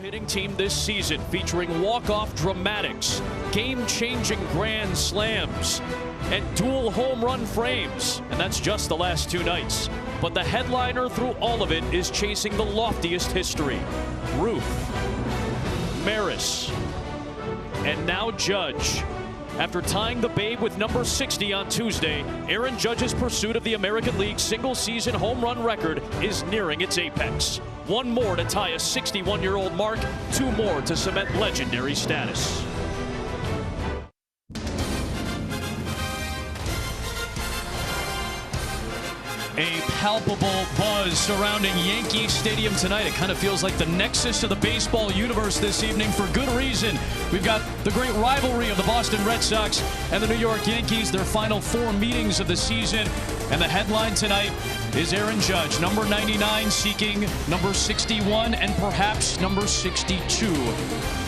hitting team this season, featuring walk-off dramatics, game-changing grand slams, and dual home run frames. And that's just the last two nights. But the headliner through all of it is chasing the loftiest history. Ruth, Maris, and now Judge. After tying the Babe with number 60 on Tuesday, Aaron Judge's pursuit of the American League single-season home run record is nearing its apex. One more to tie a 61-year-old mark, two more to cement legendary status. A palpable buzz surrounding Yankee Stadium tonight. It kind of feels like the nexus of the baseball universe this evening for good reason. We've got the great rivalry of the Boston Red Sox and the New York Yankees, their final four meetings of the season. And the headline tonight is Aaron Judge, number 99, seeking number 61 and perhaps number 62.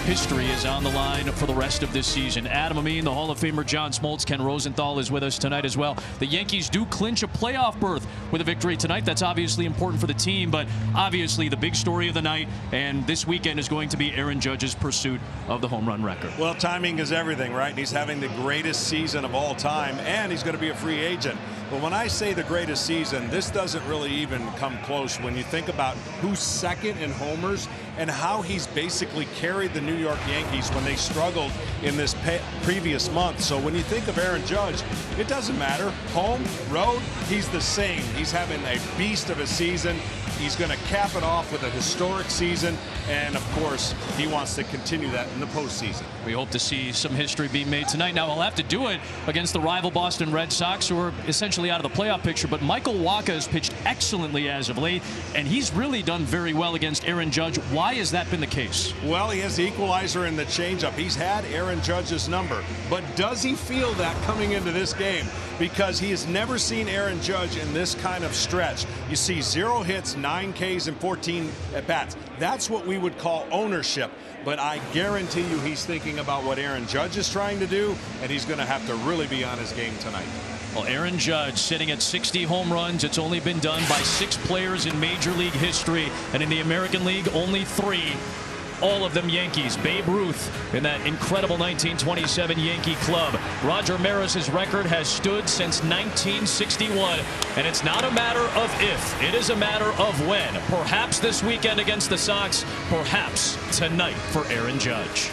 History is on the line for the rest of this season. Adam Amin, the Hall of Famer John Smoltz, Ken Rosenthal is with us tonight as well. The Yankees do clinch a playoff berth with a victory tonight. That's obviously important for the team, but obviously the big story of the night and this weekend is going to be Aaron Judge's pursuit of the home run record. Well, timing is everything, right? And he's having the greatest season of all time, and he's going to be a free agent. But when I say the greatest season, this doesn't really even come close when you think about who's second in homers and how he's basically carried the New York Yankees when they struggled in this previous month. So when you think of Aaron Judge, it doesn't matter. Home, road, he's the same. He's having a beast of a season. He's going to cap it off with a historic season, and of course, he wants to continue that in the postseason. We hope to see some history being made tonight. Now, he'll have to do it against the rival Boston Red Sox, who are essentially out of the playoff picture, but Michael Wacha has pitched excellently as of late, and he's really done very well against Aaron Judge. Why has that been the case? Well, he has the equalizer in the changeup. He's had Aaron Judge's number, but does he feel that coming into this game? Because he has never seen Aaron Judge in this kind of stretch. You see 0 hits, 9 Ks, and 14 at-bats. That's what we would call ownership. But I guarantee you he's thinking about what Aaron Judge is trying to do, and he's going to have to really be on his game tonight. Well, Aaron Judge sitting at 60 home runs. It's only been done by 6 players in Major League history, and in the American League, only 3. All of them Yankees. Babe Ruth in that incredible 1927 Yankee club. Roger Maris's record has stood since 1961. And it's not a matter of if, it is a matter of when. Perhaps this weekend against the Sox, perhaps tonight for Aaron Judge.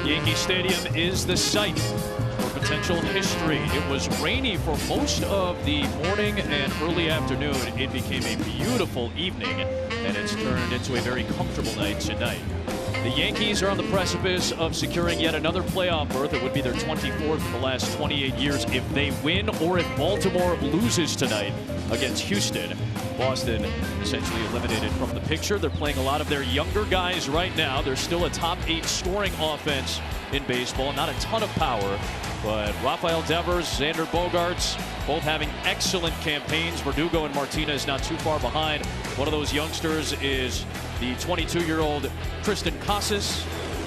Yankee Stadium is the site for potential history. It was rainy for most of the morning and early afternoon. It became a beautiful evening, and it's turned into a very comfortable night tonight. The Yankees are on the precipice of securing yet another playoff berth. It would be their 24th in the last 28 years if they win or if Baltimore loses tonight against Houston. Boston essentially eliminated from the picture. They're playing a lot of their younger guys right now. They're still a top 8 scoring offense in baseball. Not a ton of power, but Rafael Devers, Xander Bogaerts, both having excellent campaigns. Verdugo and Martinez not too far behind. One of those youngsters is the 22-year-old Tristan Casas.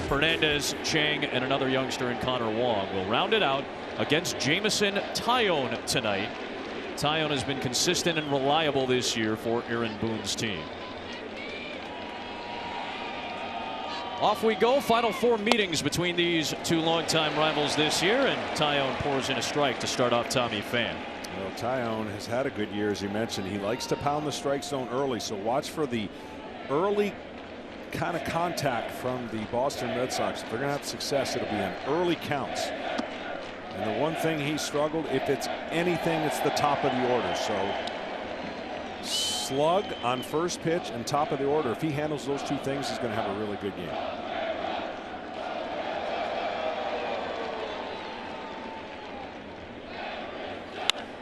Fernandez, Chang, and another youngster in Connor Wong will round it out against Jameson Taillon tonight. Taillon has been consistent and reliable this year for Aaron Boone's team. Off we go. Final 4 meetings between these two longtime rivals this year, and Taillon pours in a strike to start off Tommy Pham. Well, Taillon has had a good year, as you mentioned. He likes to pound the strike zone early, so watch for the early kind of contact from the Boston Red Sox. If they're going to have success, it'll be in early counts. And the one thing he struggled, if it's anything, it's the top of the order. So slug on first pitch and top of the order. If he handles those two things, he's going to have a really good game.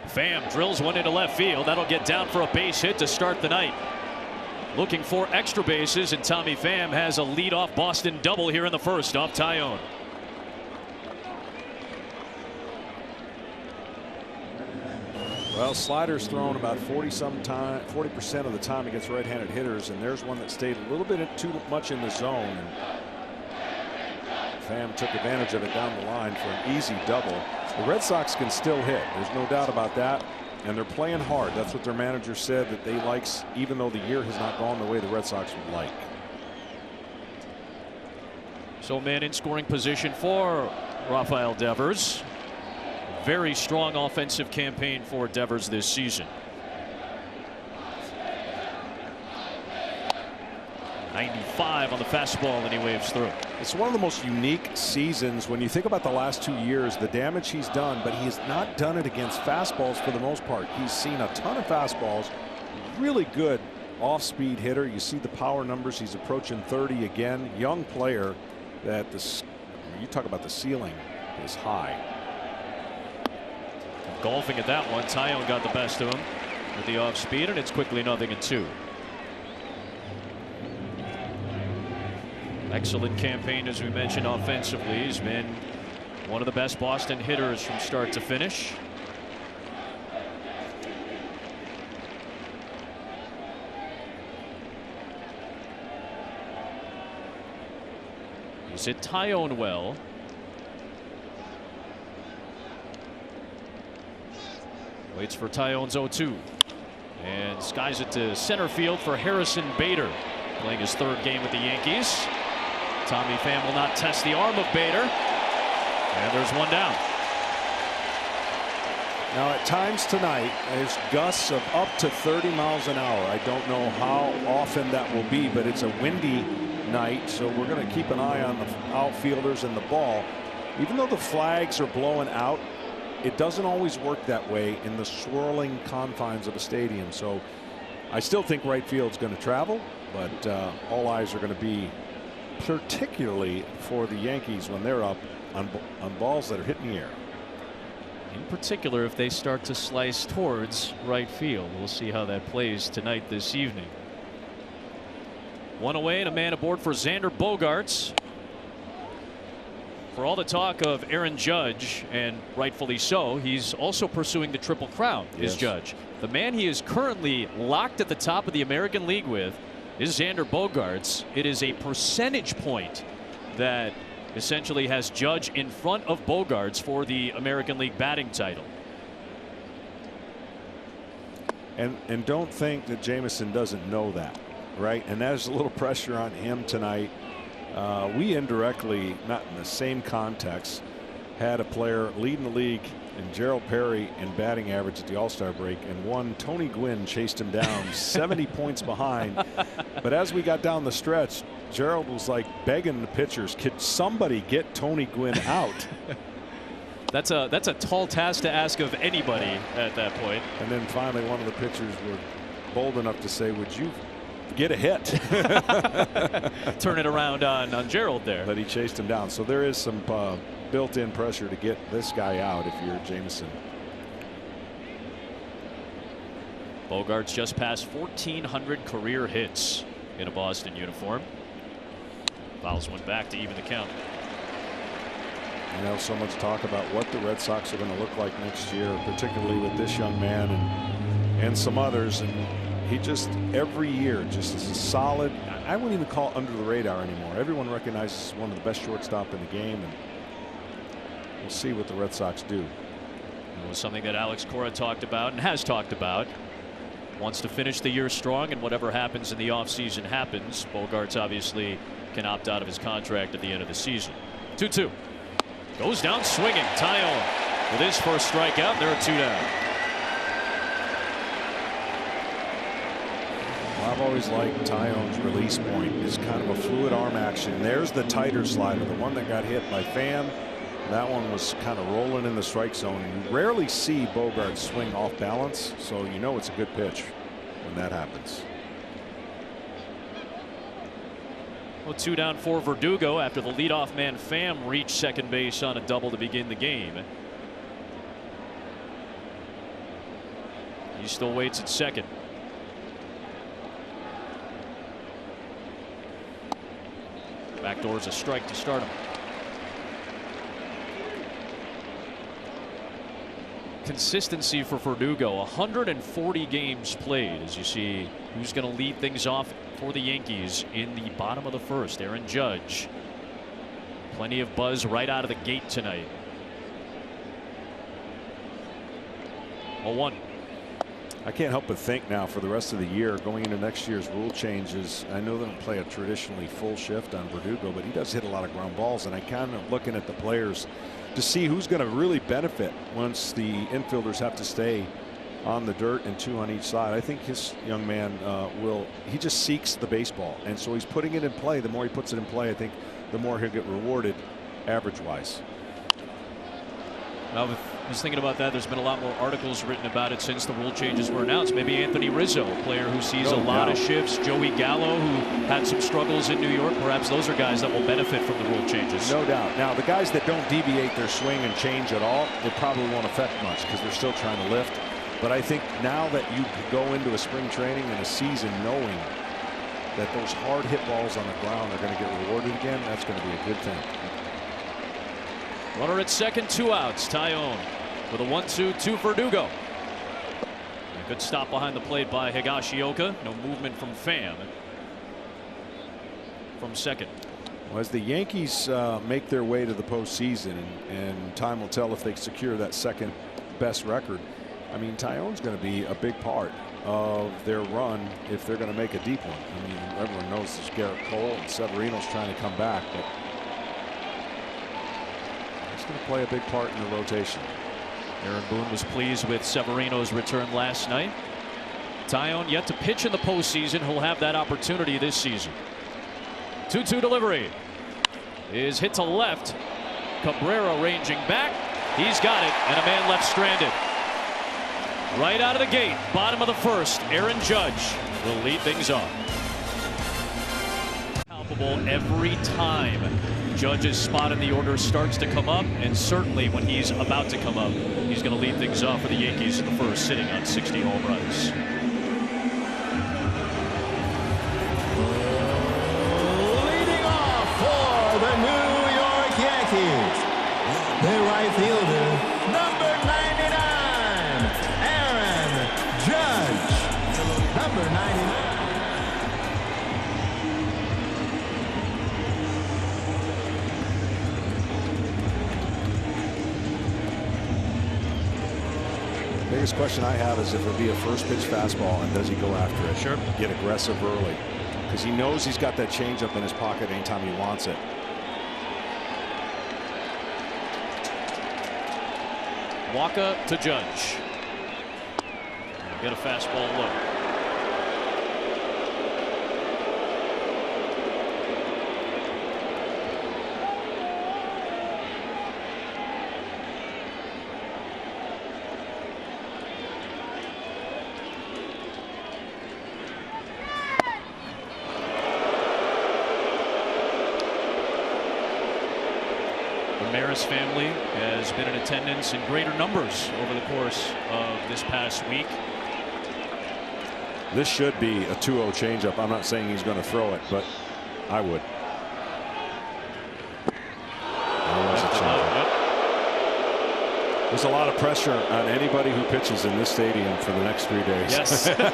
Pham drills one into left field. That'll get down for a base hit to start the night. Looking for extra bases, and Tommy Pham has a leadoff Boston double here in the first off Taillon. Well, slider's thrown about 40% of the time against right-handed hitters, and there's one that stayed a little bit too much in the zone. And Pham took advantage of it down the line for an easy double. The Red Sox can still hit. There's no doubt about that. and they're playing hard. That's what their manager said that they likes, even though the year has not gone the way the Red Sox would like. So man in scoring position for Rafael Devers. Very strong offensive campaign for Devers this season. 95 on the fastball, and he waves through. It's one of the most unique seasons when you think about the last 2 years, the damage he's done, but he has not done it against fastballs for the most part. He's seen a ton of fastballs. Really good off-speed hitter. You see the power numbers. He's approaching 30 again. Young player that you talk about the ceiling is high. Golfing at that one. Taillon got the best of him with the off-speed, and it's quickly 0-2. Excellent campaign, as we mentioned, offensively. He's been one of the best Boston hitters from start to finish. He's hit Taillon well. Waits for Taillon's 0-2. And skies it to center field for Harrison Bader, playing his third game with the Yankees. Tommy Pham will not test the arm of Bader. And there's one down. Now at times tonight there's gusts of up to 30 miles an hour. I don't know how often that will be, but it's a windy night, so we're going to keep an eye on the outfielders and the ball. Even though the flags are blowing out, it doesn't always work that way in the swirling confines of a stadium. So I still think right field's going to travel, but all eyes are going to be particularly for the Yankees when they're up on balls that are hitting the air. In particular, if they start to slice towards right field. We'll see how that plays tonight this evening. One away and a man aboard for Xander Bogaerts. For all the talk of Aaron Judge, and rightfully so, he's also pursuing the Triple Crown. Is Judge. The man he is currently locked at the top of the American League with is Xander Bogaerts. It is a percentage point that essentially has Judge in front of Bogaerts for the American League batting title. And don't think that Jameson doesn't know that, right? And there's a little pressure on him tonight. We indirectly, not in the same context, had a player leading the league in Gerald Perry in batting average at the All-Star break, and one Tony Gwynn chased him down 70 points behind. But as we got down the stretch, Gerald was like begging the pitchers, could somebody get Tony Gwynn out? That's a tall task to ask of anybody at that point. And then finally one of the pitchers were bold enough to say, would you get a hit? Turn it around on Gerald there. But he chased him down. So there is some built-in pressure to get this guy out if you're Jameson. Bogaerts just passed 1,400 career hits in a Boston uniform. Fouls one back to even the count. You know, so much talk about what the Red Sox are going to look like next year, particularly with this young man and some others. And he just every year just is a solid. I wouldn't even call it under the radar anymore. Everyone recognizes one of the best shortstop in the game, and we'll see what the Red Sox do. It was something that Alex Cora talked about and has talked about. Wants to finish the year strong, and whatever happens in the offseason happens. Bogaerts obviously can opt out of his contract at the end of the season. 2-2. Goes down swinging. Taillon with his first strikeout. There are two down. Well, I've always liked Taillon's release point. It's kind of a fluid arm action. There's the tighter slider, the one that got hit by Pham. That one was kind of rolling in the strike zone. And you rarely see Bogaerts swing off balance, so you know it's a good pitch when that happens. Well, two down for Verdugo after the leadoff man Pham reached second base on a double to begin the game. He still waits at second. Backdoor's a strike to start him. Consistency for Verdugo. 140 games played, as you see who's going to lead things off for the Yankees in the bottom of the first. Aaron Judge. Plenty of buzz right out of the gate tonight. 0-1. I can't help but think now for the rest of the year, going into next year's rule changes, I know they don't play a traditionally full shift on Verdugo, but he does hit a lot of ground balls, and I kind of looking at the players to see who's going to really benefit once the infielders have to stay on the dirt and 2 on each side. I think this young man he just seeks the baseball, and so he's putting it in play. The more he puts it in play, I think the more he'll get rewarded average-wise. Well, I was thinking about that. There's been a lot more articles written about it since the rule changes were announced. Maybe Anthony Rizzo, a player who sees a lot of shifts. Joey Gallo, who had some struggles in New York. Perhaps those are guys that will benefit from the rule changes. No doubt. Now, the guys that don't deviate their swing and change at all, it probably won't affect much because they're still trying to lift. But I think now that you go into a spring training and a season knowing that those hard hit balls on the ground are going to get rewarded again, that's going to be a good thing. Runner at second, 2 outs. Tyone with a 1-2 to Verdugo. A good stop behind the plate by Higashioka. No movement from Pham from second. Well, as the Yankees make their way to the postseason, and time will tell if they secure that second best record, I mean, Tyone's going to be a big part of their run if they're going to make a deep one. I mean, everyone knows there's Garrett Cole and Severino's trying to come back, but it's going to play a big part in the rotation. Aaron Boone was pleased with Severino's return last night. Tyone yet to pitch in the postseason. He'll have that opportunity this season. 2-2 delivery is hit to left. Cabrera ranging back. He's got it, and a man left stranded. Right out of the gate, bottom of the first, Aaron Judge will lead things off. Palpable every time Judge's spot in the order starts to come up, and certainly when he's about to come up, he's going to lead things off for the Yankees in the first, sitting on 60 home runs. Leading off for the New York Yankees, the right fielder, number 99, Aaron Judge. Number 99. Biggest question I have is if it'll be a first pitch fastball, and does he go after it? Sure. Get aggressive early, because he knows he's got that changeup in his pocket anytime he wants it. Walker to Judge. Get a fastball look. The Maris family has been in attendance in greater numbers over the course of this past week. This should be a 2-0 changeup. I'm not saying he's going to throw it, but I would. There's a lot of pressure on anybody who pitches in this stadium for the next 3 days. Yes. Certainly.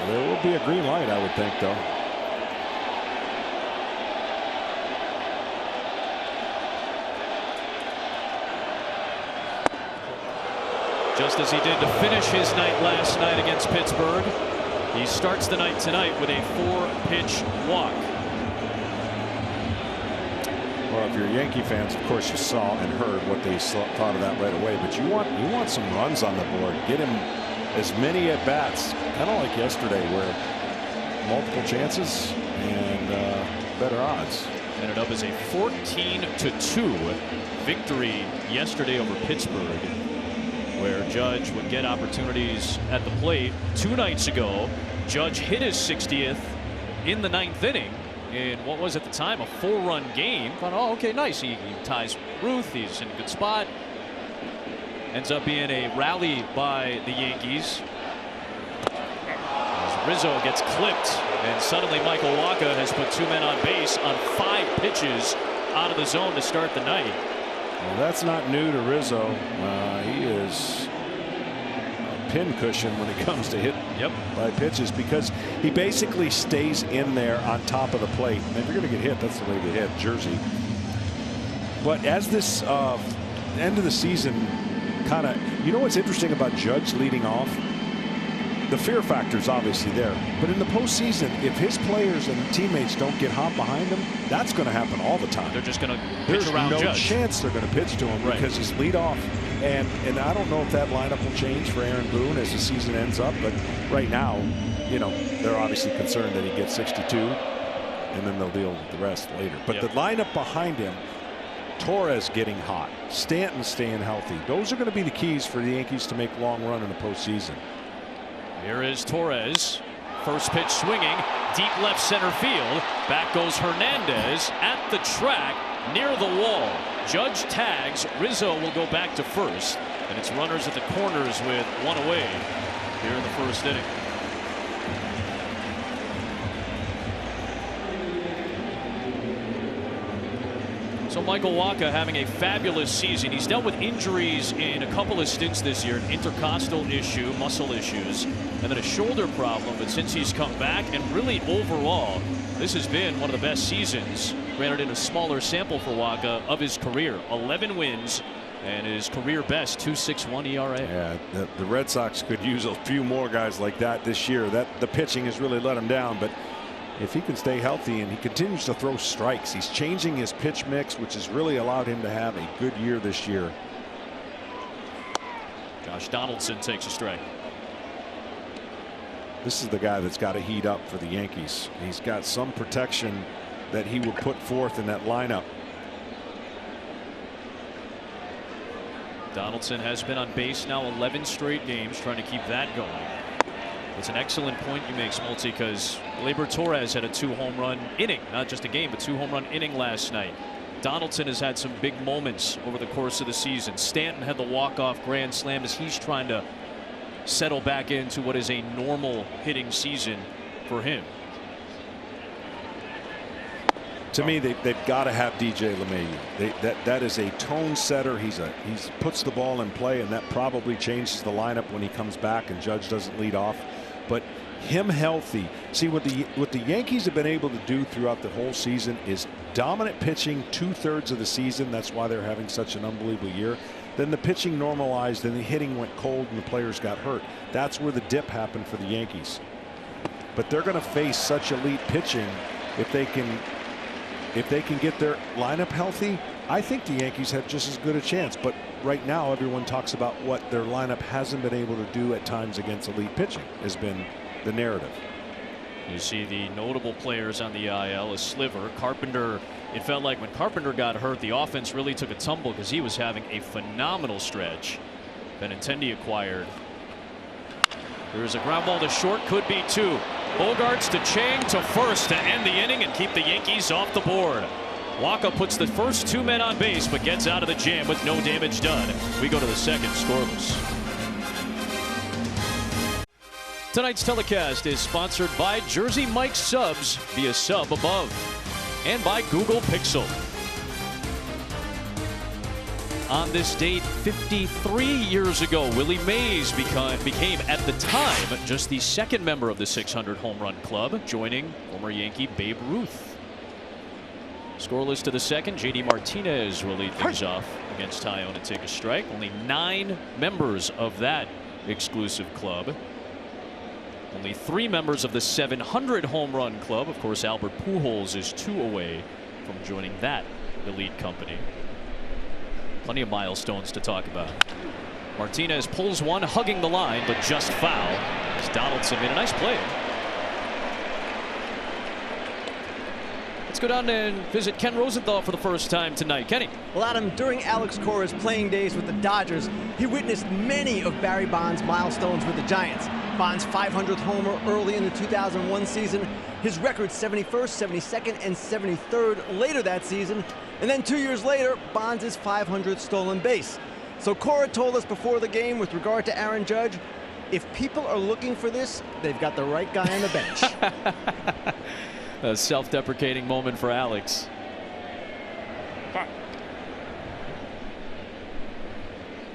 There will be a green light, I would think, though. Just as he did to finish his night last night against Pittsburgh, he starts the night tonight with a 4-pitch walk. Well, if you're Yankee fans, of course you saw and heard what they thought of that right away. But you want some runs on the board. Get him as many at bats, kind of like yesterday, where multiple chances and better odds. Ended up as a 14-2 victory yesterday over Pittsburgh, where Judge would get opportunities at the plate. 2 nights ago, Judge hit his 60th in the 9th inning in what was at the time a 4-run game. Thought, oh, okay, nice. He ties Ruth. He's in a good spot. Ends up being a rally by the Yankees. As Rizzo gets clipped, and suddenly Michael Wacha has put 2 men on base on 5 pitches out of the zone to start the night. Well, that's not new to Rizzo. He is a pincushion when it comes to hit by pitches, because he basically stays in there on top of the plate. And if you're going to get hit, that's the way to hit, Jersey. But as this end of the season kind of, you know what's interesting about Judge leading off? The fear factor is obviously there. But in the postseason, if his players and teammates don't get hot behind him, that's going to happen all the time. They're just going to pitch around There's no Judge. chance they're going to pitch to him because he's lead off. And I don't know if that lineup will change for Aaron Boone as the season ends up. But right now, you know, they're obviously concerned that he gets 62. And then they'll deal with the rest later. But the lineup behind him, Torres getting hot, Stanton staying healthy. Those are going to be the keys for the Yankees to make a long run in the postseason. Here is Torres. First pitch swinging. Deep left center field. Back goes Hernandez at the track near the wall. Judge tags. Rizzo will go back to first. And it's runners at the corners with one away here in the first inning. So Michael Wacha having a fabulous season. He's dealt with injuries in a couple of stints this year, an intercostal issue, muscle issues, and then a shoulder problem. But since he's come back, and really overall, this has been one of the best seasons, granted in a smaller sample for Wacha, of his career. 11 wins and his career best 2.61 ERA. Yeah, the Red Sox could use a few more guys like that this year. The pitching has really let him down, but if he can stay healthy and he continues to throw strikes, he's changing his pitch mix, which has really allowed him to have a good year this year. Josh Donaldson takes a strike. This is the guy that's got to heat up for the Yankees. He's got some protection that he would put forth in that lineup. Donaldson has been on base now 11 straight games, trying to keep that going. It's an excellent point you make, Smoltzy, because Gleyber Torres had a 2-home-run inning, not just a game, but 2-home-run inning last night. Donaldson has had some big moments over the course of the season. Stanton had the walk-off grand slam as he's trying to settle back into what is a normal hitting season for him. To me, they've got to have DJ LeMahieu. That is a tone setter. He puts the ball in play, and that probably changes the lineup when he comes back and Judge doesn't lead off. But him healthy. See, what the Yankees have been able to do throughout the whole season is dominant pitching 2/3 of the season. That's why they're having such an unbelievable year. Then the pitching normalized and the hitting went cold and the players got hurt. That's where the dip happened for the Yankees. But they're going to face such elite pitching if they can get their lineup healthy. I think the Yankees have just as good a chance. But right now, everyone talks about what their lineup hasn't been able to do at times against elite pitching has been the narrative. You see the notable players on the IL, a sliver. Carpenter, it felt like when Carpenter got hurt, the offense really took a tumble because he was having a phenomenal stretch. Benintendi acquired. There's a ground ball to short, could be two. Bogarts to Chang to first to end the inning and keep the Yankees off the board. Wacha puts the first two men on base but gets out of the jam with no damage done. We go to the second, scoreless. Tonight's telecast is sponsored by Jersey Mike's Subs via Sub Above and by Google Pixel. On this date 53 years ago, Willie Mays became at the time just the second member of the 600 home run club, joining former Yankee Babe Ruth. Scoreless to the second. J.D. Martinez will lead things off against Tyone and take a strike. Only 9 members of that exclusive club. Only 3 members of the 700 home run club. Of course, Albert Pujols is 2 away from joining that elite company. Plenty of milestones to talk about. Martinez pulls one, hugging the line, but just foul as Donaldson made a nice play. Let's go down and visit Ken Rosenthal for the first time tonight. Kenny. Well, Adam, during Alex Cora's playing days with the Dodgers, he witnessed many of Barry Bonds' milestones with the Giants. Bonds' 500th homer early in the 2001 season, his record 71st, 72nd, and 73rd later that season, and then 2 years later, Bonds' 500th stolen base. So Cora told us before the game with regard to Aaron Judge, if people are looking for this, they've got the right guy on the bench. A self-deprecating moment for Alex.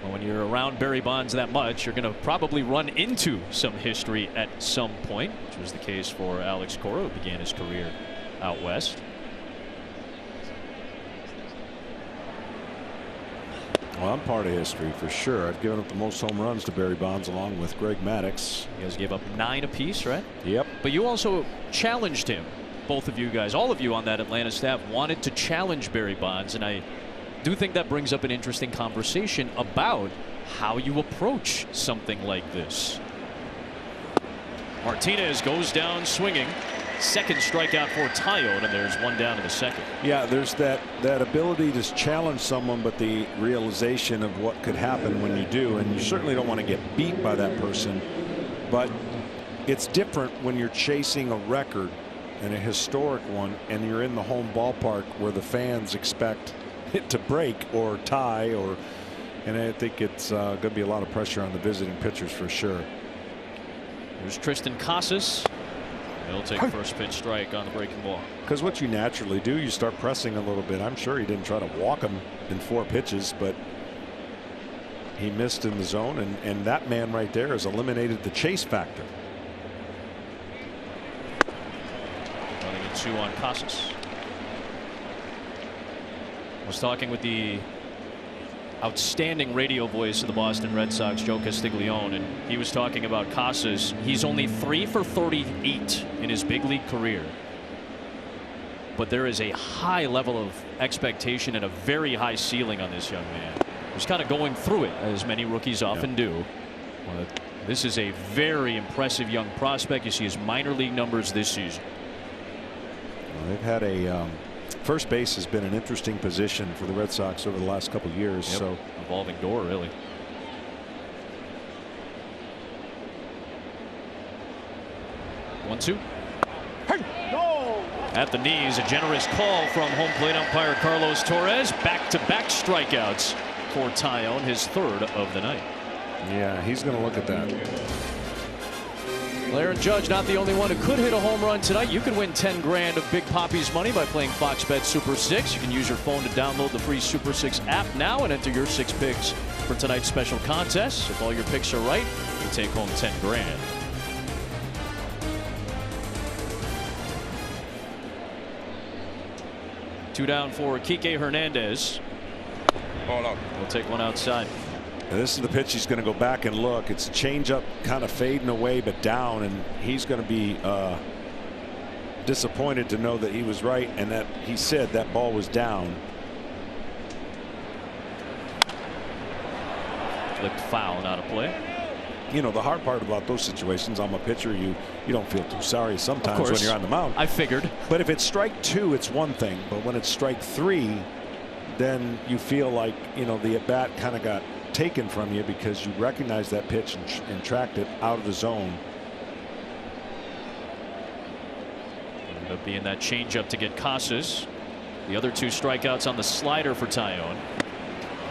Well, when you're around Barry Bonds that much, you're going to probably run into some history at some point, which was the case for Alex Cora, who began his career out west. Well, I'm part of history for sure. I've given up the most home runs to Barry Bonds along with Greg Maddux. You guys gave up 9 apiece, right? Yep. But you also challenged him. Both of you guys, all of you on that Atlanta staff, wanted to challenge Barry Bonds, and I do think that brings up an interesting conversation about how you approach something like this. Martinez goes down swinging. Second strikeout for Tyone, and there's one down in the second. Yeah, there's that ability to challenge someone, but the realization of what could happen when you do, and you certainly don't want to get beat by that person, but it's different when you're chasing a record and a historic one, and you're in the home ballpark where the fans expect it to break or tie, and I think it's going to be a lot of pressure on the visiting pitchers for sure. There's Tristan Casas. He'll take first pitch strike on the breaking ball. Because what you naturally do, you start pressing a little bit. I'm sure he didn't try to walk him in 4 pitches, but he missed in the zone, and that man right there has eliminated the chase factor. 1-2 on Casas. I was talking with the outstanding radio voice of the Boston Red Sox, Joe Castiglione, and he was talking about Casas. He's only 3 for 38 in his big league career, but there is a high level of expectation and a very high ceiling on this young man. He's kind of going through it, as many rookies often do. But this is a very impressive young prospect. You see his minor league numbers this season. Well, they've had a first base has been an interesting position for the Red Sox over the last couple of years. Yep. So evolving door, really. One, two. At the knees, a generous call from home plate umpire Carlos Torres. Back-to-back strikeouts for Tyone, his 3rd of the night. yeah, he's going to look at that. Aaron Judge not the only one who could hit a home run tonight. You can win 10 grand of Big Papi's money by playing Fox Bet Super 6. You can use your phone to download the free Super 6 app now and enter your 6 picks for tonight's special contest. If all your picks are right, you take home 10 grand. Two down for Kike Hernandez. We'll take one outside. And this is the pitch he's going to go back and look. It's a changeup kind of fading away but down, and he's going to be disappointed to know that he was right and that he said that ball was down. Flipped foul, not a play. You know, the hard part about those situations, I'm a pitcher, you don't feel too sorry sometimes when you're on the mound. I figured. But if it's strike 2, it's one thing, but when it's strike 3, then you feel like, you know, the at bat kind of got taken from you because you recognize that pitch and tracked it out of the zone. Ended up being that changeup to get Casas. The other 2 strikeouts on the slider for Tyone.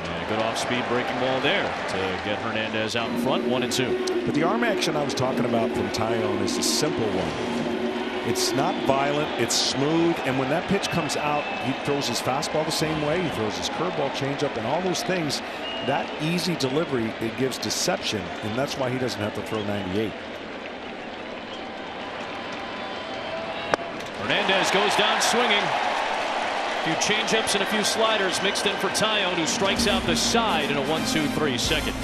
And a good off-speed breaking ball there to get Hernandez out in front. 1-2. But the arm action I was talking about from Tyone is a simple one. It's not violent, it's smooth, and when that pitch comes out, he throws his fastball the same way, he throws his curveball, changeup, and all those things. That easy delivery, it gives deception, and that's why he doesn't have to throw 98. Hernandez goes down swinging. A few changeups and a few sliders mixed in for Tyone, who strikes out the side in a 1-2-3 second.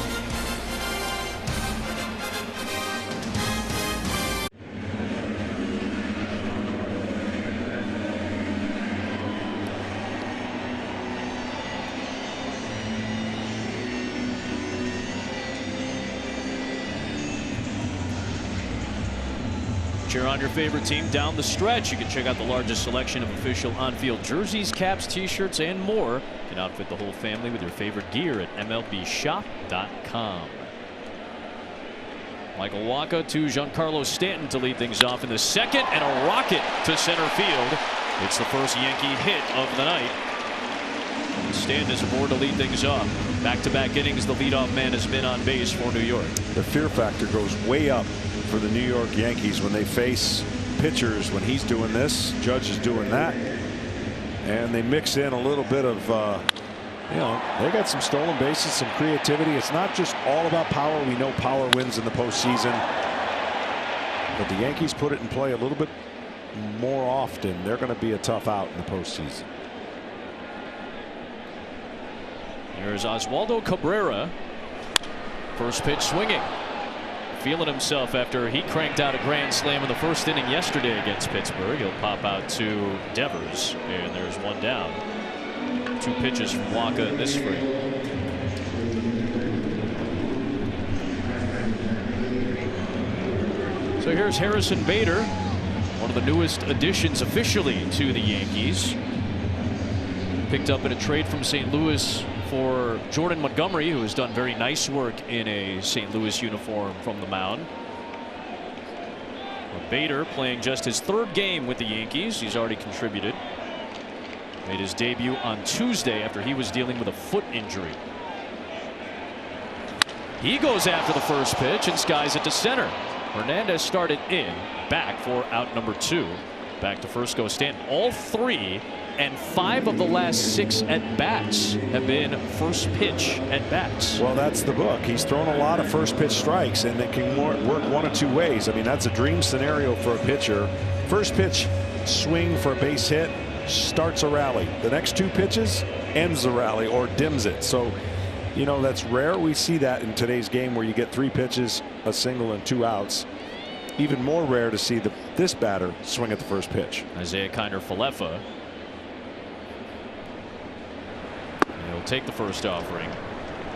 Cheer on your favorite team down the stretch. You can check out the largest selection of official on-field jerseys, caps, t-shirts, and more. You can outfit the whole family with your favorite gear at MLBshop.com. Michael Wacha to Giancarlo Stanton to lead things off in the second, and a rocket to center field. It's the first Yankee hit of the night. And Stanton is aboard to lead things off. Back-to-back innings, the leadoff man has been on base for New York. The fear factor goes way up for the New York Yankees when they face pitchers. When he's doing this, Judge is doing that, and they mix in a little bit of you know, they got some stolen bases, some creativity. It's not just all about power. We know power wins in the postseason, but the Yankees put it in play a little bit more often. They're going to be a tough out in the postseason. Here's Oswaldo Cabrera. First pitch swinging. Feeling himself after he cranked out a grand slam in the first inning yesterday against Pittsburgh. He'll pop out to Devers, and there's one down. 2 pitches from Wacha in this frame. So here's Harrison Bader, one of the newest additions officially to the Yankees. Picked up in a trade from St. Louis for Jordan Montgomery, who has done very nice work in a St. Louis uniform from the mound. But Bader playing just his 3rd game with the Yankees. He's already contributed. Made his debut on Tuesday after he was dealing with a foot injury. He goes after the first pitch and skies it to center. Hernandez started in, back for out number 2. Back to first goes Stanton. All 3 and 5 of the last 6 at-bats have been first pitch at-bats. Well, that's the book. He's thrown a lot of first pitch strikes, and it can work one of 2 ways. I mean, that's a dream scenario for a pitcher. First pitch swing for a base hit starts a rally. The next 2 pitches ends the rally or dims it. So, you know, that's rare. We see that in today's game where you get 3 pitches, a single, and 2 outs. Even more rare to see this batter swing at the first pitch. Isaiah Kiner-Falefa. He'll take the first offering.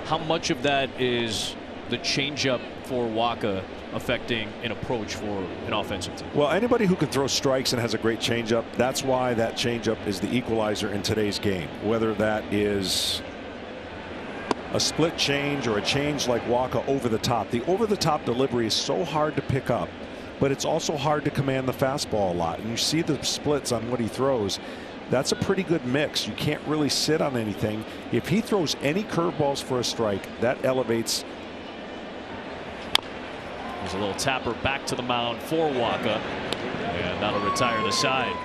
How much of that is the changeup for Wacha affecting an approach for an offensive team? Well, anybody who can throw strikes and has a great changeup, that's why that changeup is the equalizer in today's game. Whether that is a split change or a change like Wacha over the top. The over the top delivery is so hard to pick up, but it's also hard to command the fastball a lot. And you see the splits on what he throws. That's a pretty good mix. You can't really sit on anything. If he throws any curveballs for a strike, that elevates. There's a little tapper back to the mound for Wacha, and that'll retire the side.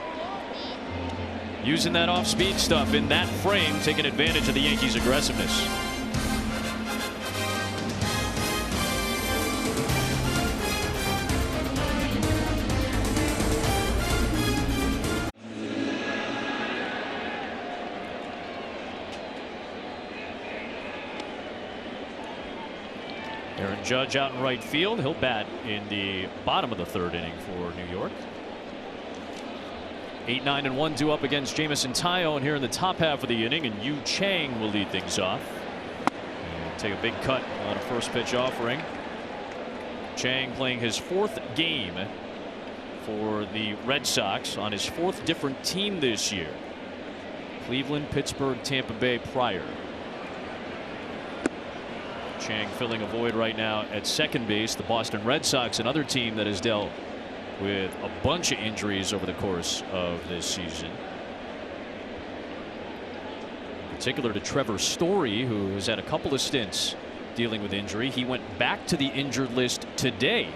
Using that off-speed stuff in that frame, taking advantage of the Yankees' aggressiveness. Aaron Judge out in right field. He'll bat in the bottom of the 3rd inning for New York. 8-9-1 due up against Jameson Taillon here in the top half of the inning, and Yu Chang will lead things off. And take a big cut on a first pitch offering. Chang playing his 4th game for the Red Sox on his 4th different team this year. Cleveland, Pittsburgh, Tampa Bay prior. Chang filling a void right now at second base. The Boston Red Sox, another team that has dealt with a bunch of injuries over the course of this season. In particular to Trevor Story, who has had a couple of stints dealing with injury. He went back to the injured list today.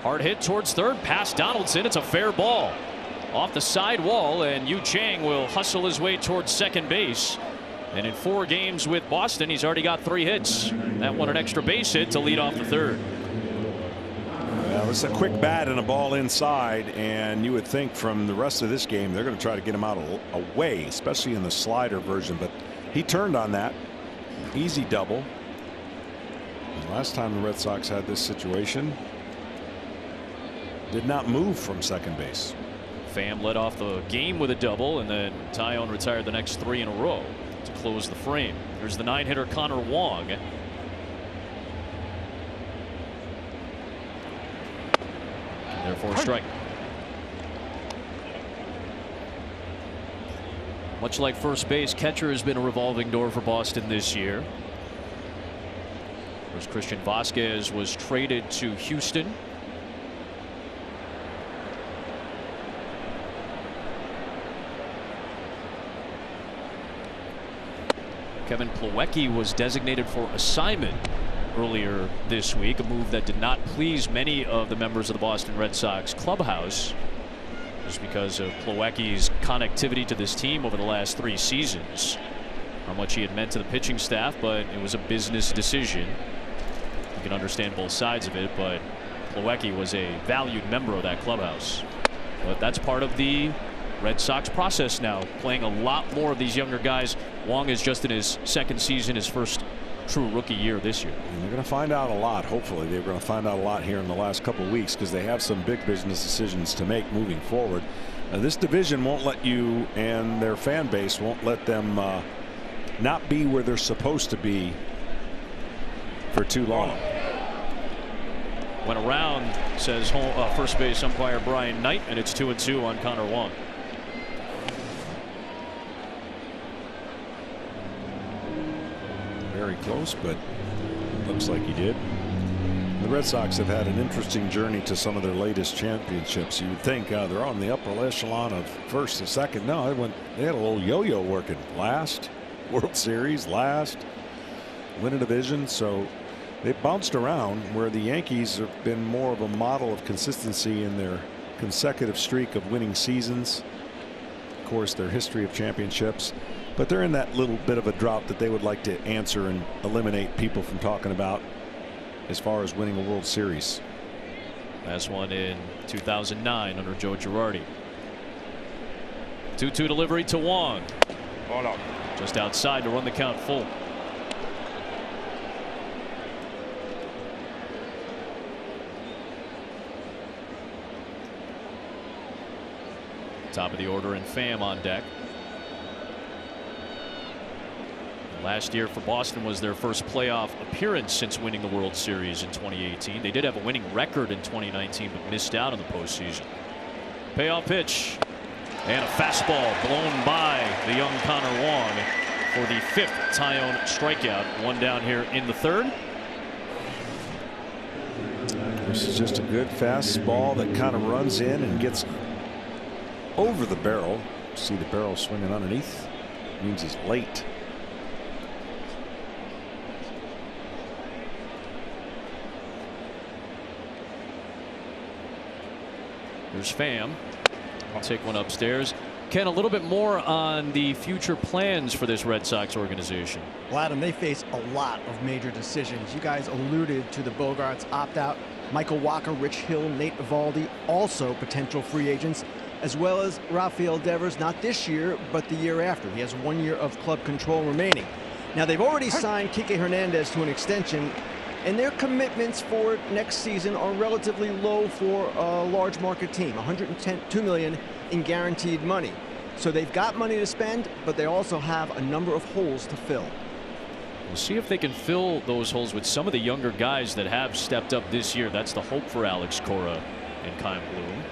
Hard hit towards third, past Donaldson. It's a fair ball off the side wall, and Yu Chang will hustle his way towards second base. And in 4 games with Boston, he's already got 3 hits. That one an extra base hit to lead off the 3rd. Well, it's a quick bat and a ball inside, and you would think from the rest of this game they're going to try to get him out away, especially in the slider version. But he turned on that. Easy double. And last time the Red Sox had this situation, did not move from second base. Pham led off the game with a double, and then Taillon retired the next 3 in a row to close the frame. There's the 9-hitter Connor Wong. Therefore a strike. Much like first base, catcher has been a revolving door for Boston this year. First, Christian Vasquez was traded to Houston. Kevin Plawecki was designated for assignment earlier this week, a move that did not please many of the members of the Boston Red Sox clubhouse, just because of Plawecki's connectivity to this team over the last 3 seasons, how much he had meant to the pitching staff. But it was a business decision. You can understand both sides of it, but Plawecki was a valued member of that clubhouse. But that's part of the Red Sox process now, playing a lot more of these younger guys. Wong is just in his second season, his first true rookie year this year. And they're going to find out a lot. Hopefully they're going to find out a lot here in the last couple of weeks, because they have some big business decisions to make moving forward. This division won't let you, and their fan base won't let them not be where they're supposed to be for too long. Went around, says first base umpire Brian Knight, and it's 2-2 on Connor Wong. Very close, but looks like he did. The Red Sox have had an interesting journey to some of their latest championships. You would think they're on the upper echelon of first and second. No, they had a little yo-yo working. Last World Series, last win a division. So they bounced around, where the Yankees have been more of a model of consistency in their consecutive streak of winning seasons. Of course, their history of championships, but they're in that little bit of a drought that they would like to answer and eliminate people from talking about as far as winning a World Series. Last one in 2009 under Joe Girardi. 2-2 delivery to Wong. Hold on. Just outside to run the count full. Top of the order, and Pham on deck. Last year for Boston was their first playoff appearance since winning the World Series in 2018. They did have a winning record in 2019, but missed out in the postseason. Payoff pitch, and a fastball blown by the young Connor Wong for the 5th Tyone strikeout. One down here in the 3rd. This is just a good fastball that kind of runs in and gets over the barrel. See the barrel swinging underneath. Means he's late. There's Pham. I'll take one upstairs. Ken, a little bit more on the future plans for this Red Sox organization. Well, Adam, they face a lot of major decisions. You guys alluded to the Bogarts opt-out. Michael Wacha, Rich Hill, Nate Eovaldi, also potential free agents, as well as Rafael Devers, not this year, but the year after. He has 1 year of club control remaining. Now, they've already signed Kike Hernandez to an extension, and their commitments for next season are relatively low for a large market team. $102 million in guaranteed money. So they've got money to spend, but they also have a number of holes to fill. We'll see if they can fill those holes with some of the younger guys that have stepped up this year. That's the hope for Alex Cora and Kyle Bloom.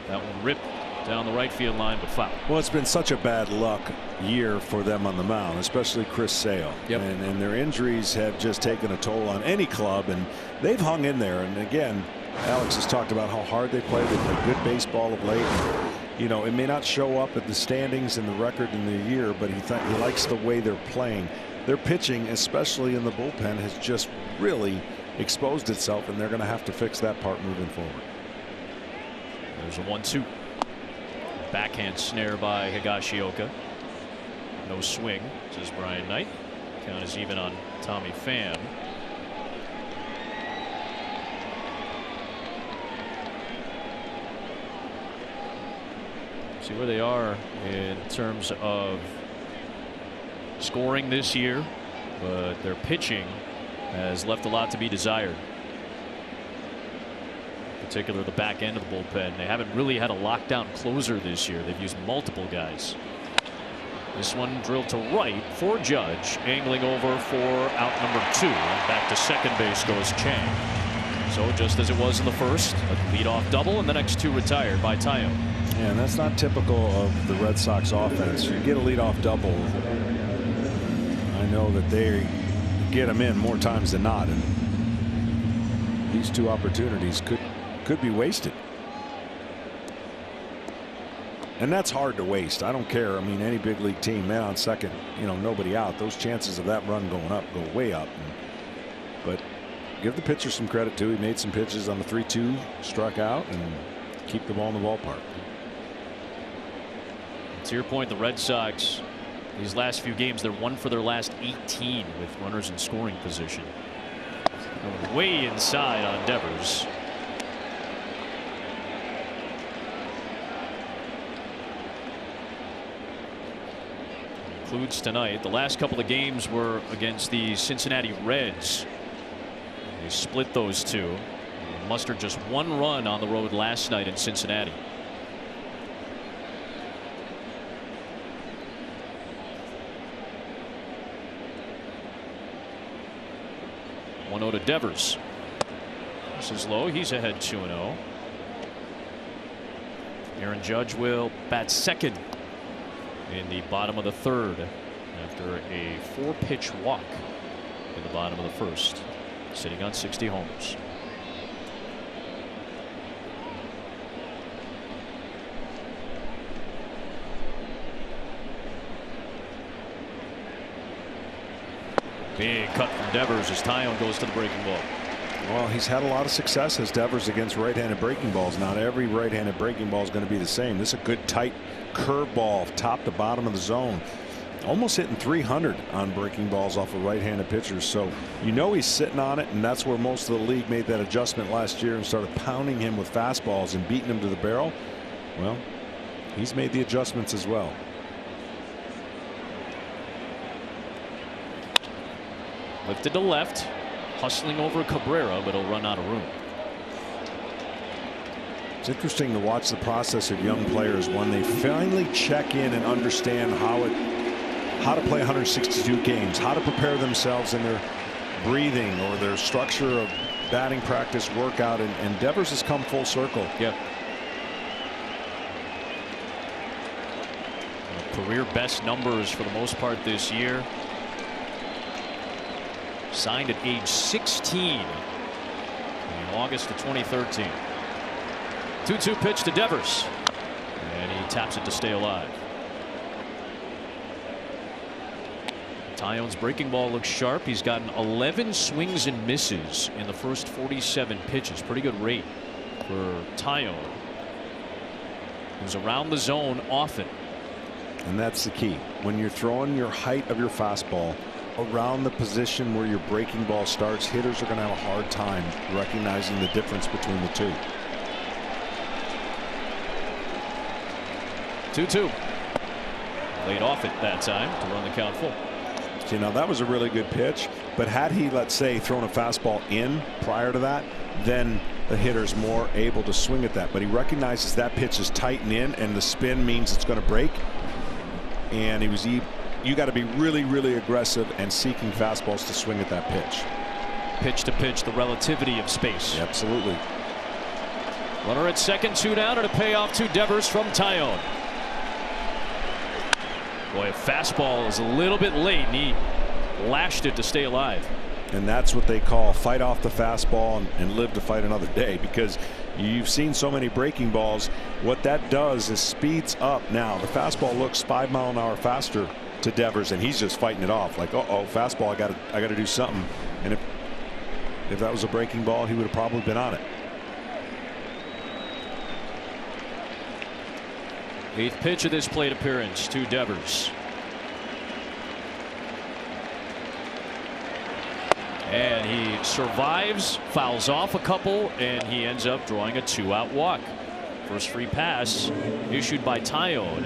That one ripped down the right field line, but foul. Well, it's been such a bad luck year for them on the mound, especially Chris Sale. Yep. And their injuries have just taken a toll on any club, and they've hung in there. And again, Alex has talked about how hard they play. They play good baseball of late. You know, it may not show up at the standings and the record in the year, but he likes the way they're playing. Their pitching, especially in the bullpen, has just really exposed itself, and they're going to have to fix that part moving forward. There's a 1-2. Backhand snare by Higashioka. No swing, says Brian Knight. Count is even on Tommy Pham. See where they are in terms of scoring this year, but their pitching has left a lot to be desired. In particular, the back end of the bullpen. They haven't really had a lockdown closer this year. They've used multiple guys. This one drilled to right for Judge, angling over for out number 2. And back to second base goes Chang. So just as it was in the first, a leadoff double, and the next 2 retired by Tyone. Yeah, and that's not typical of the Red Sox offense. You get a leadoff double. I know that they get them in more times than not, and these 2 opportunities could be wasted. And that's hard to waste. I don't care. I mean, any big league team, man on second, you know, nobody out. Those chances of that run going up go way up. But give the pitcher some credit too. He made some pitches on the 3-2, struck out, and keep the ball in the ballpark. To your point, the Red Sox, these last few games, they're 1 for their last 18 with runners in scoring position. Going way inside on Devers. includes tonight. The last couple of games were against the Cincinnati Reds. They split those two. Mustered just 1 run on the road last night in Cincinnati. One 0 to Devers. This is low. He's ahead 2-0. Aaron Judge will bat second in the bottom of the third after a 4-pitch walk in the bottom of the first, sitting on 60 homers. Big cut from Devers as Taillon goes to the breaking ball. Well, he's had a lot of success as Devers against right-handed breaking balls. Not every right-handed breaking ball is going to be the same. This is a good tight curveball top to bottom of the zone. Almost hitting 300 on breaking balls off of right-handed pitchers. So you know he's sitting on it, and that's where most of the league made that adjustment last year and started pounding him with fastballs and beating him to the barrel. Well, he's made the adjustments as well. Lifted to left, hustling over Cabrera, but he'll run out of room. It's interesting to watch the process of young players when they finally check in and understand how to play 162 games, how to prepare themselves in their breathing or their structure of batting practice, workout, and Devers has come full circle. Yep. Career best numbers for the most part this year. Signed at age 16 in August of 2013. 2-2 pitch to Devers, and he taps it to stay alive. Taillon's breaking ball looks sharp. He's gotten 11 swings and misses in the first 47 pitches. Pretty good rate for Taillon, who's around the zone often. And that's the key. When you're throwing your height of your fastball around the position where your breaking ball starts, hitters are going to have a hard time recognizing the difference between the two. 2-2. Laid off it that time to run the count full. You know, that was a really good pitch, but had he, let's say, thrown a fastball in prior to that, then the hitter's more able to swing at that. But he recognizes that pitch is tightened in and the spin means it's going to break, and you got to be really, really aggressive and seeking fastballs to swing at that pitch. Pitch to pitch, the relativity of space. Absolutely. Runner at second, 2 down, and a payoff to Devers from Taillon. Boy, a fastball is a little bit late, and he lashed it to stay alive. And that's what they call fight off the fastball and live to fight another day, because you've seen so many breaking balls. What that does is speeds up. Now the fastball looks 5 miles an hour faster to Devers, and he's just fighting it off like, uh-oh, fastball, I got to do something. And if that was a breaking ball, he would have probably been on it. 8th pitch of this plate appearance to Devers. And he survives, fouls off a couple, and he ends up drawing a 2-out walk. First free pass issued by Taillon.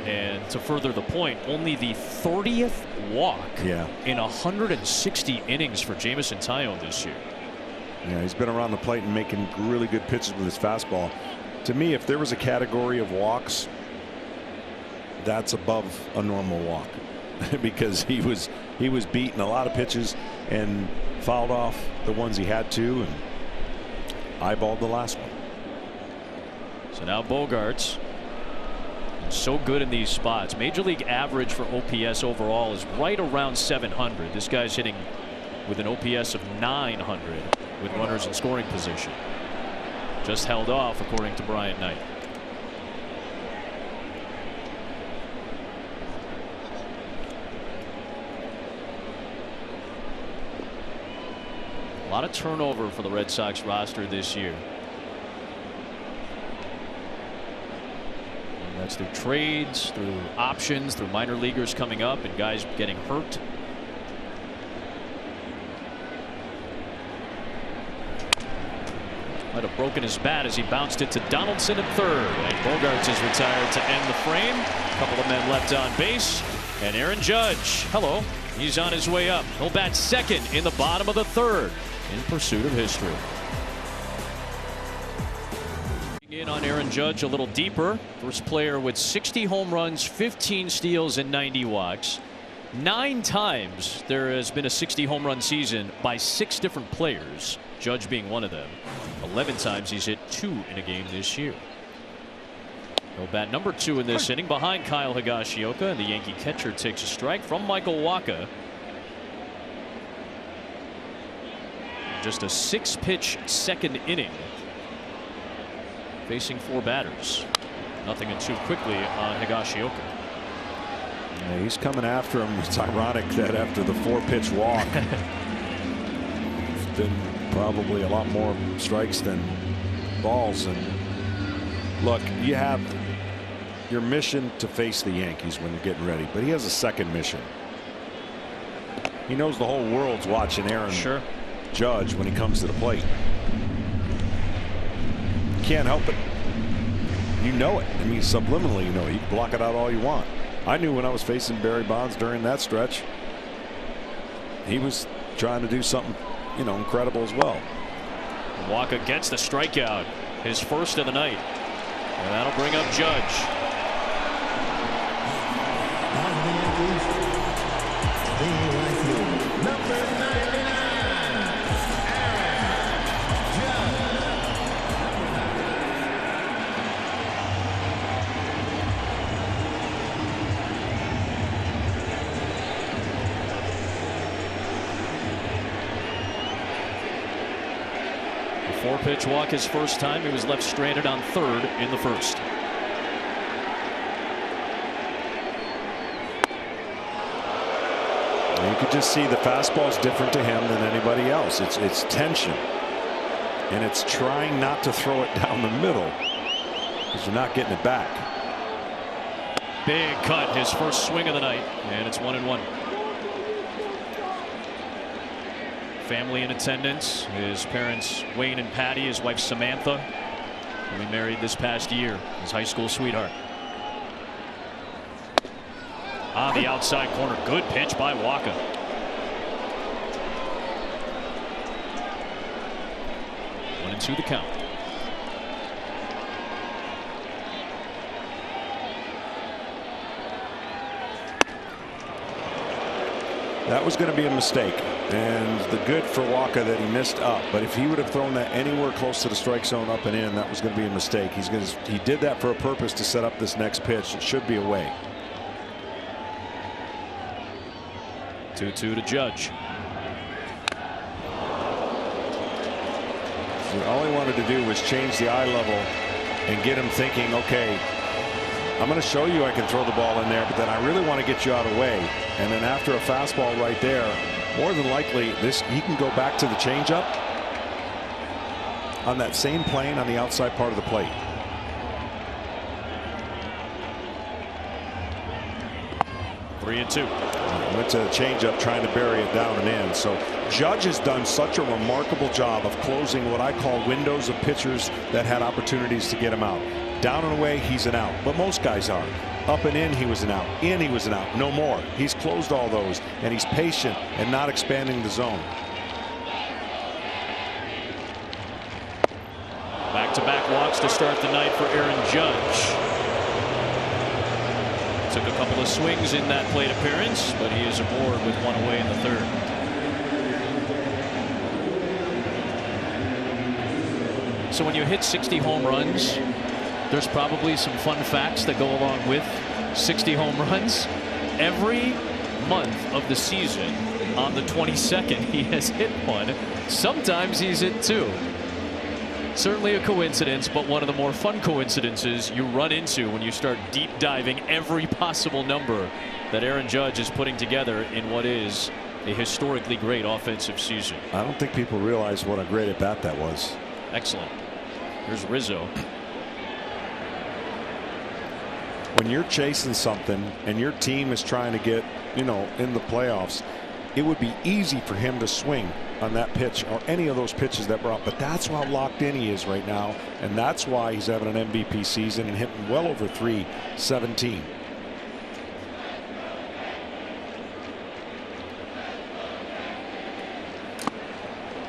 And to further the point, only the 30th walk in 160 innings for Jameson Taillon this year. Yeah, he's been around the plate and making really good pitches with his fastball. To me, if there was a category of walks, that's above a normal walk, because he was beating a lot of pitches and fouled off the ones he had to and eyeballed the last one. So now Bogaerts, so good in these spots. Major League average for OPS overall is right around 700. This guy's hitting with an OPS of 900 with runners in scoring position. Just held off, according to Brian Knight. A lot of turnover for the Red Sox roster this year. And that's through trades, through options, through minor leaguers coming up, and guys getting hurt. Might have broken his bat as he bounced it to Donaldson at third. And Bogaerts is retired to end the frame. A couple of men left on base. And Aaron Judge, hello, he's on his way up. He'll bat second in the bottom of the third in pursuit of history. In on Aaron Judge a little deeper. First player with 60 home runs, 15 steals, and 90 walks. 9 times there has been a 60 home run season by 6 different players, Judge being one of them. 11 times he's hit 2 in a game this year. He'll bat number 2 in this inning behind Kyle Higashioka, and the Yankee catcher takes a strike from Michael Wacha. Just a 6-pitch second inning. Facing 4 batters. Nothing in 2 quickly on Higashioka. Yeah, he's coming after him. It's ironic that after the 4-pitch walk, it's been probably a lot more strikes than balls. And look, you have your mission to face the Yankees when you're getting ready, but he has a second mission. He knows the whole world's watching Aaron Judge when he comes to the plate. Can't help it. You know it. I mean, subliminally, you know it. You can block it out all you want. I knew when I was facing Barry Bonds during that stretch, he was trying to do something, you know, incredible as well. Wacha gets the strikeout, his first of the night, and that'll bring up Judge. Number 99, A 4-pitch walk his first time. He was left stranded on third in the first. You could just see the fastball is different to him than anybody else. It's tension, and it's trying not to throw it down the middle because you're not getting it back. Big cut, his first swing of the night, and it's 1-1. Family in attendance. His parents Wayne and Patty, his wife Samantha, who he married this past year, his high school sweetheart. On the outside corner, good pitch by Wacha. One and 2 the count. That was going to be a mistake, and the good for Wacha that he missed up. But if he would have thrown that anywhere close to the strike zone up and in, that was going to be a mistake. He did that for a purpose to set up this next pitch. It should be away. 2-2 to Judge. So all he wanted to do was change the eye level and get him thinking, okay, I'm going to show you I can throw the ball in there, but then I really want to get you out of the way. And then after a fastball right there, more than likely he can go back to the changeup on that same plane on the outside part of the plate. Three and 2. Went to the changeup trying to bury it down and in. So Judge has done such a remarkable job of closing what I call windows of pitchers that had opportunities to get him out. Down and away, he's an out, but most guys are. Up and in, he was an out. In, he was an out. No more. He's closed all those, and he's patient and not expanding the zone. Back-to-back walks to start the night for Aaron Judge. Took a couple of swings in that plate appearance, but he is aboard with one away in the third. So when you hit 60 home runs, there's probably some fun facts that go along with 60 home runs. Every month of the season, on the 22nd, he has hit one. Sometimes he's hit 2. Certainly a coincidence, but one of the more fun coincidences you run into when you start deep diving every possible number that Aaron Judge is putting together in what is a historically great offensive season. I don't think people realize what a great at bat that was. Excellent. Here's Rizzo. When you're chasing something and your team is trying to get, you know, in the playoffs, it would be easy for him to swing on that pitch or any of those pitches that were up. But that's how locked in he is right now, and that's why he's having an MVP season and hitting well over .317.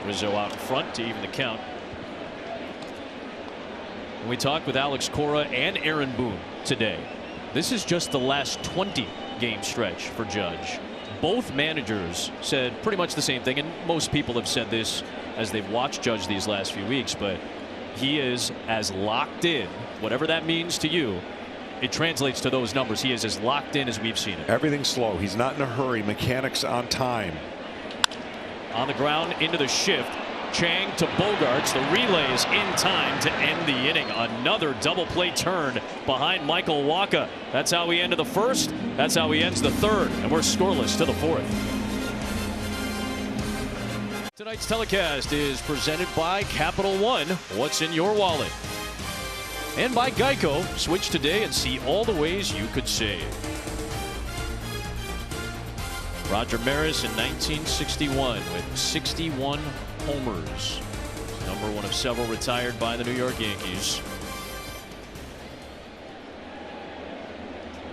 Rizzo out in front to even the count. And we talked with Alex Cora and Aaron Boone today. This is just the last 20 game stretch for Judge. Both managers said pretty much the same thing, and most people have said this as they've watched Judge these last few weeks, but he is as locked in, whatever that means to you. It translates to those numbers. He is as locked in as we've seen it. Everything's slow. He's not in a hurry. Mechanics on time. On the ground into the shift. Chang to Bogarts. The relay is in time to end the inning. Another double play turn behind Michael Wacha. That's how we ended the first. That's how he ends the third. And we're scoreless to the fourth. Tonight's telecast is presented by Capital One. What's in your wallet? And by Geico. Switch today and see all the ways you could save. Roger Maris in 1961 with 61 homers. Number one of several retired by the New York Yankees.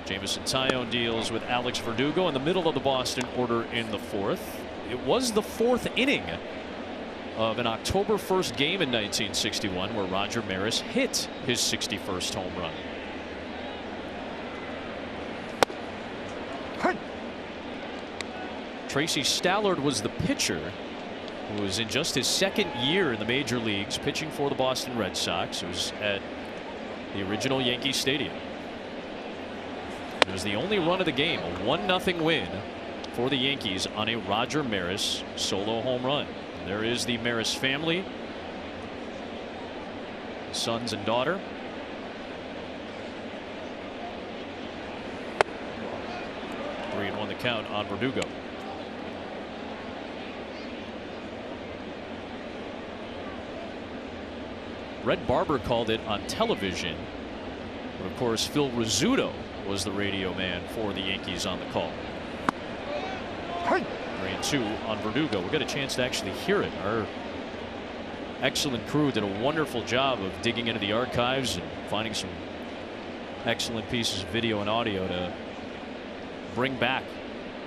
Jameson Taillon deals with Alex Verdugo in the middle of the Boston order in the fourth. It was the fourth inning of an October 1st game in 1961 where Roger Maris hit his 61st home run. Tracy Stallard was the pitcher, who was in just his second year in the major leagues pitching for the Boston Red Sox. It was at the original Yankee Stadium. It was the only run of the game, a 1-0 win for the Yankees on a Roger Maris solo home run. And there is the Maris family, sons and daughter. Three and one the count on Verdugo. Red Barber called it on television, but of course Phil Rizzuto was the radio man for the Yankees on the call. 3-2 on Verdugo. We got a chance to actually hear it. Our excellent crew did a wonderful job of digging into the archives and finding some excellent pieces of video and audio to bring back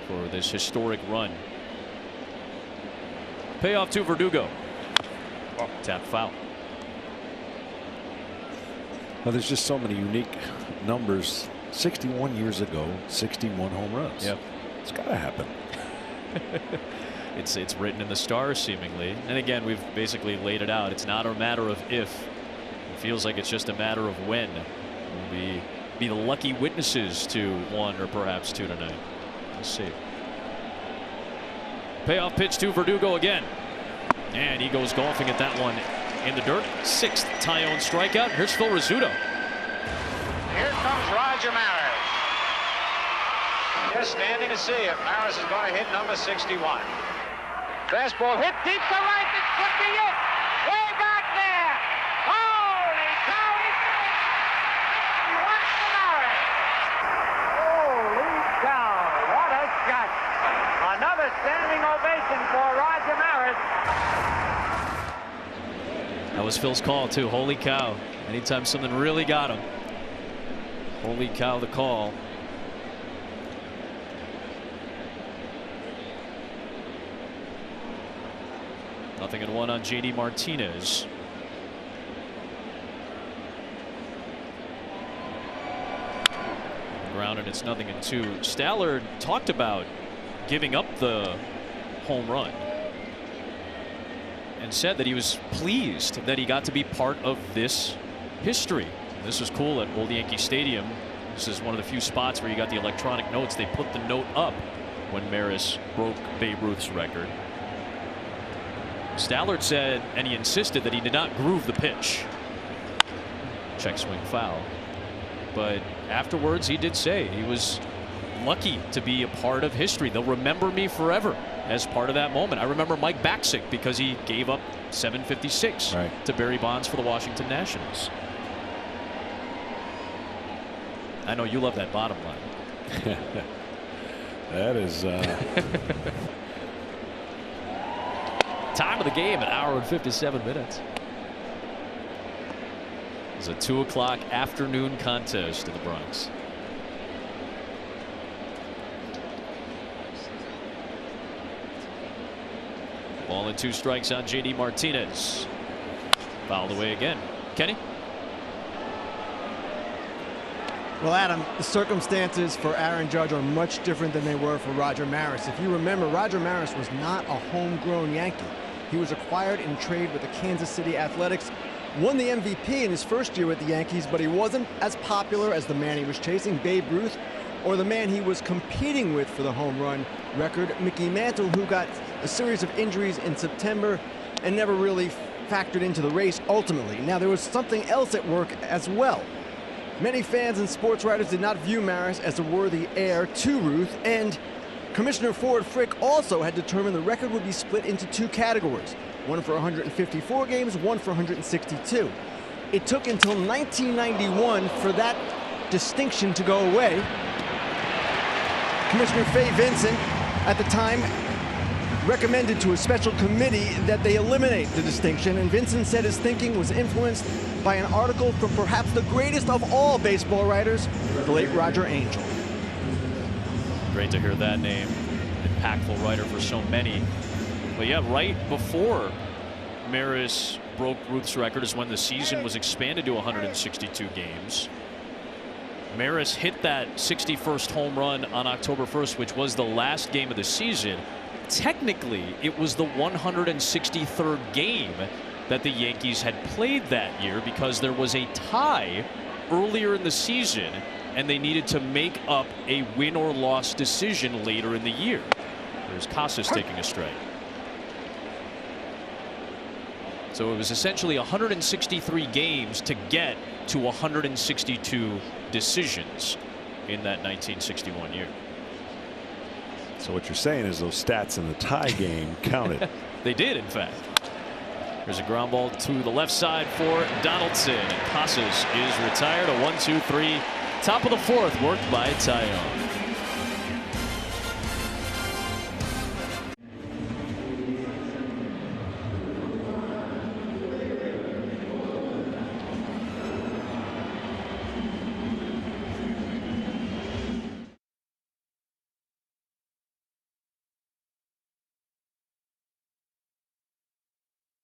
for this historic run. Payoff to Verdugo. Tap foul. Well, there's just so many unique numbers. 61 years ago, 61 home runs. Yep. It's got to happen. It's written in the stars, seemingly. And again, we've basically laid it out. It's not a matter of if. It feels like it's just a matter of when. We'll be the lucky witnesses to one or perhaps two tonight. Let's see. Payoff pitch to Verdugo again. And he goes golfing at that one in the dirt. Sixth Taillon strikeout. Here's Phil Rizzuto. Here comes Roger Maris. Just standing to see if Maris is going to hit number 61. Fastball hit deep to right. This could be it. Way back there. Holy cow. He wants the Maris. Holy cow. What a shot. Another standing ovation for Roger Maris. That was Phil's call too. Holy cow. Anytime something really got him. Holy cow, the call. Nothing in one on JD Martinez. Ground, and it's 0-2. Stallard talked about giving up the home run and said that he was pleased that he got to be part of this history. This was cool at Old Yankee Stadium. This is one of the few spots where you got the electronic notes. They put the note up when Maris broke Babe Ruth's record. Stallard said, and he insisted, that he did not groove the pitch. Check swing foul. But afterwards he did say he was lucky to be a part of history. They'll remember me forever as part of that moment. I remember Mike Baksick because he gave up 756 to Barry Bonds for the Washington Nationals. I know you love that bottom line. That is time of the game, an hour and 57 minutes. It's a 2 o'clock afternoon contest in the Bronx. Ball and 2 strikes on J.D. Martinez. Fouled away again. Kenny? Well, Adam, the circumstances for Aaron Judge are much different than they were for Roger Maris. If you remember, Roger Maris was not a homegrown Yankee. He was acquired in trade with the Kansas City Athletics, won the MVP in his first year with the Yankees, but he wasn't as popular as the man he was chasing, Babe Ruth, or the man he was competing with for the home run record, Mickey Mantle, who got a series of injuries in September and never really factored into the race ultimately. Now, there was something else at work as well. Many fans and sports writers did not view Maris as a worthy heir to Ruth, and Commissioner Ford Frick also had determined the record would be split into 2 categories, one for 154 games, one for 162. It took until 1991 for that distinction to go away. Commissioner Fay Vincent, at the time, recommended to a special committee that they eliminate the distinction, and Vincent said his thinking was influenced by an article from perhaps the greatest of all baseball writers, the late Roger Angell. Great to hear that name. Impactful writer for so many. But yeah, right before Maris broke Ruth's record is when the season was expanded to 162 games. Maris hit that 61st home run on October 1st, which was the last game of the season. Technically, it was the 163rd game that the Yankees had played that year because there was a tie earlier in the season and they needed to make up a win or loss decision later in the year. There's Casas taking a strike. So it was essentially 163 games to get to 162 decisions in that 1961 year. So what you're saying is those stats in the tie game counted. They did, in fact. There's a ground ball to the left side for Donaldson. And Casas is retired. A 1-2-3. Top of the 4th, worked by Taillon.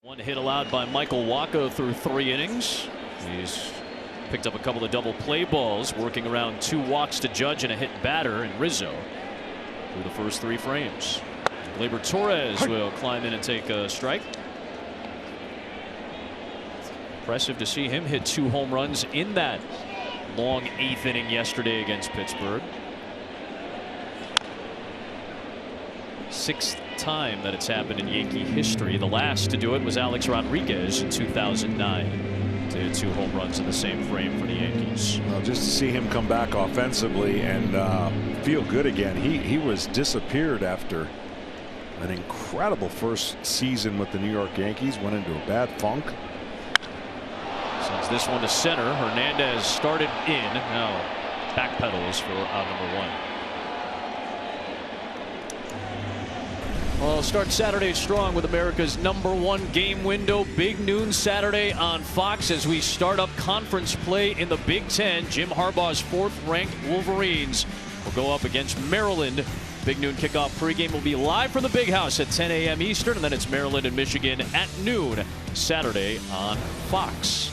One hit allowed by Michael Wacha through 3 innings. He's picked up a couple of double play balls, working around 2 walks to Judge and a hit batter in Rizzo through the first 3 frames. Gleyber Torres will climb in and take a strike. Impressive to see him hit 2 home runs in that long 8th inning yesterday against Pittsburgh. 6th time that it's happened in Yankee history. The last to do it was Alex Rodriguez in 2009 to hit 2 home runs in the same frame for the Yankees. Well, just to see him come back offensively and feel good again. He was disappeared after an incredible first season with the New York Yankees. Went into a bad funk. Sends this one to center. Hernandez started in. Now backpedals for out number 1. Well, start Saturday strong with America's #1 game window. Big noon Saturday on Fox as we start up conference play in the Big Ten. Jim Harbaugh's 4th-ranked Wolverines will go up against Maryland. Big noon kickoff pregame will be live from the Big House at 10 a.m. Eastern, and then it's Maryland and Michigan at noon Saturday on Fox.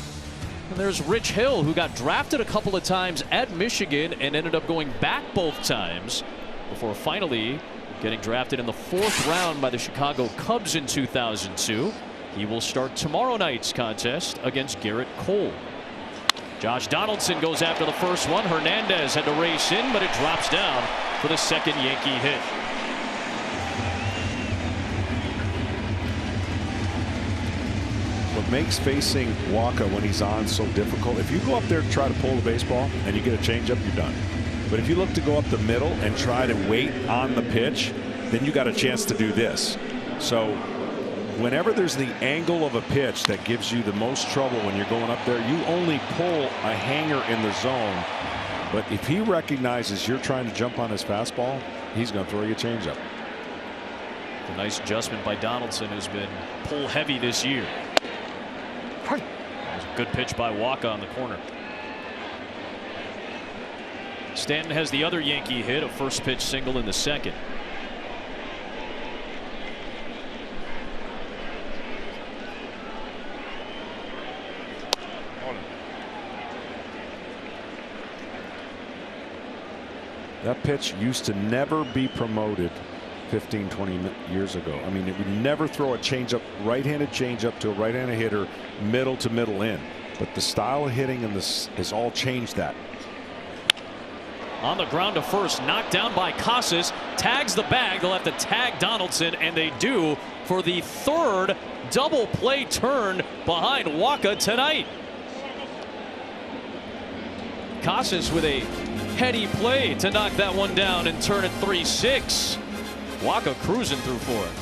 And there's Rich Hill, who got drafted a couple of times at Michigan and ended up going back both times before finally getting drafted in the 4th round by the Chicago Cubs in 2002. He will start tomorrow night's contest against Garrett Cole. Josh Donaldson goes after the first one. Hernandez had to race in, but it drops down for the 2nd Yankee hit. What makes facing Wacha when he's on so difficult, if you go up there to try to pull the baseball and you get a changeup, you're done. But if you look to go up the middle and try to wait on the pitch, then you got a chance to do this. So whenever there's the angle of a pitch that gives you the most trouble when you're going up there, you only pull a hanger in the zone. But if he recognizes you're trying to jump on his fastball, he's going to throw you a changeup. A nice adjustment by Donaldson, who's been pull heavy this year. That was a good pitch by Wacha on the corner. Stanton has the other Yankee hit, a first pitch single in the 2nd. That pitch used to never be promoted 15, 20 years ago. I mean, it would never throw a changeup, right-handed changeup to a right-handed hitter, middle to middle in. But the style of hitting in this has all changed that. On the ground to first, knocked down by Casas, tags the bag. They'll have to tag Donaldson, and they do for the third double play turn behind Waka tonight. Casas with a heady play to knock that one down and turn it 3-6. Waka cruising through for it.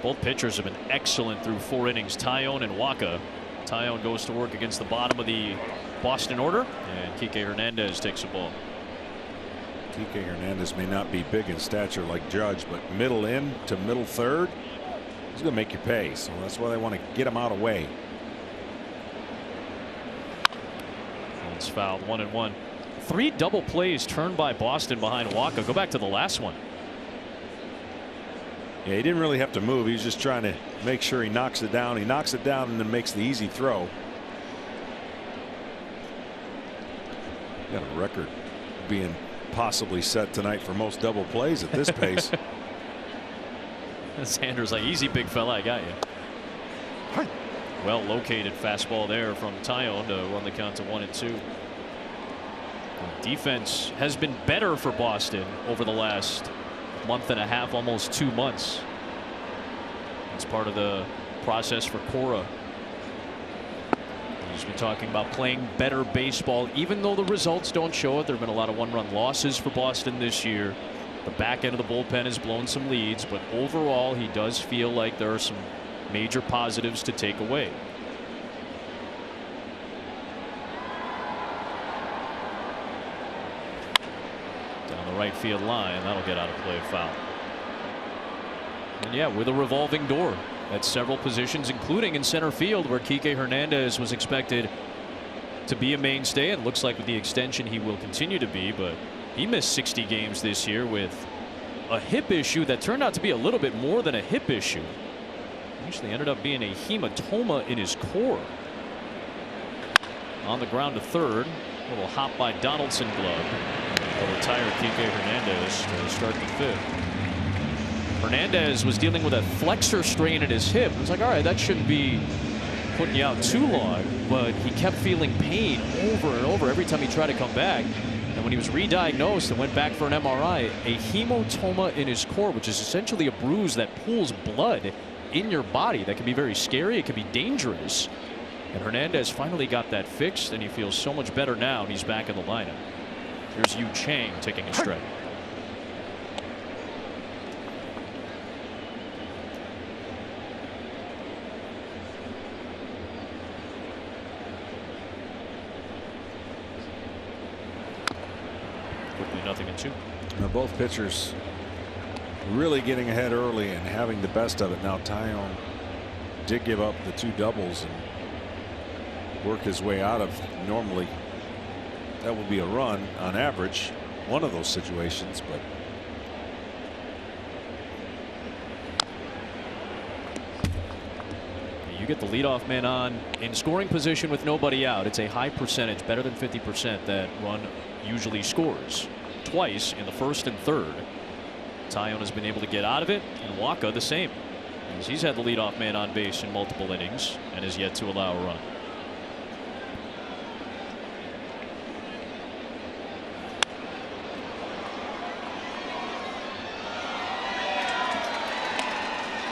Both pitchers have been excellent through 4 innings, Taillon and Waka. Taillon goes to work against the bottom of the Boston order, and Kike Hernandez takes a ball. Kike Hernandez may not be big in stature like Judge, but middle in to middle third, he's going to make you pay. So that's why they want to get him out of the way. It's fouled, 1-1. 3 double plays turned by Boston behind Waka. Go back to the last one. Yeah, he didn't really have to move. He was just trying to make sure he knocks it down. He knocks it down and then makes the easy throw. Got a record being possibly set tonight for most double plays at this pace. Sanders like, easy big fella, I got you. Well located fastball there from Taillon to run the count to 1-2. Defense has been better for Boston over the last month and a half, almost 2 months. It's part of the process for Cora. He's been talking about playing better baseball, even though the results don't show it. There have been a lot of 1-run losses for Boston this year. The back end of the bullpen has blown some leads, but overall he does feel like there are some major positives to take away. Right field line, that'll get out of play, foul. And yeah, with a revolving door at several positions, including in center field, where Kike Hernandez was expected to be a mainstay, and looks like with the extension he will continue to be. But he missed 60 games this year with a hip issue that turned out to be a little bit more than a hip issue. Actually ended up being a hematoma in his core. On the ground to third, a little hop by Donaldson glove. Will retire Kike Hernandez to start the 5th. Hernandez was dealing with a flexor strain in his hip. It was like, all right, that shouldn't be putting you out too long, but he kept feeling pain over and over every time he tried to come back. And when he was re-diagnosed and went back for an MRI, a hematoma in his core, which is essentially a bruise that pools blood in your body. That can be very scary. It can be dangerous. And Hernandez finally got that fixed, and he feels so much better now, and he's back in the lineup. Here's Yu Chang taking a strike. Quickly 0-2. Now both pitchers really getting ahead early and having the best of it. Now Taillon did give up the 2 doubles and work his way out of, normally that would be a run on average, one of those situations, but you get the leadoff man on in scoring position with nobody out. It's a high percentage, better than 50%, that run usually scores. Twice in the 1st and 3rd. Taillon has been able to get out of it, and Waka the same, as he's had the leadoff man on base in multiple innings and has yet to allow a run.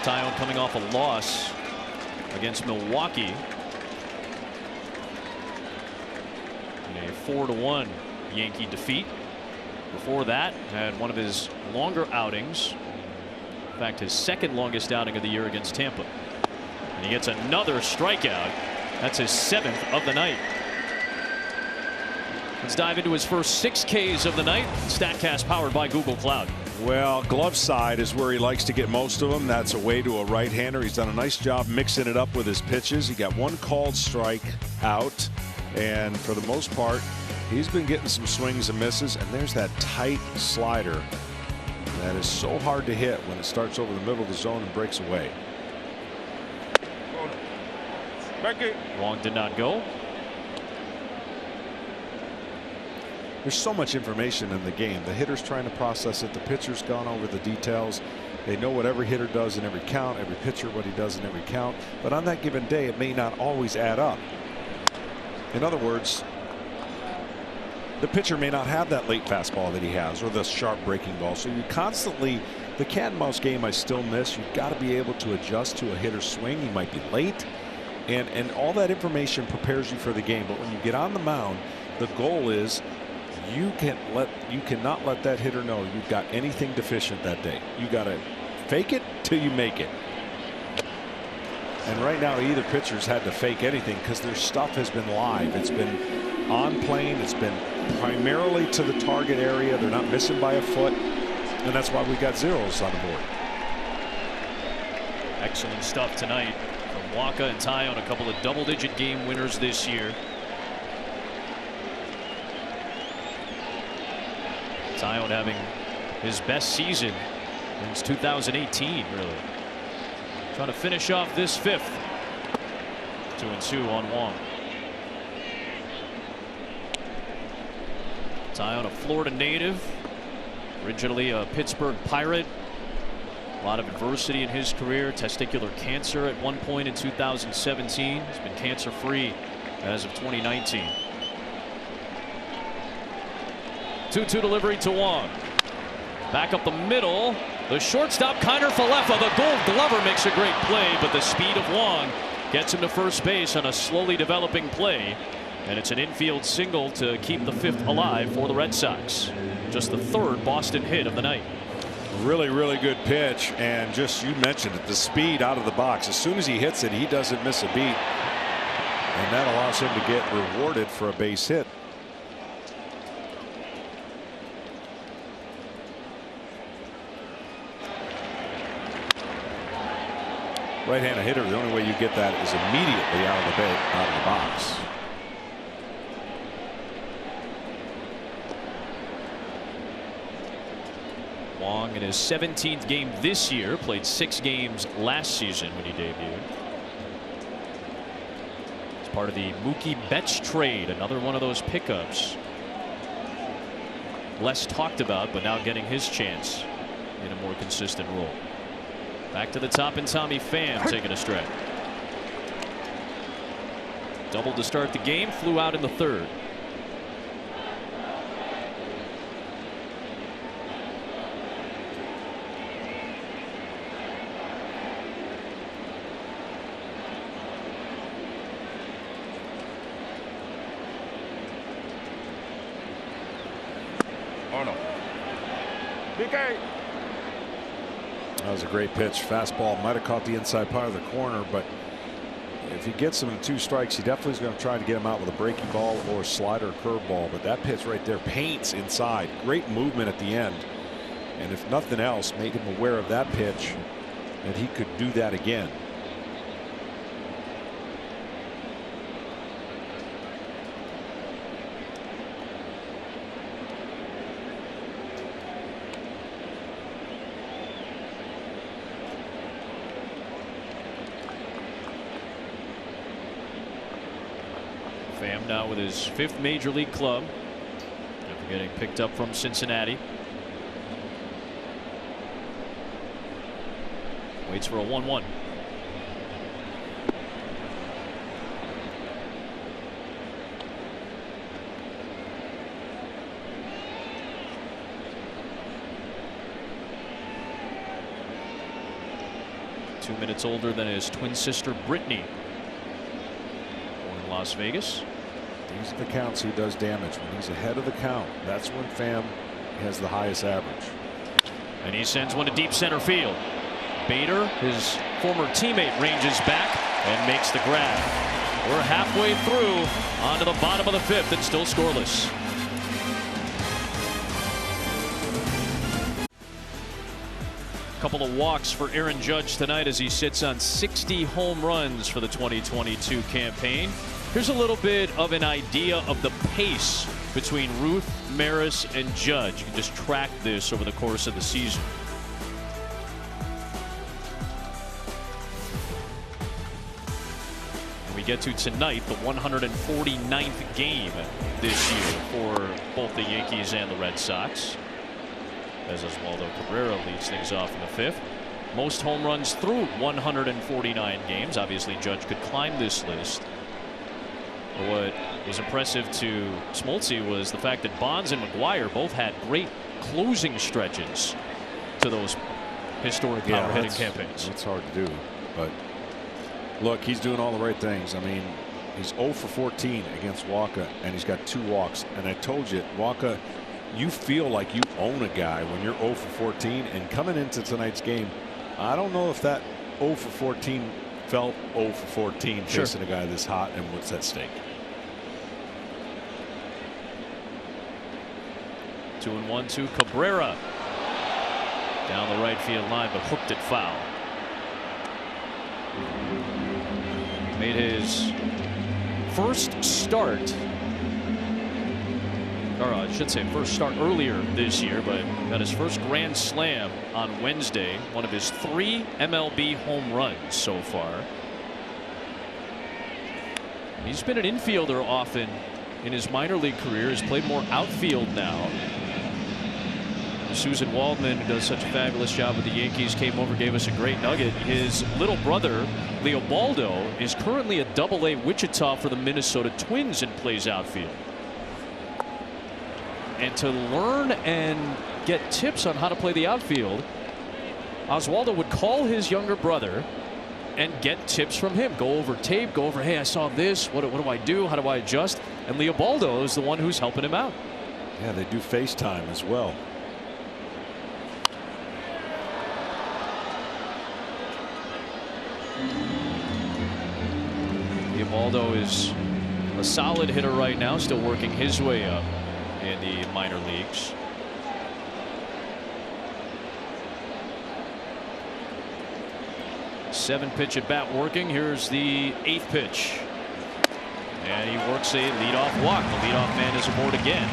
Taillon coming off a loss against Milwaukee in a 4-1 Yankee defeat. Before that, had one of his longer outings, in fact his 2nd longest outing of the year against Tampa, and he gets another strikeout. That's his 7th of the night. Let's dive into his first 6 Ks of the night. StatCast powered by Google Cloud. well, glove side is where he likes to get most of them. That's away to a right-hander. He's done a nice job mixing it up with his pitches. He got 1 called strike out And for the most part, he's been getting some swings and misses. And there's that tight slider that is so hard to hit when it starts over the middle of the zone and breaks away. Wong did not go. There's so much information in the game. The hitter's trying to process it. The pitcher's gone over the details. They know what every hitter does in every count, every pitcher what he does in every count. But on that given day, it may not always add up. In other words, the pitcher may not have that late fastball that he has, or the sharp breaking ball. So you constantly, the cat and mouse game I still miss. You've got to be able to adjust to a hitter's swing. He might be late, and all that information prepares you for the game. But when you get on the mound, the goal is you cannot let that hitter know you've got anything deficient that day. You got to fake it till you make it. And right now either pitcher's had to fake anything because their stuff has been live. It's been on plane. It's been primarily to the target area. They're not missing by a foot, and that's why we got zeros on the board. Excellent stuff tonight from Waka and Taillon, a couple of double-digit game winners this year. Taillon having his best season since 2018, really. Trying to finish off this fifth. 2-2 on Wong. Taillon, a Florida native, originally a Pittsburgh Pirate. A lot of adversity in his career. Testicular cancer at one point in 2017. He's been cancer-free as of 2019. 2-2 delivery to Wong. Back up the middle. The shortstop, Kiner Falefa, the Gold Glover, makes a great play, but the speed of Wong gets him to first base on a slowly developing play. And it's an infield single to keep the fifth alive for the Red Sox. Just the third Boston hit of the night. Really, really good pitch. And just, you mentioned it, the speed out of the box. As soon as he hits it, he doesn't miss a beat. And that allows him to get rewarded for a base hit. Right-handed hitter, the only way you get that is immediately out of the box. Wong in his 17th game this year, played 6 games last season when he debuted. It's part of the Mookie Betts trade, another one of those pickups. Less talked about, but now getting his chance in a more consistent role. Back to the top, and Tommy Pham taking a strike. Doubled to start the game, flew out in the third. That was a great pitch. Fastball might have caught the inside part of the corner, but if he gets him in 2 strikes, he definitely is going to try to get him out with a breaking ball or a slider curveball. But that pitch right there paints inside. Great movement at the end. And if nothing else, made him aware of that pitch, that he could do that again. Pham now with his 5th major league club after getting picked up from Cincinnati. Waits for a 1-1. Two minutes older than his twin sister Brittany. Born in Las Vegas. These are the counts he does damage. When he's ahead of the count, that's when Pham has the highest average. And he sends one to deep center field. Bader, his former teammate, ranges back and makes the grab. We're halfway through, onto the bottom of the 5th, and still scoreless. Couple of walks for Aaron Judge tonight as he sits on 60 home runs for the 2022 campaign. Here's a little bit of an idea of the pace between Ruth, Maris, and Judge. You can just track this over the course of the season. And we get to tonight, the 149th game this year for both the Yankees and the Red Sox, as Oswaldo Cabrera leads things off in the 5th. Most home runs through 149 games. Obviously, Judge could climb this list. What was impressive to Smoltz was the fact that Bonds and McGuire both had great closing stretches to those historic power hitting campaigns. It's hard to do, but look, he's doing all the right things. I mean, he's 0 for 14 against Walker, and he's got 2 walks. And I told you, Walker, you feel like you own a guy when you're 0 for 14. And coming into tonight's game, I don't know if that 0 for 14 felt 0 for 14 facing a guy this hot and what's at stake. 2-1 to Cabrera. Down the right field line, but hooked it foul. Made his first start, or I should say first start earlier this year, but got his first grand slam on Wednesday. One of his 3 MLB home runs so far. He's been an infielder often in his minor league career. He's played more outfield now. Susan Waldman, who does such a fabulous job with the Yankees, came over, gave us a great nugget. His little brother, Leobaldo, is currently at AA Wichita for the Minnesota Twins and plays outfield. And to learn and get tips on how to play the outfield, Oswaldo would call his younger brother and get tips from him. Go over tape, go over, hey, I saw this. What do I do? How do I adjust? And Leobaldo is the one who's helping him out. Yeah, they do FaceTime as well. Leobaldo is a solid hitter right now, still working his way up in the minor leagues. Seven pitch at bat working. Here's the 8th pitch. And he works a leadoff walk. The leadoff man is aboard again.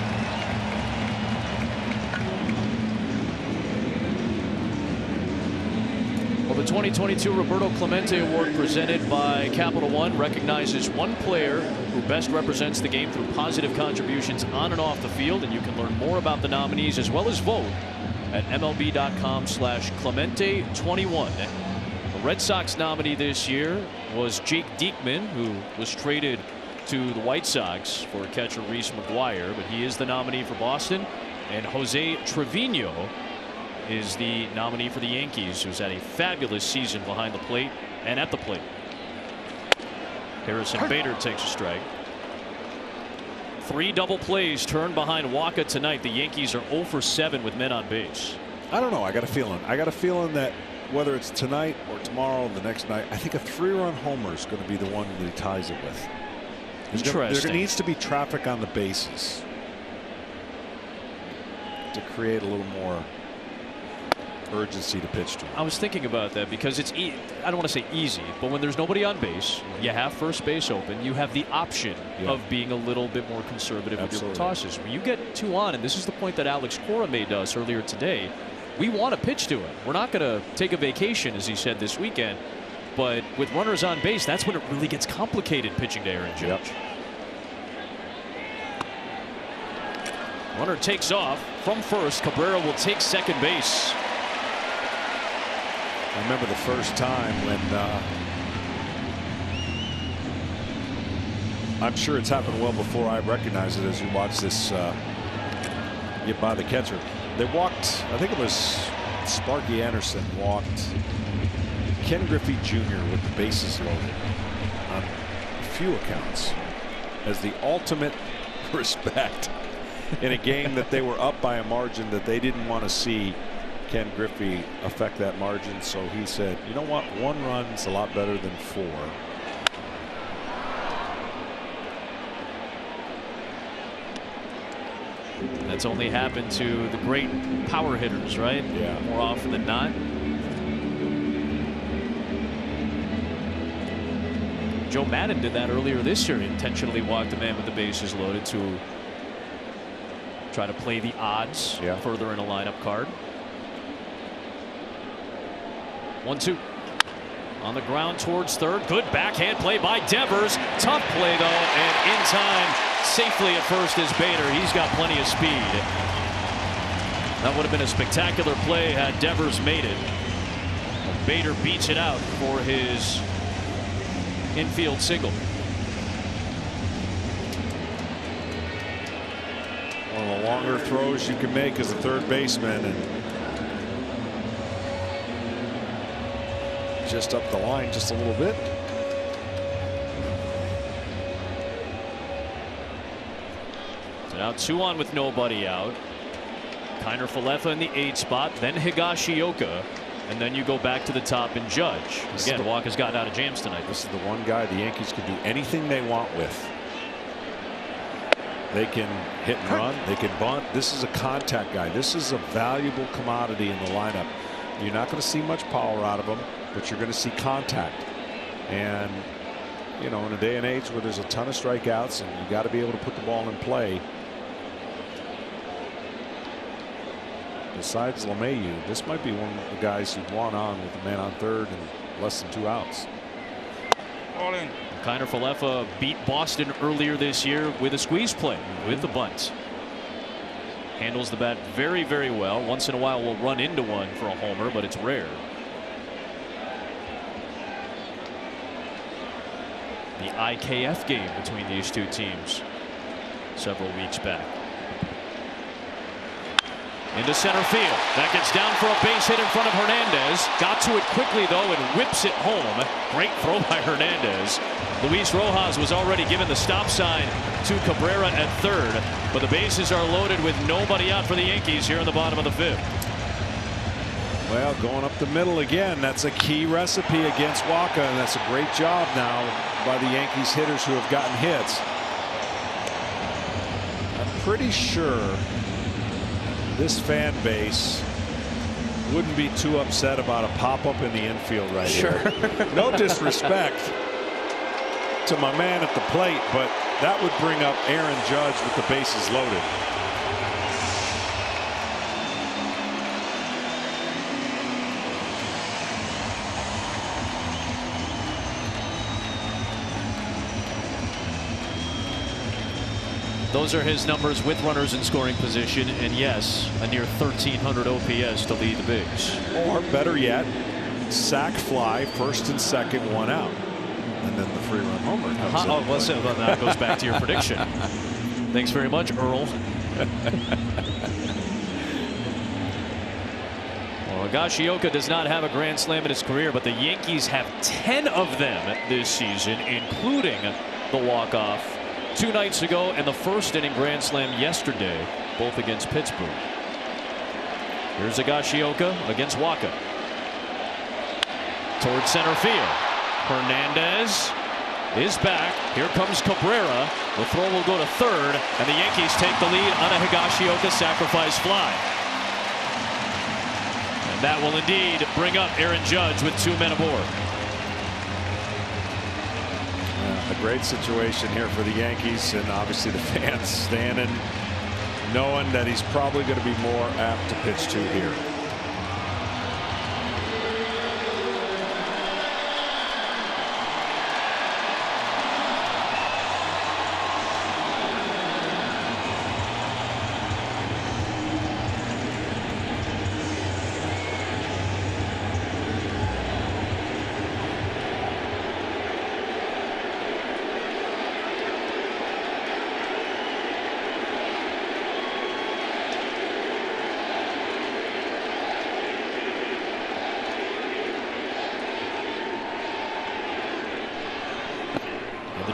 Well, the 2022 Roberto Clemente Award presented by Capital One recognizes one player who best represents the game through positive contributions on and off the field. And you can learn more about the nominees as well as vote at MLB.com/Clemente21. The Red Sox nominee this year was Jake Diekman, who was traded to the White Sox for catcher Reese McGuire, but he is the nominee for Boston. And Jose Trevino is the nominee for the Yankees, who's had a fabulous season behind the plate and at the plate. Harrison Bader takes a strike. 3 double plays turned behind Waka tonight. The Yankees are 0 for 7 with men on base. I don't know. I got a feeling. That whether it's tonight or tomorrow, the next night, I think a 3-run homer is going to be the one that he ties it with. There needs to be traffic on the bases to create a little more urgency to pitch to him. I was thinking about that because it's I don't want to say easy, but when there's nobody on base, you have first base open, you have the option of being a little bit more conservative with your tosses. When you get 2 on, and this is the point that Alex Cora made to us earlier today, we want to pitch to him. We're not going to take a vacation, as he said this weekend, but with runners on base, that's when it really gets complicated pitching to Aaron Judge. Runner takes off from first. Cabrera will take second base. I remember the first time when I'm sure it's happened well before I recognized it as you watch this get by the catcher. They walked, I think it was Sparky Anderson walked Ken Griffey Jr. with the bases loaded on a few accounts as the ultimate respect in a game that they were up by a margin that they didn't want to see Ken Griffey affect that margin. So he said, you know what, 1 run is a lot better than 4. That's only happened to the great power hitters, right? Yeah. More often than not. Joe Madden did that earlier this year. He intentionally walked a man with the bases loaded to try to play the odds further in a lineup card. 1-2. On the ground towards third. Good backhand play by Devers. Tough play though, and in time safely at first is Bader. He's got plenty of speed. That would have been a spectacular play had Devers made it. Bader beats it out for his infield single. One of the longer throws you can make as a third baseman, and just up the line just a little bit. So now 2 on with nobody out. Kiner Falefa in the 8 spot, then Higashioka, and then you go back to the top and Judge. Again, Walker's gotten out of jams tonight. This is the one guy the Yankees can do anything they want with. They can hit and run. They can bunt. This is a contact guy. This is a valuable commodity in the lineup. You're not going to see much power out of him, but you're going to see contact. And, you know, in a day and age where there's a ton of strikeouts and you got to be able to put the ball in play. Besides LeMahieu, this might be one of the guys you'd want on with the man on third and less than 2 outs. All in. Kiner Falefa beat Boston earlier this year with a squeeze play with the bunt. Handles the bat very, very well. Once in a while we'll run into one for a homer, but it's rare. The IKF game between these two teams several weeks back. Into center field. That gets down for a base hit in front of Hernandez. Got to it quickly though and whips it home. Great throw by Hernandez. Luis Rojas was already given the stop sign to Cabrera at third, but the bases are loaded with nobody out for the Yankees here in the bottom of the 5th. Well, going up the middle again, that's a key recipe against Walker, and that's a great job now by the Yankees hitters who have gotten hits. I'm pretty sure this fan base wouldn't be too upset about a pop-up in the infield right here. No disrespect to my man at the plate, but that would bring up Aaron Judge with the bases loaded. Those are his numbers with runners in scoring position, and yes, a near 1,300 OPS to lead the bigs. Or better yet, sac fly, first and second, 1 out, and then the 3-run homer comes in. Oh, well, that goes back to your prediction. Thanks very much, Earl. Well, Higashioka does not have a grand slam in his career, but the Yankees have 10 of them this season, including the walk-off 2 nights ago and the first inning grand slam yesterday, both against Pittsburgh. Here's Higashioka against Waka. Towards center field. Hernandez is back. Here comes Cabrera. The throw will go to third, and the Yankees take the lead on a Higashioka sacrifice fly. And that will indeed bring up Aaron Judge with 2 men aboard. A great situation here for the Yankees, and obviously the fans standing, knowing that he's probably going to be more apt to pitch to here.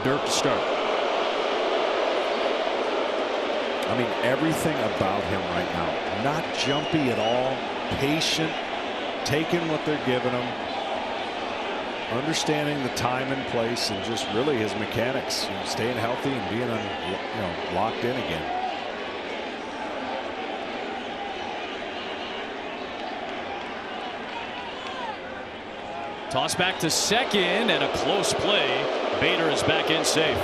Dirt to start. I mean, everything about him right now, not jumpy at all, patient, taking what they're giving him, understanding the time and place, and just really his mechanics, you know, staying healthy and being locked in again. Toss back to second, and a close play Bader is back in safe.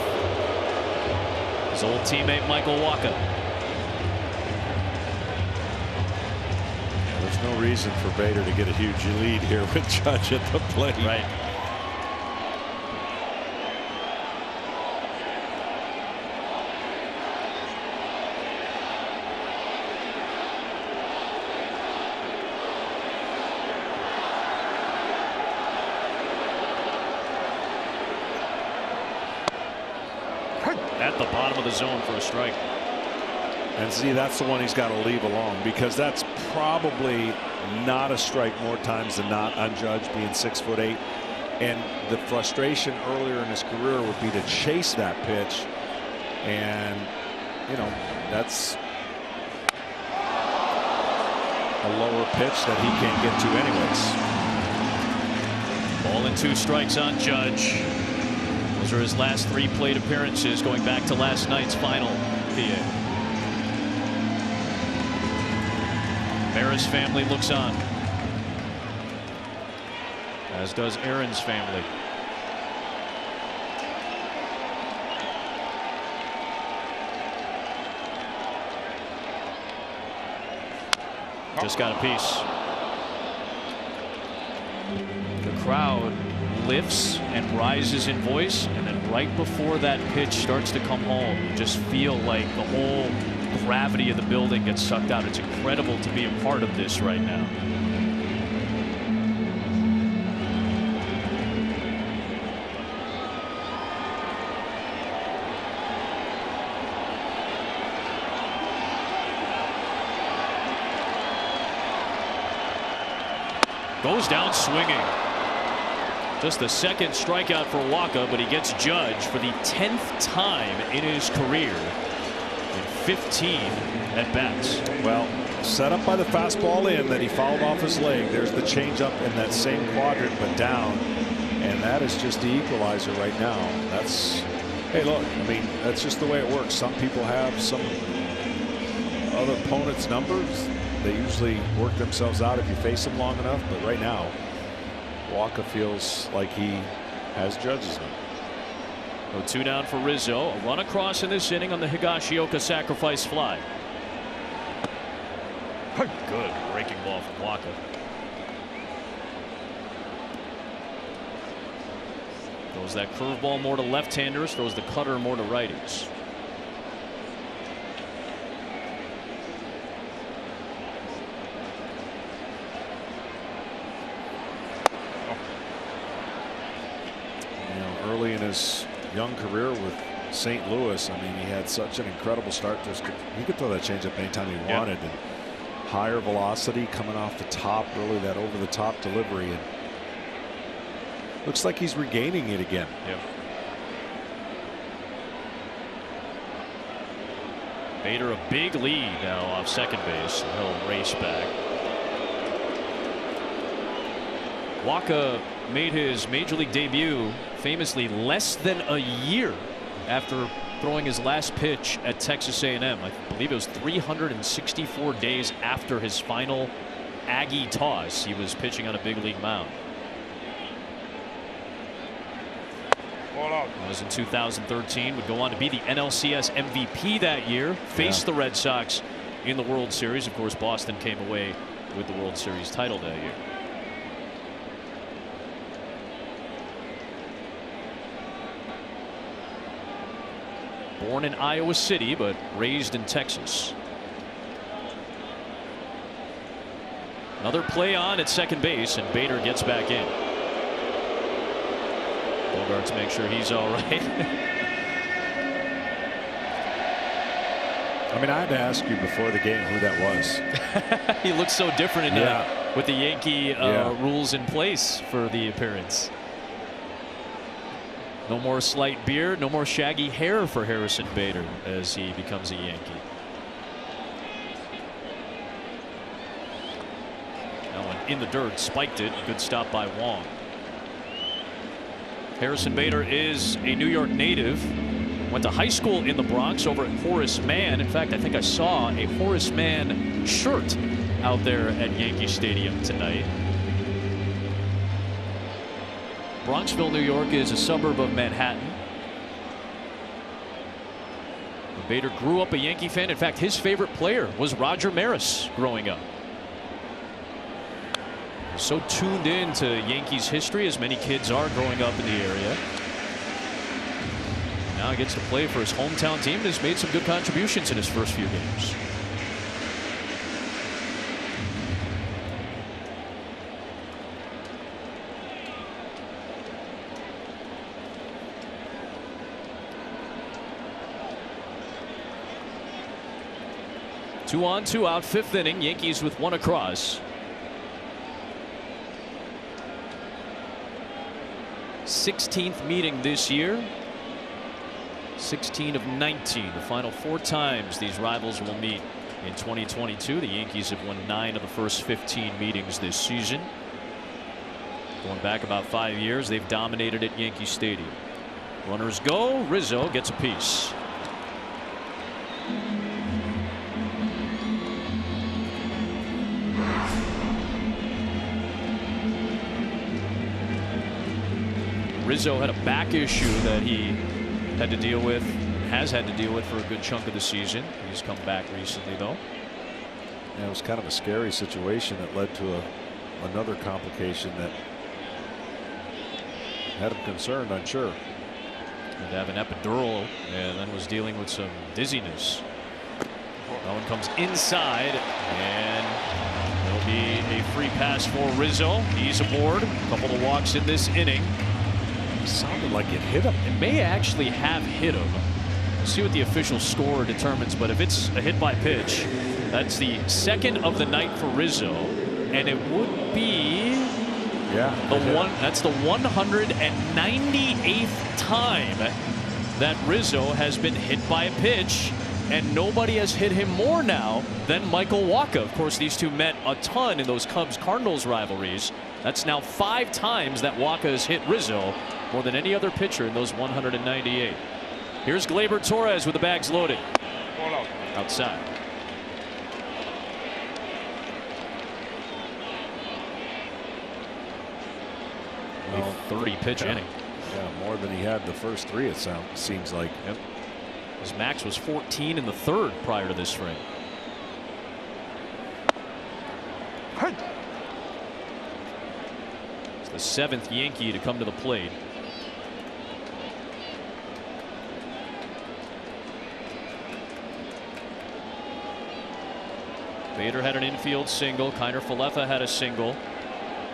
His old teammate Michael Wacha. There's no reason for Bader to get a huge lead here with Judge at the plate. Right. At the bottom of the zone for a strike. And see, that's the one he's got to leave alone, because that's probably not a strike more times than not on Judge being 6'8". And the frustration earlier in his career would be to chase that pitch. And, you know, that's a lower pitch that he can't get to anyways. Ball and 2 strikes on Judge. Those are his last 3 plate appearances going back to last night's final. PA. Mara's family looks on, as does Aaron's family. Just got a piece. The crowd lifts and rises in voice, and then right before that pitch starts to come home, you just feel like the whole gravity of the building gets sucked out. It's incredible to be a part of this right now. Goes down swinging. Just the second strikeout for Wacha, but he gets Judge for the 10th time in his career in 15 at bats. Well, set up by the fastball in that he fouled off his leg. There's the changeup in that same quadrant, but down, and that is just the equalizer right now. That's, hey, look, I mean, that's just the way it works. Some people have some other opponents' numbers. They usually work themselves out if you face them long enough, but right now Wacha feels like he has Judge's number. So 2 down for Rizzo. A run across in this inning on the Higashioka sacrifice fly. Good breaking ball from Wacha. Throws that curveball more to left-handers, throws the cutter more to righties. Early in his young career with St. Louis, I mean, he had such an incredible start. He could throw that changeup anytime he wanted, and higher velocity coming off the top, really that over-the-top delivery, and looks like he's regaining it again. Yep. Bader a big lead now off second base, and he'll race back. Wacha made his major league debut famously less than a year after throwing his last pitch at Texas A&M. I believe it was 364 days after his final Aggie toss. He was pitching on a big league mound. That was in 2013. Would go on to be the NLCS MVP that year. Faced the Red Sox in the World Series. Of course, Boston came away with the World Series title that year. Born in Iowa City, but raised in Texas. Another play on at second base, and Bader gets back in. Bogarts make sure he's all right. I mean, I had to ask you before the game who that was. He looks so different in with the Yankee rules in place for the appearance. No more slight beard, no more shaggy hair for Harrison Bader as he becomes a Yankee. That one in the dirt, spiked it. Good stop by Wong. Harrison Bader is a New York native. Went to high school in the Bronx over at Horace Mann. In fact, I think I saw a Horace Mann shirt out there at Yankee Stadium tonight. Bronxville, New York is a suburb of Manhattan. Bader grew up a Yankee fan. In fact, his favorite player was Roger Maris growing up. So tuned in to Yankees history, as many kids are growing up in the area. Now he gets to play for his hometown team and has made some good contributions in his first few games. Two on, two out, fifth inning. Yankees with one across. 16th meeting this year. 16 of 19. The final 4 times these rivals will meet in 2022. The Yankees have won 9 of the first 15 meetings this season. Going back about 5 years, they've dominated at Yankee Stadium. Runners go. Rizzo gets a piece. Rizzo had a back issue that he had to deal with, has had to deal with for a good chunk of the season. He's come back recently, though. Yeah, it was kind of a scary situation that led to another complication that had him concerned, I'm sure. Had to have an epidural and then was dealing with some dizziness. That one comes inside, and there'll be a free pass for Rizzo. He's aboard. A couple of walks in this inning. Sounded like it hit him. It may actually have hit him. We'll see what the official score determines, but if it's a hit by pitch, that's the second of the night for Rizzo, and it would be that's the 198th time that Rizzo has been hit by a pitch, and nobody has hit him more now than Michael Wacha. Of course, these two met a ton in those Cubs-Cardinals rivalries. That's now 5 times that Wacha has hit Rizzo, more than any other pitcher in those 198. Here's Gleyber Torres with the bags loaded. Outside. Well, 30-pitch inning. Yeah, more than he had the first 3, it seems like. Yep. His max was 14 in the 3rd prior to this frame. It's the 7th Yankee to come to the plate. Bader had an infield single. Kiner-Falefa had a single.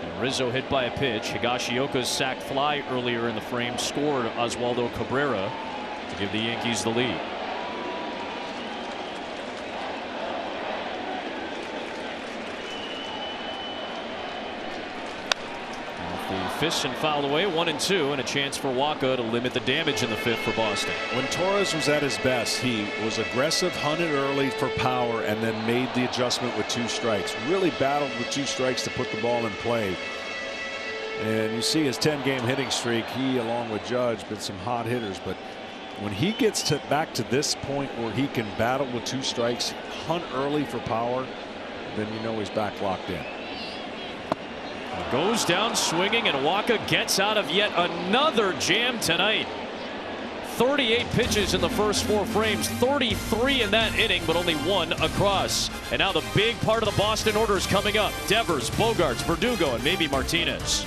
And Rizzo hit by a pitch. Higashioka's sac fly earlier in the frame scored Oswaldo Cabrera to give the Yankees the lead. The fists and fouled away, 1-2, and a chance for Wacha to limit the damage in the 5th for Boston. When Torres was at his best, he was aggressive, hunted early for power, and then made the adjustment with 2 strikes. Really battled with 2 strikes to put the ball in play. And you see his 10-game hitting streak, he along with Judge been some hot hitters, but when he gets back to this point where he can battle with 2 strikes, hunt early for power, then you know he's back locked in. Goes down swinging, and Wacha gets out of yet another jam tonight. 38 pitches in the first 4 frames, 33 in that inning, but only 1 across. And now the big part of the Boston order is coming up. Devers, Bogarts, Verdugo, and maybe Martinez.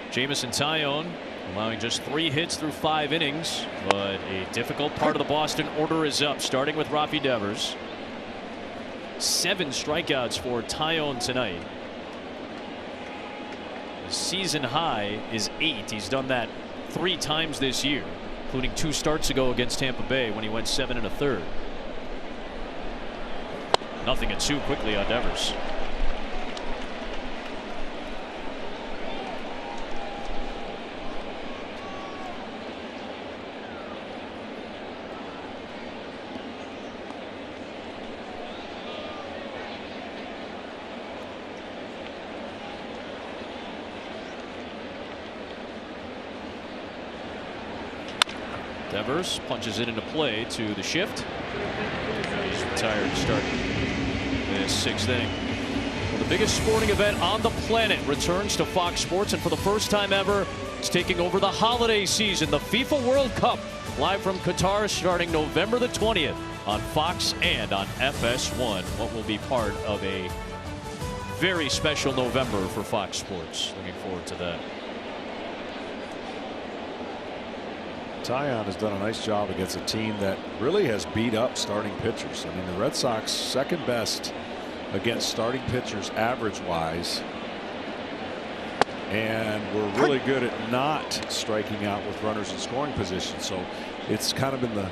Jameson Taillon allowing just 3 hits through 5 innings, but a difficult part of the Boston order is up, starting with Rafi Devers. 7 strikeouts for Taillon tonight. The season high is 8. He's done that 3 times this year, including 2 starts ago against Tampa Bay when he went 7 1/3. 0-2 quickly on Devers. Devers punches it into play to the shift. He's retired to start this sixth inning. Well, the biggest sporting event on the planet returns to Fox Sports, and for the first time ever, it's taking over the holiday season. The FIFA World Cup, live from Qatar, starting November the 20th on Fox and on FS1. What will be part of a very special November for Fox Sports. Looking forward to that. Taillon has done a nice job against a team that really has beat up starting pitchers. I mean, the Red Sox second best against starting pitchers average wise, and we're really good at not striking out with runners in scoring position. So it's kind of been the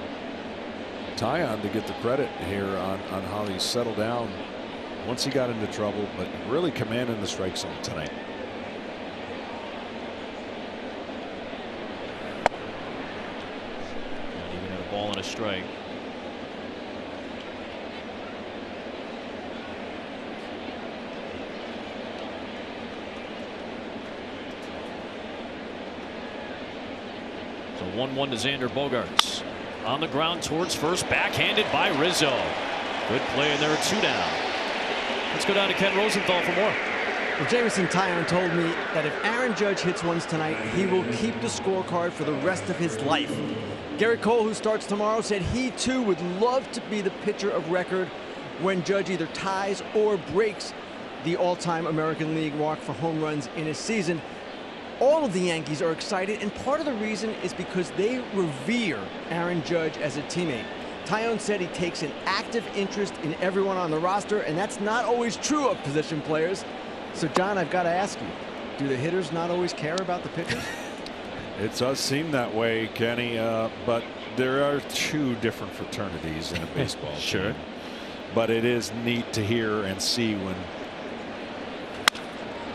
Taillon to get the credit here on how he settled down once he got into trouble, but really commanding the strike zone tonight. Even had a ball and a strike. So 1-1 to Xander Bogaerts. On the ground towards first, backhanded by Rizzo. Good play, and there are 2 down. Let's go down to Ken Rosenthal for more. Well, Jameson Taillon told me that if Aaron Judge hits ones tonight, he will keep the scorecard for the rest of his life. Garrett Cole, who starts tomorrow, said he too would love to be the pitcher of record when Judge either ties or breaks the all-time American League mark for home runs in a season. All of the Yankees are excited, and part of the reason is because they revere Aaron Judge as a teammate. Taillon said he takes an active interest in everyone on the roster, and that's not always true of position players. So, John, I've got to ask you, do the hitters not always care about the pitchers? It does seem that way, Kenny, but there are 2 different fraternities in a baseball Sure. team. But it is neat to hear and see when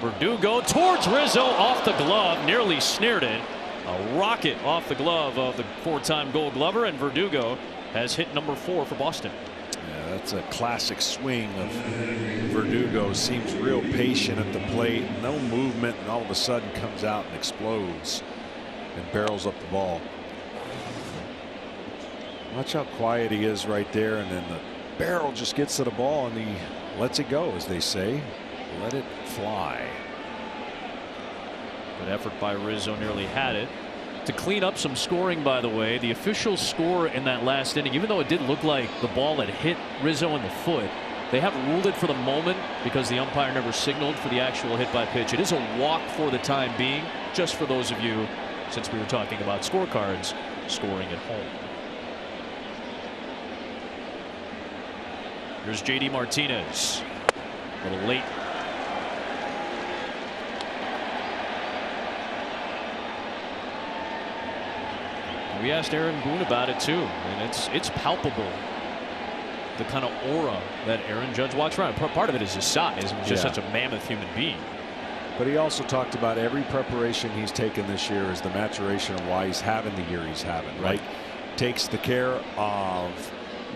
Verdugo towards Rizzo, off the glove, nearly snared it. A rocket off the glove of the 4-time Gold Glover, and Verdugo has hit number 4 for Boston. Yeah, that's a classic swing of Verdugo. Seems real patient at the plate, no movement, and all of a sudden comes out and explodes and barrels up the ball. Watch how quiet he is right there, and then the barrel just gets to the ball and he lets it go, as they say. Let it fly. Good effort by Rizzo, nearly had it. To clean up some scoring, by the way, the official score in that last inning, even though it did look like the ball had hit Rizzo in the foot, they haven't ruled it for the moment because the umpire never signaled for the actual hit by pitch. It is a walk for the time being, just for those of you, since we were talking about scorecards, scoring at home. Here's JD Martinez. A little late. We asked Aaron Boone about it too, and it's palpable, the kind of aura that Aaron Judge walks around. Part of it is his size. He's just such a mammoth human being. But he also talked about every preparation he's taken this year is the maturation of why he's having the year he's having. Right? Takes the care of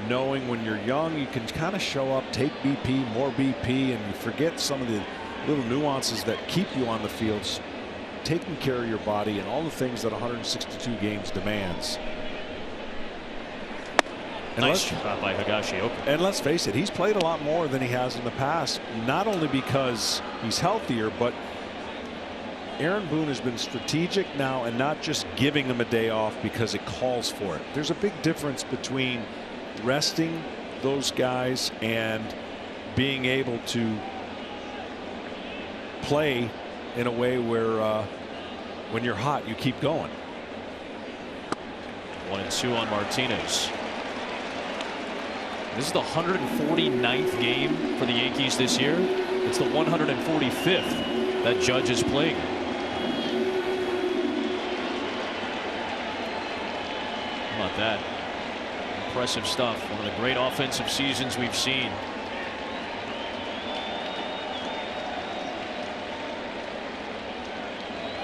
knowing when you're young you can kind of show up, take BP, more BP, and you forget some of the little nuances that keep you on the field. Taking care of your body and all the things that 162 games demands. And nice shot by Higashioka. And let's face it, he's played a lot more than he has in the past, not only because he's healthier, but Aaron Boone has been strategic now and not just giving him a day off because it calls for it. There's a big difference between resting those guys and being able to play in a way where when you're hot you keep going. 1-2 on Martinez. This is the 149th game for the Yankees this year. It's the 145th that Judge is playing. How about that? Impressive stuff. One of the great offensive seasons we've seen.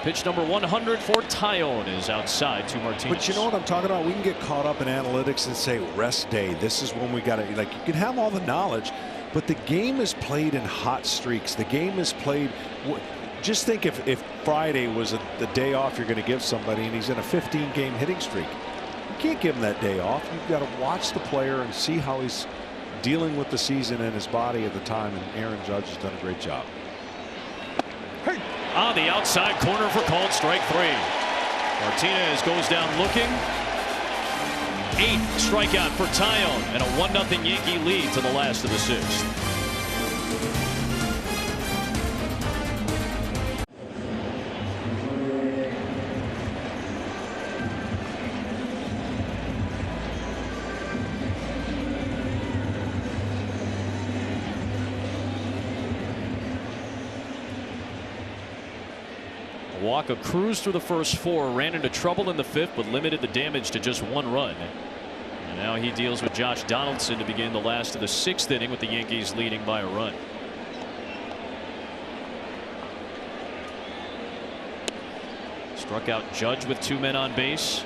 Pitch number 100 for Taillon is outside to Martinez. But you know what I'm talking about? We can get caught up in analytics and say rest day. This is when we got to, like, you can have all the knowledge, but the game is played in hot streaks. The game is played. Just think if Friday was the day off you're going to give somebody and he's in a 15-game hitting streak. You can't give him that day off. You've got to watch the player and see how he's dealing with the season and his body at the time, and Aaron Judge has done a great job. On the outside corner for called strike 3. Martinez goes down looking. 8th strikeout for Taillon, and a 1-0 Yankee lead to the last of the 6th. Walker cruised through the first 4, ran into trouble in the 5th, but limited the damage to just 1 run. And now he deals with Josh Donaldson to begin the last of the 6th inning, with the Yankees leading by a run. Struck out Judge with 2 men on base.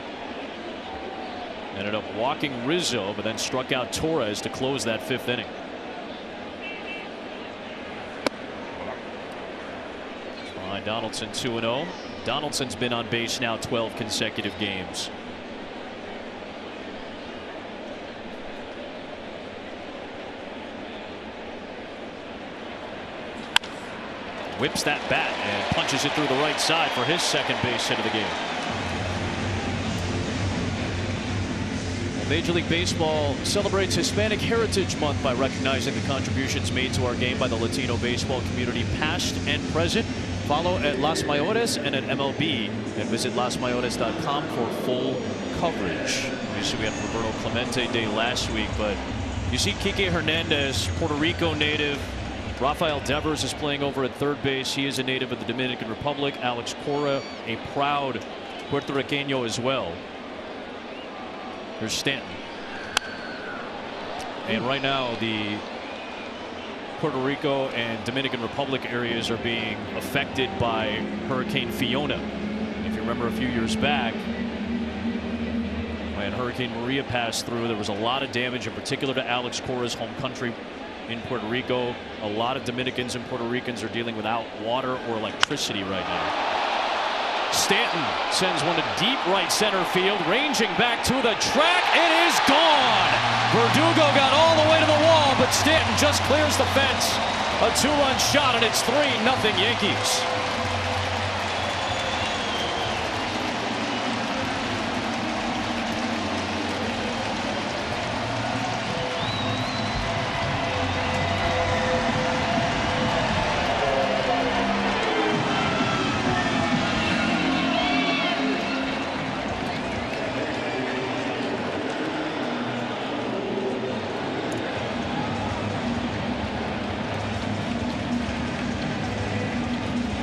Ended up walking Rizzo, but then struck out Torres to close that 5th inning. Donaldson 2-0. Donaldson's been on base now 12 consecutive games. Whips that bat and punches it through the right side for his second base hit of the game. Major League Baseball celebrates Hispanic Heritage Month by recognizing the contributions made to our game by the Latino baseball community, past and present. Follow at Las Mayores and at MLB, and visit lasmayores.com for full coverage. Obviously, we had Roberto Clemente Day last week, but you see Kike Hernandez, Puerto Rico native. Rafael Devers is playing over at third base. He is a native of the Dominican Republic. Alex Cora, a proud Puerto Riqueño as well. Here's Stanton. And right now, the Puerto Rico and Dominican Republic areas are being affected by Hurricane Fiona. If you remember a few years back, when Hurricane Maria passed through, there was a lot of damage, in particular to Alex Cora's home country in Puerto Rico. A lot of Dominicans and Puerto Ricans are dealing without water or electricity right now. Stanton sends one to deep right center field, ranging back to the track. It is gone. Verdugo got all the way to the wall, but Stanton just clears the fence. A 2-run shot, and it's 3-0 Yankees.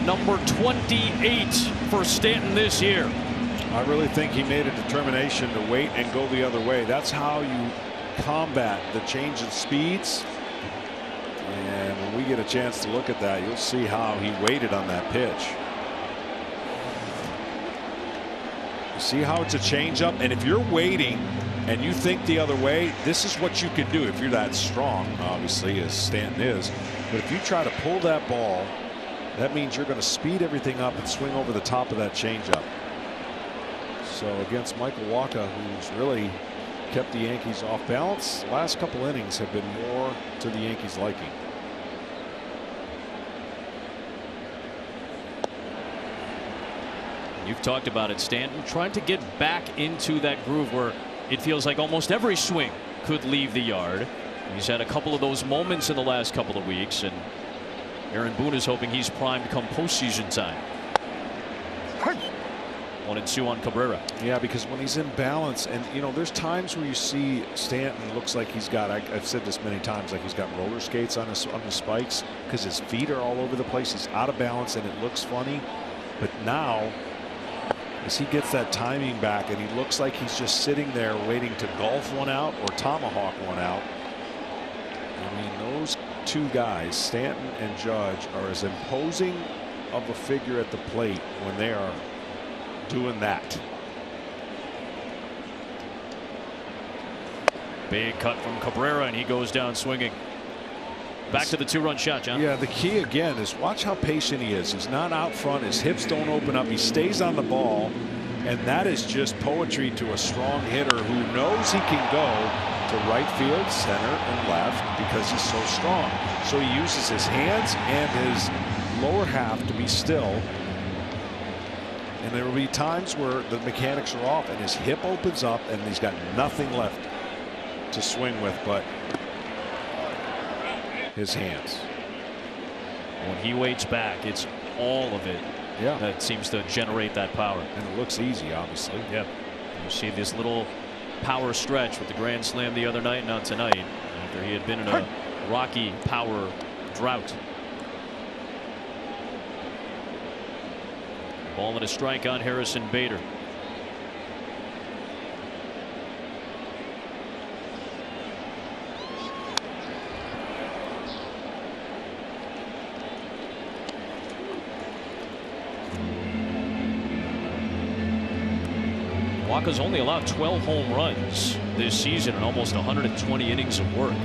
Number 28 for Stanton this year. I really think he made a determination to wait and go the other way. That's how you combat the change in speeds. And when we get a chance to look at that, you'll see how he waited on that pitch. You see how it's a changeup, and if you're waiting and you think the other way, this is what you can do if you're that strong, obviously, as Stanton is. But if you try to pull that ball, that means you're going to speed everything up and swing over the top of that changeup. So against Michael Wacha, who's really kept the Yankees off balance, the last couple innings have been more to the Yankees' liking. You've talked about it, Stanton, trying to get back into that groove where it feels like almost every swing could leave the yard. He's had a couple of those moments in the last couple of weeks, and Aaron Boone is hoping he's primed come postseason time. 1-2 on Cabrera. Yeah, because when he's in balance, and you know, there's times where you see Stanton looks like he's got, I've said this many times, like he's got roller skates on his spikes, because his feet are all over the place. He's out of balance and it looks funny. But now, as he gets that timing back, and he looks like he's just sitting there waiting to golf one out or tomahawk one out. I mean, those two guys, Stanton and Judge, are as imposing of a figure at the plate when they are doing that. Big cut from Cabrera, and he goes down swinging. Back to the 2-run shot, John. Yeah, the key again is watch how patient he is. He's not out front. His hips don't open up. He stays on the ball, And that is just poetry to a strong hitter who knows he can go to right field, center, and left because he's so strong. So he uses his hands and his lower half to be still. And there will be times where the mechanics are off and his hip opens up and he's got nothing left to swing with but his hands. When he waits back, it's all of it that seems to generate that power. And it looks easy, obviously. Yeah. You see this little power stretch with the grand slam the other night, not tonight, after he had been in a rocky power drought. Ball and a strike on Harrison Bader. Walker's only allowed 12 home runs this season and almost 120 innings of work.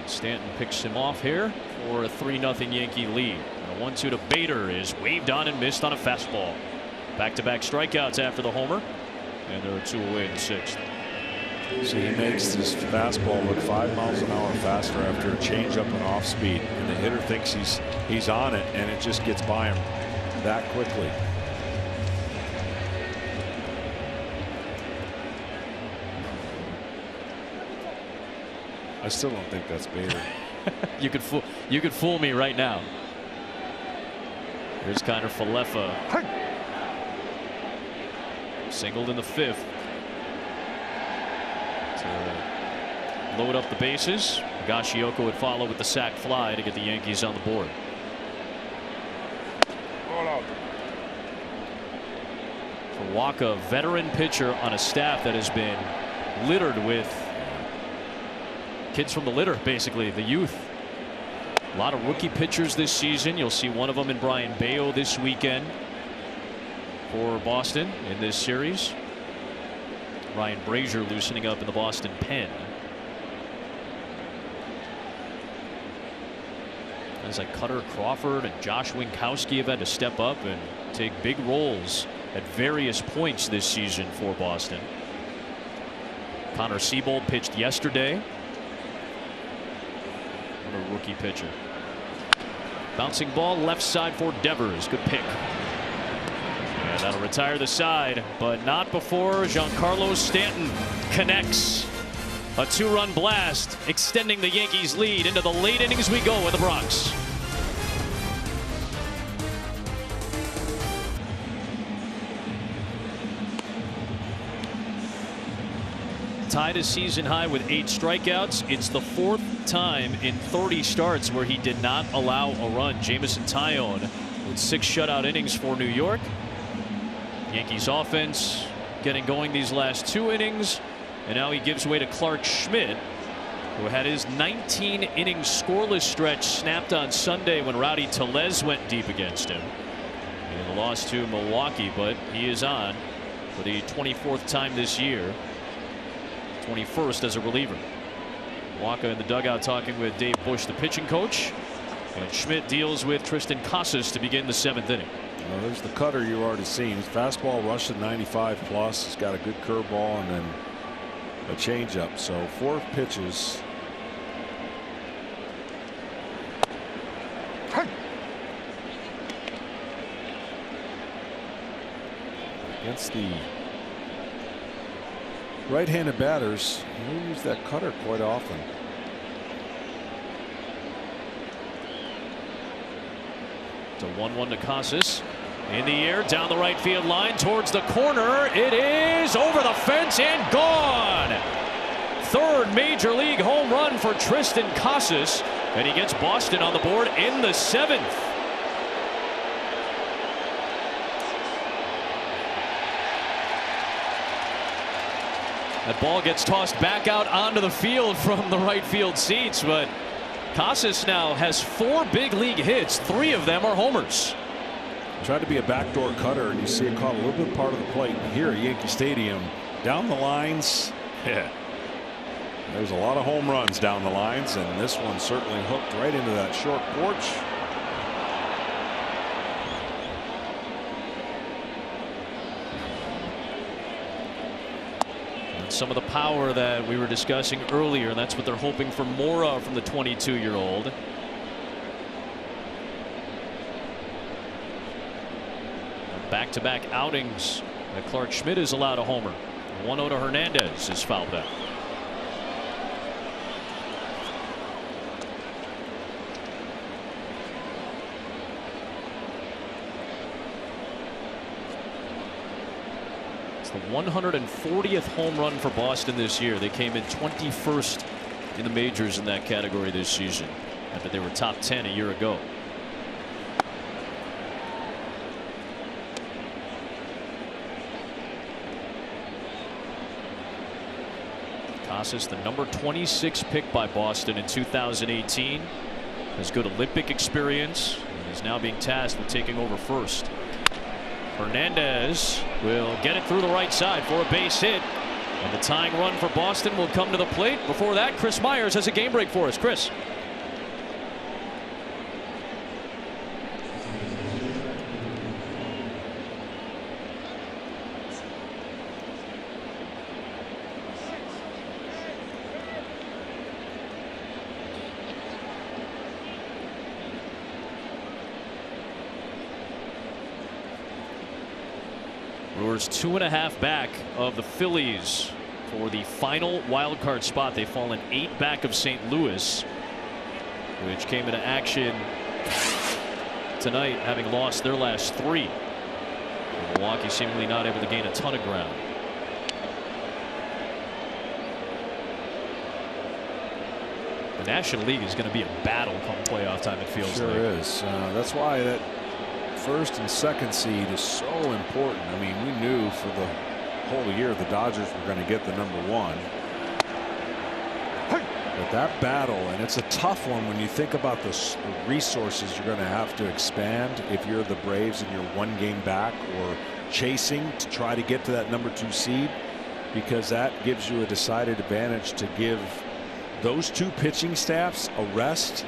Stanton picks him off here for a 3-0 Yankee lead. A 1-2 to Bader is waved on and missed on a fastball. Back-to-back strikeouts after the homer, and there are 2 away in the 6th. So he makes this fastball look 5 miles an hour faster after a changeup and off speed, and the hitter thinks he's on it, and it just gets by him that quickly. I still don't think that's Bader. You could fool me right now. Here's Connor Falefa. Singled in the 5th to load up the bases. Higashioka would follow with the sac fly to get the Yankees on the board. For Wacha, veteran pitcher on a staff that has been littered with kids from the litter, basically the youth. A lot of rookie pitchers this season. You'll see one of them in Brian Bayo this weekend for Boston in this series. Ryan Brazier loosening up in the Boston pen. Guys like Cutter Crawford and Josh Winkowski have had to step up and take big roles at various points this season for Boston. Connor Siebold pitched yesterday. A rookie pitcher. Bouncing ball left side for Devers. Good pick. And that'll retire the side, but not before Giancarlo Stanton connects. A 2-run blast extending the Yankees lead into the late innings we go in the Bronx. Tied a season high with 8 strikeouts. It's the 4th time in 30 starts where he did not allow a run. Jameson Taillon with 6 shutout innings for New York. Yankees offense getting going these last 2 innings, and now he gives way to Clark Schmidt, who had his 19-inning scoreless stretch snapped on Sunday when Rowdy Tellez went deep against him in the loss to Milwaukee. But he is on for the 24th time this year. 21st as a reliever. Wacha in the dugout talking with Dave Bush, the pitching coach, and Schmidt deals with Tristan Casas to begin the 7th inning. Well, there's the cutter you already seen. His fastball rushed at 95 plus. He's got a good curveball and then a changeup. So 4 pitches. Against the right-handed batters, you use that cutter quite often. It's a 1-1 to Casas. In the air, down the right field line, towards the corner. It is over the fence and gone. 3rd major league home run for Tristan Casas, and he gets Boston on the board in the 7th. That ball gets tossed back out onto the field from the right field seats, but Casas now has 4 big league hits. 3 of them are homers. Tried to be a backdoor cutter, and you see it caught a little bit part of the plate. Here at Yankee Stadium, down the lines, there's a lot of home runs down the lines, and this one certainly hooked right into that short porch. some of the power that we were discussing earlier, and that's what they're hoping for more of from the 22-year-old. Back-to-back outings that Clark Schmidt is allowed a homer. 1-0 to Hernandez is fouled out. It's the 140th home run for Boston this year. They came in 21st in the majors in that category this season, after they were top 10 a year ago. Casas, the number 26 pick by Boston in 2018, has good Olympic experience and is now being tasked with taking over first. Hernandez will get it through the right side for a base hit, and the tying run for Boston will come to the plate. Before that, Chris Myers has a game break for us. Chris. Brewers 2.5 back of the Phillies for the final wild card spot. They've fallen 8 back of St. Louis, which came into action tonight, having lost their last 3. Milwaukee seemingly not able to gain a ton of ground. The National League is going to be a battle come playoff time, it feels like. Sure is. That's why that first and second seed is so important. I mean, we knew for the whole year the Dodgers were going to get the number 1. But that battle, and it's a tough one when you think about the resources you're going to have to expand if you're the Braves and you're 1 game back or chasing to try to get to that number 2 seed, because that gives you a decided advantage to give those 2 pitching staffs a rest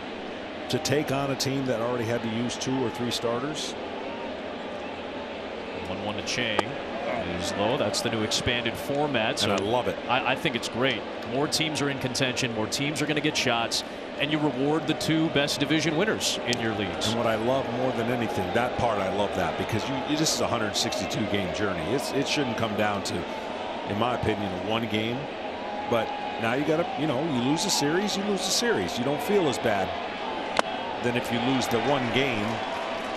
to take on a team that already had to use 2 or 3 starters. 1-1 to Chang is low. That's the new expanded format. So and I love it. I think it's great. More teams are in contention. More teams are going to get shots, and you reward the 2 best division winners in your leagues. And what I love more than anything, that part I love that, because this is a 162 game journey. It shouldn't come down to, in my opinion, 1 game. But now you got to, you lose a series, you lose a series. You don't feel as bad than if you lose the 1 game.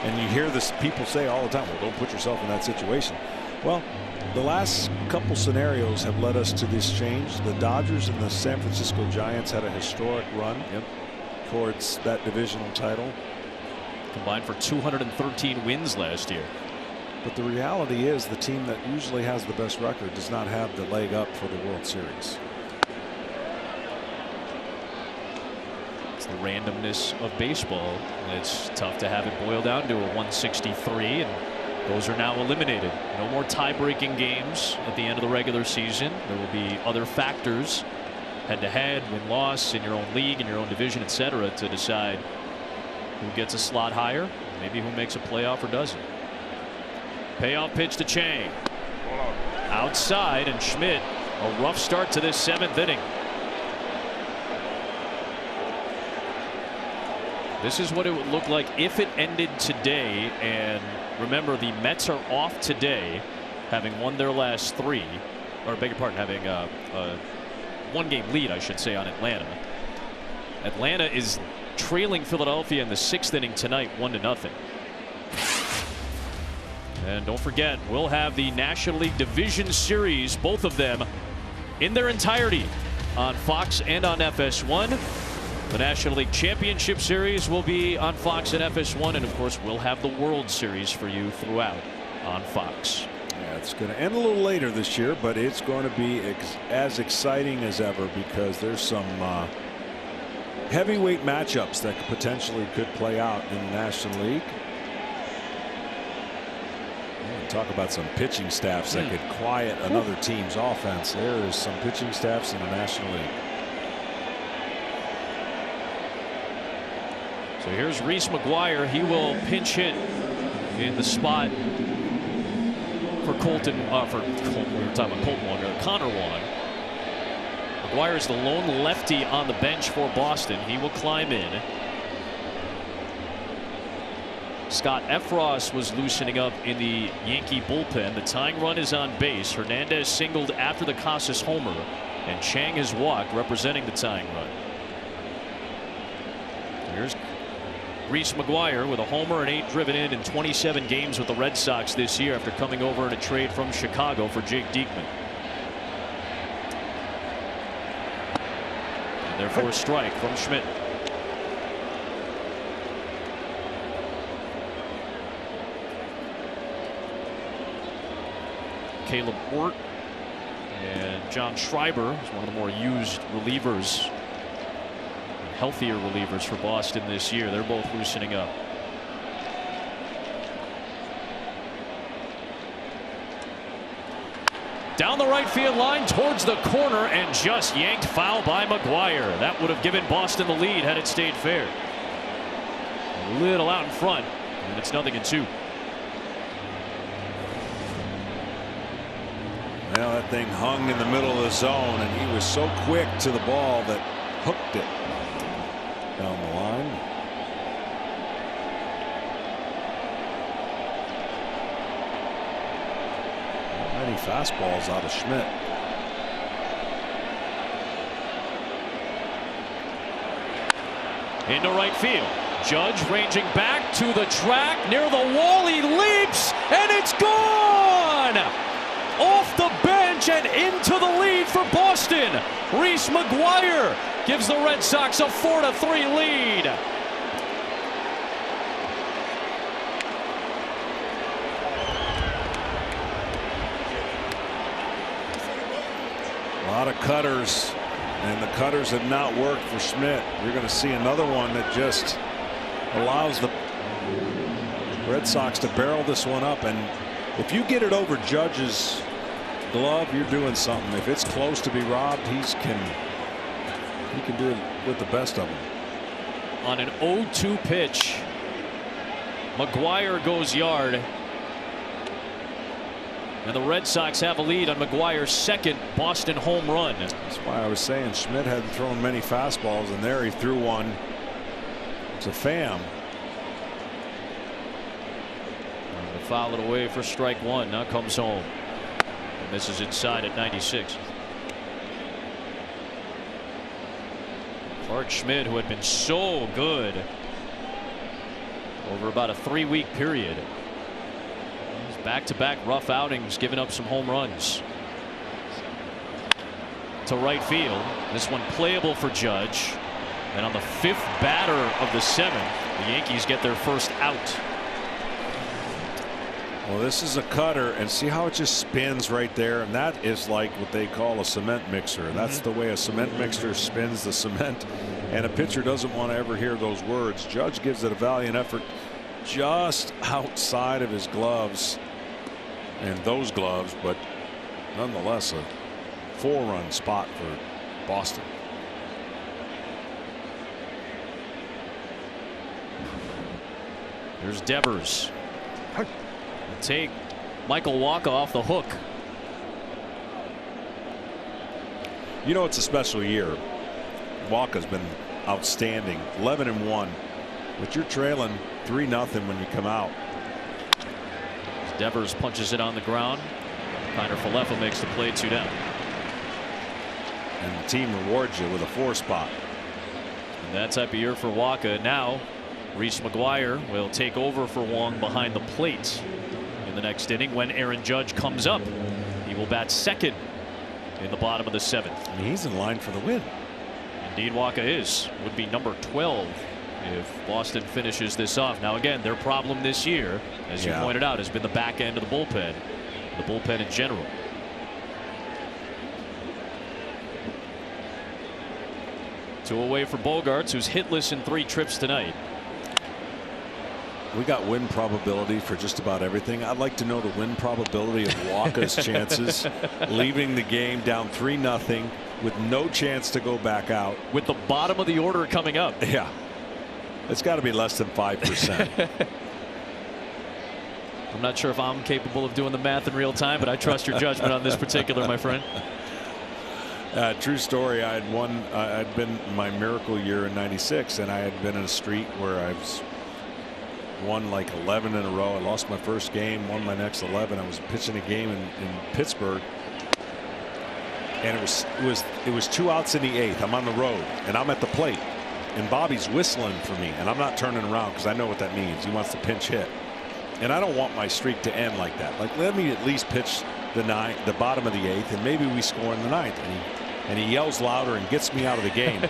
And you hear this people say all the time, well, don't put yourself in that situation. Well, the last couple scenarios have led us to this change. The Dodgers and the San Francisco Giants had a historic run towards that divisional title. Combined for 213 wins last year. But the reality is the team that usually has the best record does not have the leg up for the World Series. The randomness of baseball. It's tough to have it boil down to a 163, and those are now eliminated. No more tie-breaking games at the end of the regular season. There will be other factors, head-to-head, win-loss in your own league, in your own division, etc., to decide who gets a slot higher, maybe who makes a playoff or doesn't. Payoff pitch to Chang. Outside, and Schmidt, a rough start to this 7th inning. This is what it would look like if it ended today. And remember, the Mets are off today, having won their last 3, or beg your pardon, having a 1-game lead, I should say, on Atlanta. Atlanta is trailing Philadelphia in the 6th inning tonight, 1-0. And don't forget, we'll have the National League Division Series, both of them, in their entirety on Fox and on FS1. The National League Championship Series will be on Fox and FS1, and of course we'll have the World Series for you throughout on Fox. Yeah, it's going to end a little later this year, but it's going to be as exciting as ever, because there's some heavyweight matchups that potentially could play out in the National League. Talk about some pitching staffs that could quiet another team's offense. There is some pitching staffs in the National League. So here's Reese McGuire. He will pinch hit in the spot for Colton. We were talking about Colton Wong, Connor Wong. McGuire is the lone lefty on the bench for Boston. He will climb in. Scott Efros was loosening up in the Yankee bullpen. The tying run is on base. Hernandez singled after the Casas homer, and Chang has walked, representing the tying run. Here's Reese McGuire with a homer and 8 driven in 27 games with the Red Sox this year after coming over in a trade from Chicago for Jake Diekman. And therefore a strike from Schmidt. Caleb Ort and John Schreiber is one of the more used relievers, healthier relievers for Boston this year. They're both loosening up. Down the right field line towards the corner and just yanked foul by McGuire. That would have given Boston the lead had it stayed fair. A little out in front, and it's 0-2. Well, that thing hung in the middle of the zone, and he was so quick to the ball that hooked it down the line. Not many fastballs out of Schmidt. Into right field. Judge ranging back to the track near the wall. He leaps, and it's gone! Off the bench and into the lead for Boston. Reese McGuire gives the Red Sox a 4-3 lead. A lot of cutters, and the cutters have not worked for Schmidt. You're going to see another one that just allows the Red Sox to barrel this one up, and if you get it over Judge's glove, you're doing something. If it's close to be robbed, he can do it with the best of them. On an 0-2 pitch, McGuire goes yard, and the Red Sox have a lead on McGuire's second Boston home run. That's why I was saying Schmidt hadn't thrown many fastballs, and there he threw one. It's a fam. Foul it away for strike one. Now comes home. And this is inside at 96. Clark Schmidt, who had been so good over about a 3-week period. He's back-to-back rough outings, giving up some home runs. To right field. This one playable for Judge. And on the 5th batter of the 7th, the Yankees get their first out. Well, this is a cutter, and see how it just spins right there, and that is like what they call a cement mixer. That's the way a cement mixer spins the cement, and a pitcher doesn't want to ever hear those words. Judge gives it a valiant effort just outside of his gloves and those gloves, but nonetheless a 4-run spot for Boston. Here's Devers. Take Michael Wacha off the hook. You know, it's a special year. Wacha's been outstanding, 11-1, but you're trailing 3-0 when you come out. Devers punches it on the ground. Kiner Falefa makes the play, 2 down. And the team rewards you with a 4 spot. And that type of year for Wacha. Now Reese McGuire will take over for Wong behind the plate in the next inning when Aaron Judge comes up. He will bat second in the bottom of the 7th. I mean, he's in line for the win. Indeed, Wacha is. Would be number 12 if Boston finishes this off. Now again, their problem this year, as you pointed out, has been the back end of the bullpen in general. Two away for Bogaerts, who's hitless in 3 trips tonight. We got win probability for just about everything. I'd like to know the win probability of Wacha's chances leaving the game down 3-0 with no chance to go back out. With the bottom of the order coming up. Yeah. It's got to be less than 5%. I'm not sure if I'm capable of doing the math in real time, but I trust your judgment on this particular, my friend. True story. I had won. I'd been my miracle year in '96, and I had been in a streak where I've won like 11 in a row. I lost my first game, won my next 11. I was pitching a game in Pittsburgh, and it was 2 outs in the 8th. I'm on the road, and I'm at the plate, and Bobby's whistling for me, and I'm not turning around because I know what that means. He wants to pinch hit, and I don't want my streak to end like that. Like, let me at least pitch the bottom of the 8th, and maybe we score in the 9th. And he yells louder and gets me out of the game.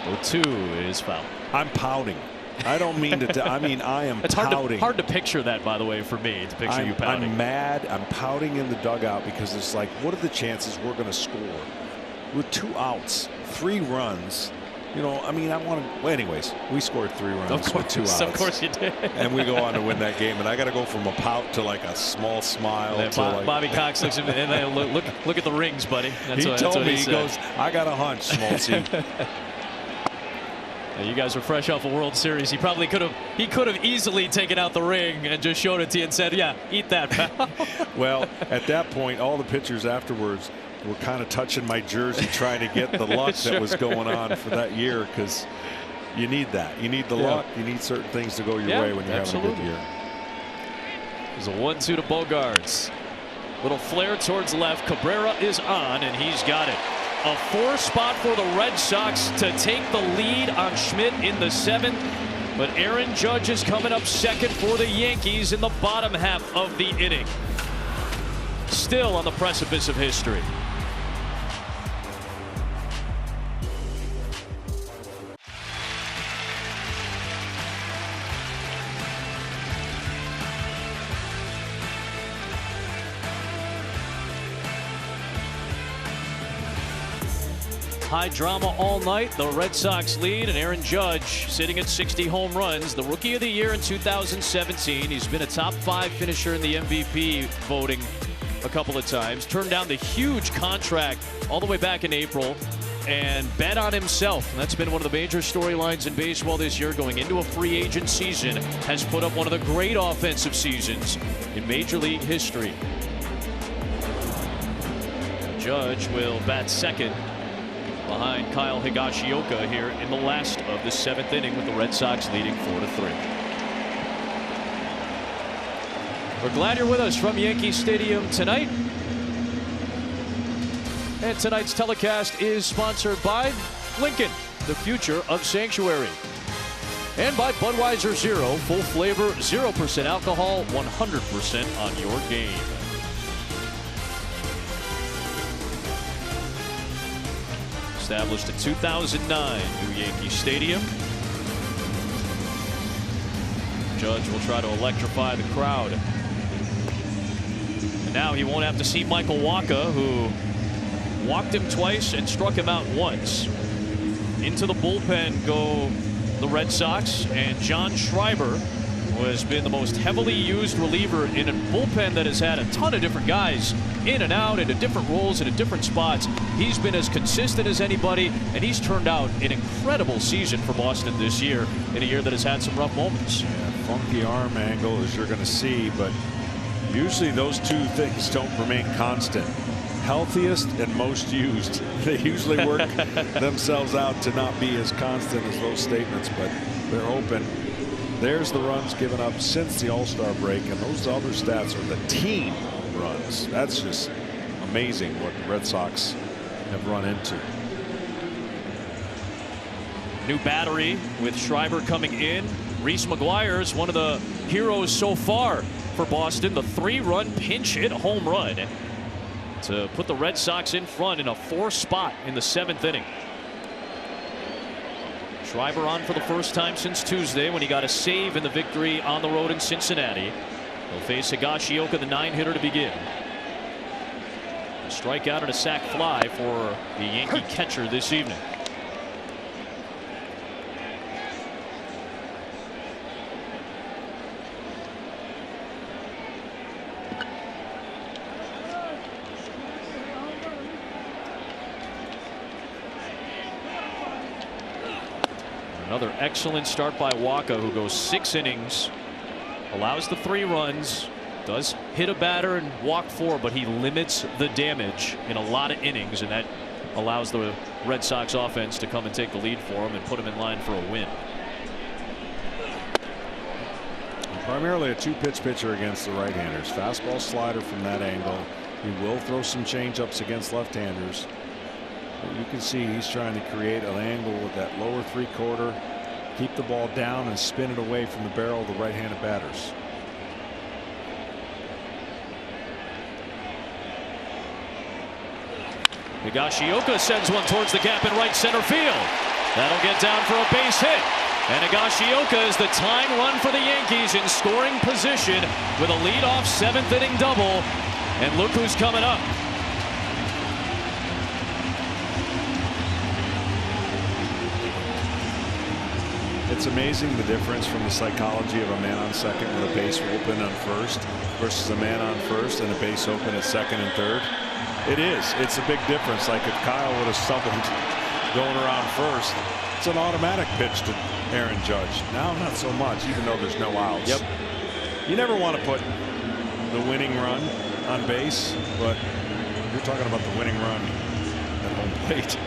0-2 is foul. I'm pouting. I don't mean to. I mean, I am it's pouting. Hard to picture that, by the way, for me to picture you pouting. I'm mad. I'm pouting in the dugout because it's like, what are the chances we're going to score with 2 outs, 3 runs? You know, I mean, I want to. Well, anyways, we scored 3 runs with 2 outs. Of course you did. And we go on to win that game. And I got to go from a pout to like a small smile. And like, Bobby Cox looks at me and then look at the rings, buddy. He told me, he goes, I got a hunch, Smoltzy. You guys were fresh off a World Series. He probably could have easily taken out the ring and just showed it to you and said, yeah, eat that, pal. Well, at that point, all the pitchers afterwards were kind of touching my jersey, trying to get the luck that was going on for that year, because you need that. You need the luck. You need certain things to go your way when you're having a good year. There's a 1-2 to Bogaerts. Little flare towards left. Cabrera is on, and he's got it. A 4 spot for the Red Sox to take the lead on Schmidt in the 7th. But Aaron Judge is coming up second for the Yankees in the bottom half of the inning. Still on the precipice of history. High drama all night. The Red Sox lead, and Aaron Judge sitting at 60 home runs. The Rookie of the Year in 2017. He's been a top 5 finisher in the MVP voting a couple of times. Turned down the huge contract all the way back in April and bet on himself. And that's been one of the major storylines in baseball this year. Going into a free agent season, has put up one of the great offensive seasons in Major League history. Judge will bat second behind Kyle Higashioka here in the last of the 7th inning, with the Red Sox leading 4-3. We're glad you're with us from Yankee Stadium tonight. And tonight's telecast is sponsored by Lincoln, the future of sanctuary. And by Budweiser Zero, full flavor, 0% alcohol, 100% on your game. Established in 2009, new Yankee Stadium. Judge will try to electrify the crowd. And now he won't have to see Michael Wacha, who walked him twice and struck him out once. Into the bullpen go the Red Sox, and John Schreiber, who has been the most heavily used reliever in a bullpen that has had a ton of different guys in and out into different roles and at different spots. He's been as consistent as anybody, and he's turned out an incredible season for Boston this year, in a year that has had some rough moments. Yeah, funky arm angle, as you're going to see, but usually those two things don't remain constant. Healthiest and most used. They usually work themselves out to not be as constant as those statements, but they're open. There's the runs given up since the All-Star break, and those other stats are the team runs. That's just amazing what the Red Sox have run into. New battery with Schreiber coming in. Reese McGuire is one of the heroes so far for Boston. The 3-run pinch hit home run to put the Red Sox in front in a 4 spot in the 7th inning. Schreiber on for the first time since Tuesday, when he got a save in the victory on the road in Cincinnati. He'll face Higashioka, the 9-hitter, to begin. A strikeout and a sac fly for the Yankee catcher this evening. Another excellent start by Wacha, who goes 6 innings, allows the 3 runs, Does hit a batter and walk 4, but he limits the damage in a lot of innings, and that allows the Red Sox offense to come and take the lead for him and put him in line for a win. Primarily a 2-pitch pitcher against the right-handers. Fastball, slider from that angle. He will throw some change-ups against left-handers. But you can see he's trying to create an angle with that lower 3/4, keep the ball down and spin it away from the barrel of the right-handed batters. Higashioka sends one towards the gap in right center field. That'll get down for a base hit. And Higashioka is the tying run for the Yankees in scoring position with a leadoff 7th-inning double. And look who's coming up. It's amazing the difference from the psychology of a man on second with a base open on first versus a man on first and a base open at second and third. It is. It's a big difference. Like if Kyle would have stumbled going around first, it's an automatic pitch to Aaron Judge. Now not so much, even though there's no outs. Yep. You never want to put the winning run on base, but you're talking about the winning run at home plate.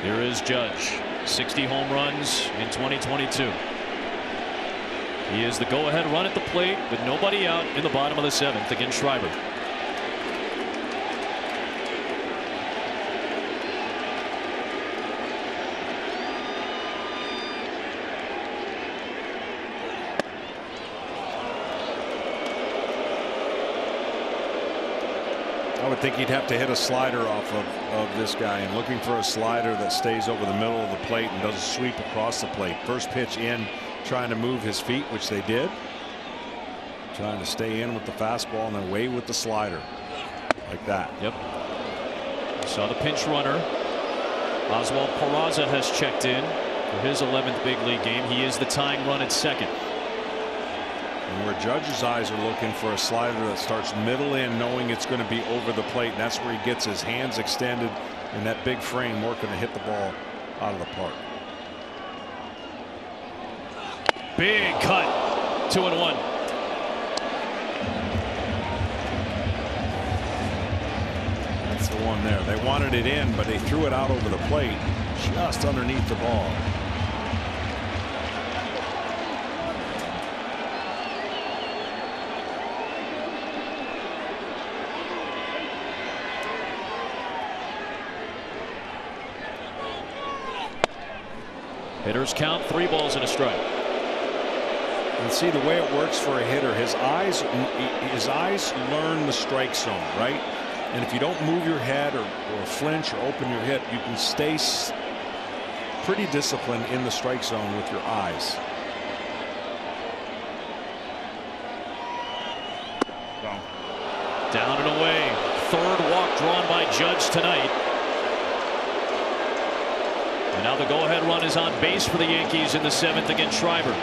Here is Judge. 60 home runs in 2022. He is the go-ahead run at the plate with nobody out in the bottom of the 7th against Schreiber. I would think he'd have to hit a slider off of this guy, and looking for a slider that stays over the middle of the plate and doesn't sweep across the plate. First pitch in, trying to move his feet, which they did. Trying to stay in with the fastball and then away with the slider. Like that. Yep. Saw the pinch runner. Oswald Peraza has checked in for his 11th big league game. He is the tying run at second. And where Judge's eyes are looking for a slider that starts middle in, knowing it's going to be over the plate, and that's where he gets his hands extended in that big frame, working to hit the ball out of the park. Big cut. 2-1. That's the one there. They wanted it in, but they threw it out over the plate, just underneath the ball. Hitters count 3 balls and a strike. And see the way it works for a hitter. His eyes learn the strike zone, right? And if you don't move your head or flinch or open your hip, you can stay pretty disciplined in the strike zone with your eyes. Down and away. 3rd walk drawn by Judge tonight. And now the go-ahead run is on base for the Yankees in the 7th against Schreiber.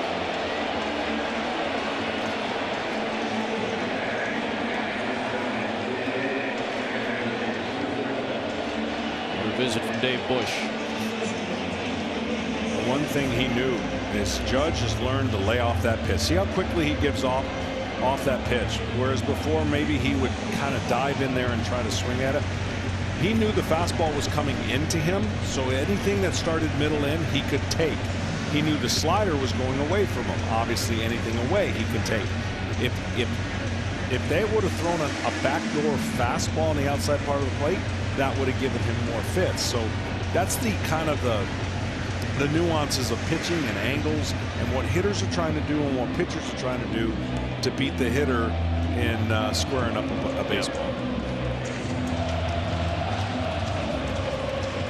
Another visit from Dave Bush. The one thing he knew is Judge has learned to lay off that pitch. See how quickly he gives off that pitch, whereas before maybe he would kind of dive in there and try to swing at it. He knew the fastball was coming into him, so anything that started middle in he could take. He knew the slider was going away from him. Obviously anything away he could take. If they would have thrown a backdoor fastball on the outside part of the plate, that would have given him more fits. So that's the kind of the nuances of pitching and angles and what hitters are trying to do and what pitchers are trying to do to beat the hitter in squaring up a baseball.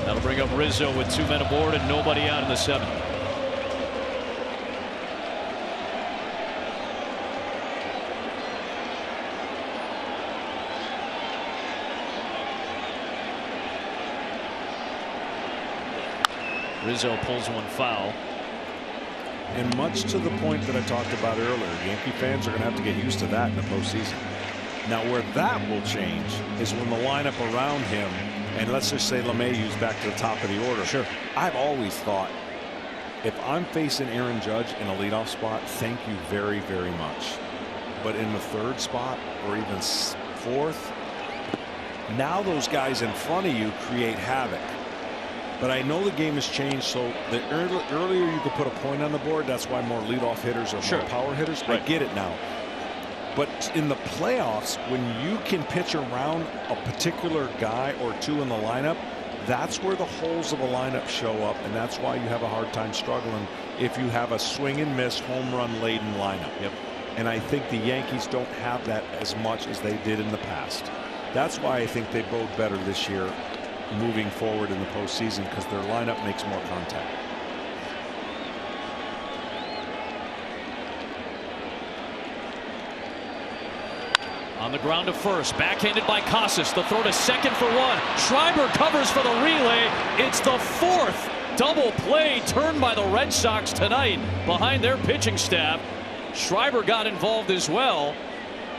That'll bring up Rizzo with 2 men aboard and nobody out in the 7th. Rizzo pulls one foul. And much to the point that I talked about earlier, Yankee fans are going to have to get used to that in the postseason. Now where that will change is when the lineup around him, and let's just say LeMahieu's back to the top of the order. Sure. I've always thought if I'm facing Aaron Judge in a leadoff spot, thank you very, very much. But in the third spot or even fourth, now those guys in front of you create havoc. But I know the game has changed, so the earlier you could put a point on the board, that's why more leadoff hitters are more power hitters. I get it now. But in the playoffs, when you can pitch around a particular guy or two in the lineup, that's where the holes of a lineup show up, and that's why you have a hard time struggling if you have a swing and miss home run laden lineup. And I think the Yankees don't have that as much as they did in the past. That's why I think they bode better this year moving forward in the postseason, because their lineup makes more contact. On the ground to first, backhanded by Casas. The throw to second for one. Schreiber covers for the relay. It's the fourth double play turned by the Red Sox tonight behind their pitching staff. Schreiber got involved as well.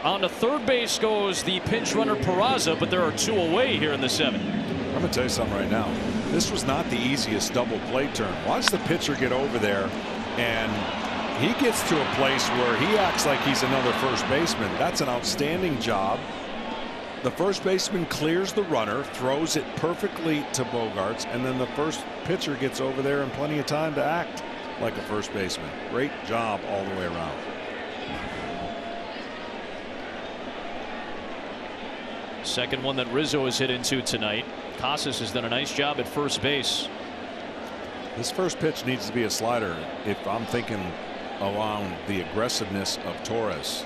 On the third base goes the pinch runner Peraza, but there are two away here in the seventh. I'm going to tell you something right now. This was not the easiest double play turn. Watch the pitcher get over there, and he gets to a place where he acts like he's another first baseman. That's an outstanding job. The first baseman clears the runner, throws it perfectly to Bogaerts, and then the first pitcher gets over there in plenty of time to act like a first baseman. Great job all the way around. Second one that Rizzo has hit into tonight. Casas has done a nice job at first base. This first pitch needs to be a slider if I'm thinking around the aggressiveness of Torres.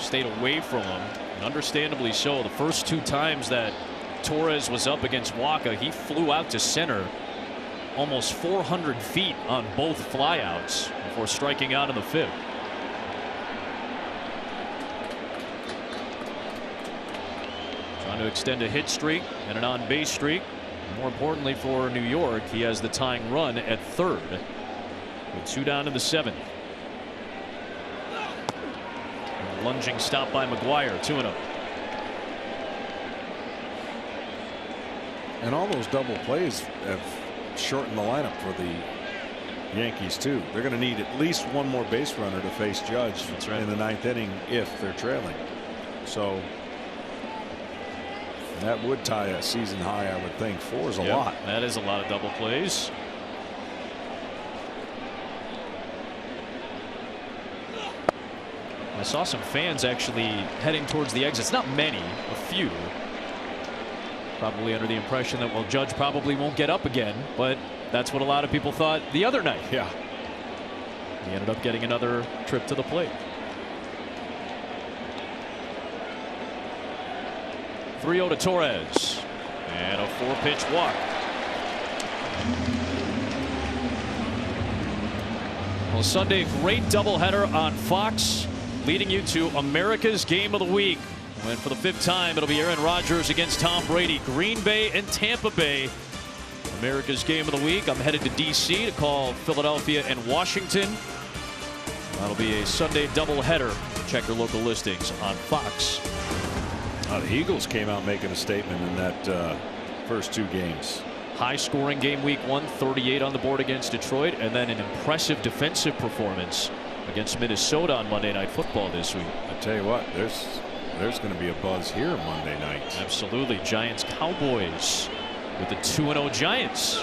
Stayed away from him, and understandably so. The first two times that Torres was up against Waka, he flew out to center almost 400 feet on both flyouts before striking out in the fifth. Trying to extend a hit streak and an on-base streak. More importantly for New York, he has the tying run at third with two down in the seventh. A lunging stop by McGuire, 2-0. And all those double plays have shortened the lineup for the Yankees too. They're going to need at least one more base runner to face Judge in the ninth inning if they're trailing. So that would tie a season high, I would think. 4 is a lot. That is a lot of double plays. I saw some fans actually heading towards the exits. Not many, a few. Probably under the impression that, well, Judge probably won't get up again, but that's what a lot of people thought the other night. Yeah. He ended up getting another trip to the plate. 3-0 to Torres, and a 4-pitch walk. Well, Sunday, great doubleheader on Fox, leading you to America's Game of the Week. And for the 5th time, it'll be Aaron Rodgers against Tom Brady. Green Bay and Tampa Bay. America's Game of the Week. I'm headed to D.C. to call Philadelphia and Washington. That'll be a Sunday doubleheader. Check your local listings on Fox. The Eagles came out making a statement in that first 2 games. High scoring game week 1, 38 on the board against Detroit, and then an impressive defensive performance against Minnesota on Monday Night Football this week. I tell you what, there's going to be a buzz here Monday night. Absolutely. Giants Cowboys with the 2-0 Giants.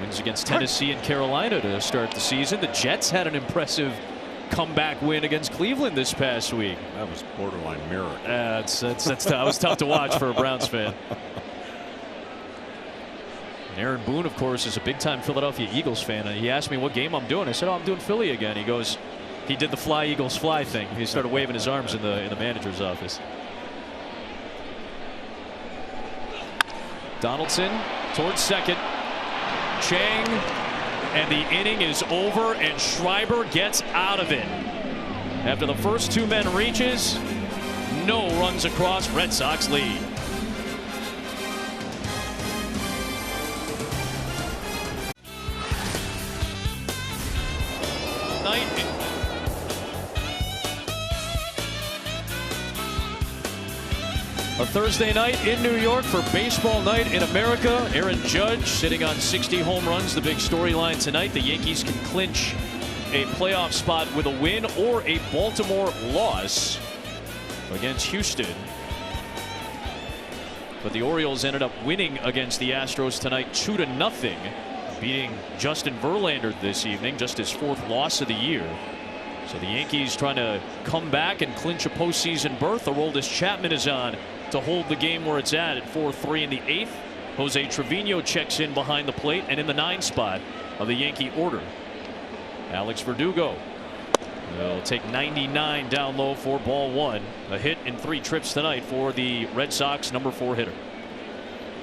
Wins against Tennessee and Carolina to start the season. The Jets had an impressive comeback win against Cleveland this past week. That was borderline mirror. That was tough to watch for a Browns fan. And Aaron Boone, of course, is a big-time Philadelphia Eagles fan, and he asked me what game I'm doing. I said, "Oh, I'm doing Philly again." He goes, he did the fly Eagles fly thing. He started waving his arms in the manager's office. Donaldson towards second. Chang, and the inning is over, and Schreiber gets out of it. After the first 2 men reaches, no runs across. Red Sox lead. A Thursday night in New York for baseball night in America. Aaron Judge sitting on 60 home runs. The big storyline tonight, the Yankees can clinch a playoff spot with a win or a Baltimore loss against Houston. But the Orioles ended up winning against the Astros tonight 2-0, beating Justin Verlander this evening, just his 4th loss of the year. So the Yankees trying to come back and clinch a postseason berth. Aroldis Chapman is on to hold the game where it's at 4-3 in the 8th. Jose Trevino checks in behind the plate and in the 9 spot of the Yankee order. Alex Verdugo will take 99 down low for ball 1. A hit in 3 trips tonight for the Red Sox number 4 hitter.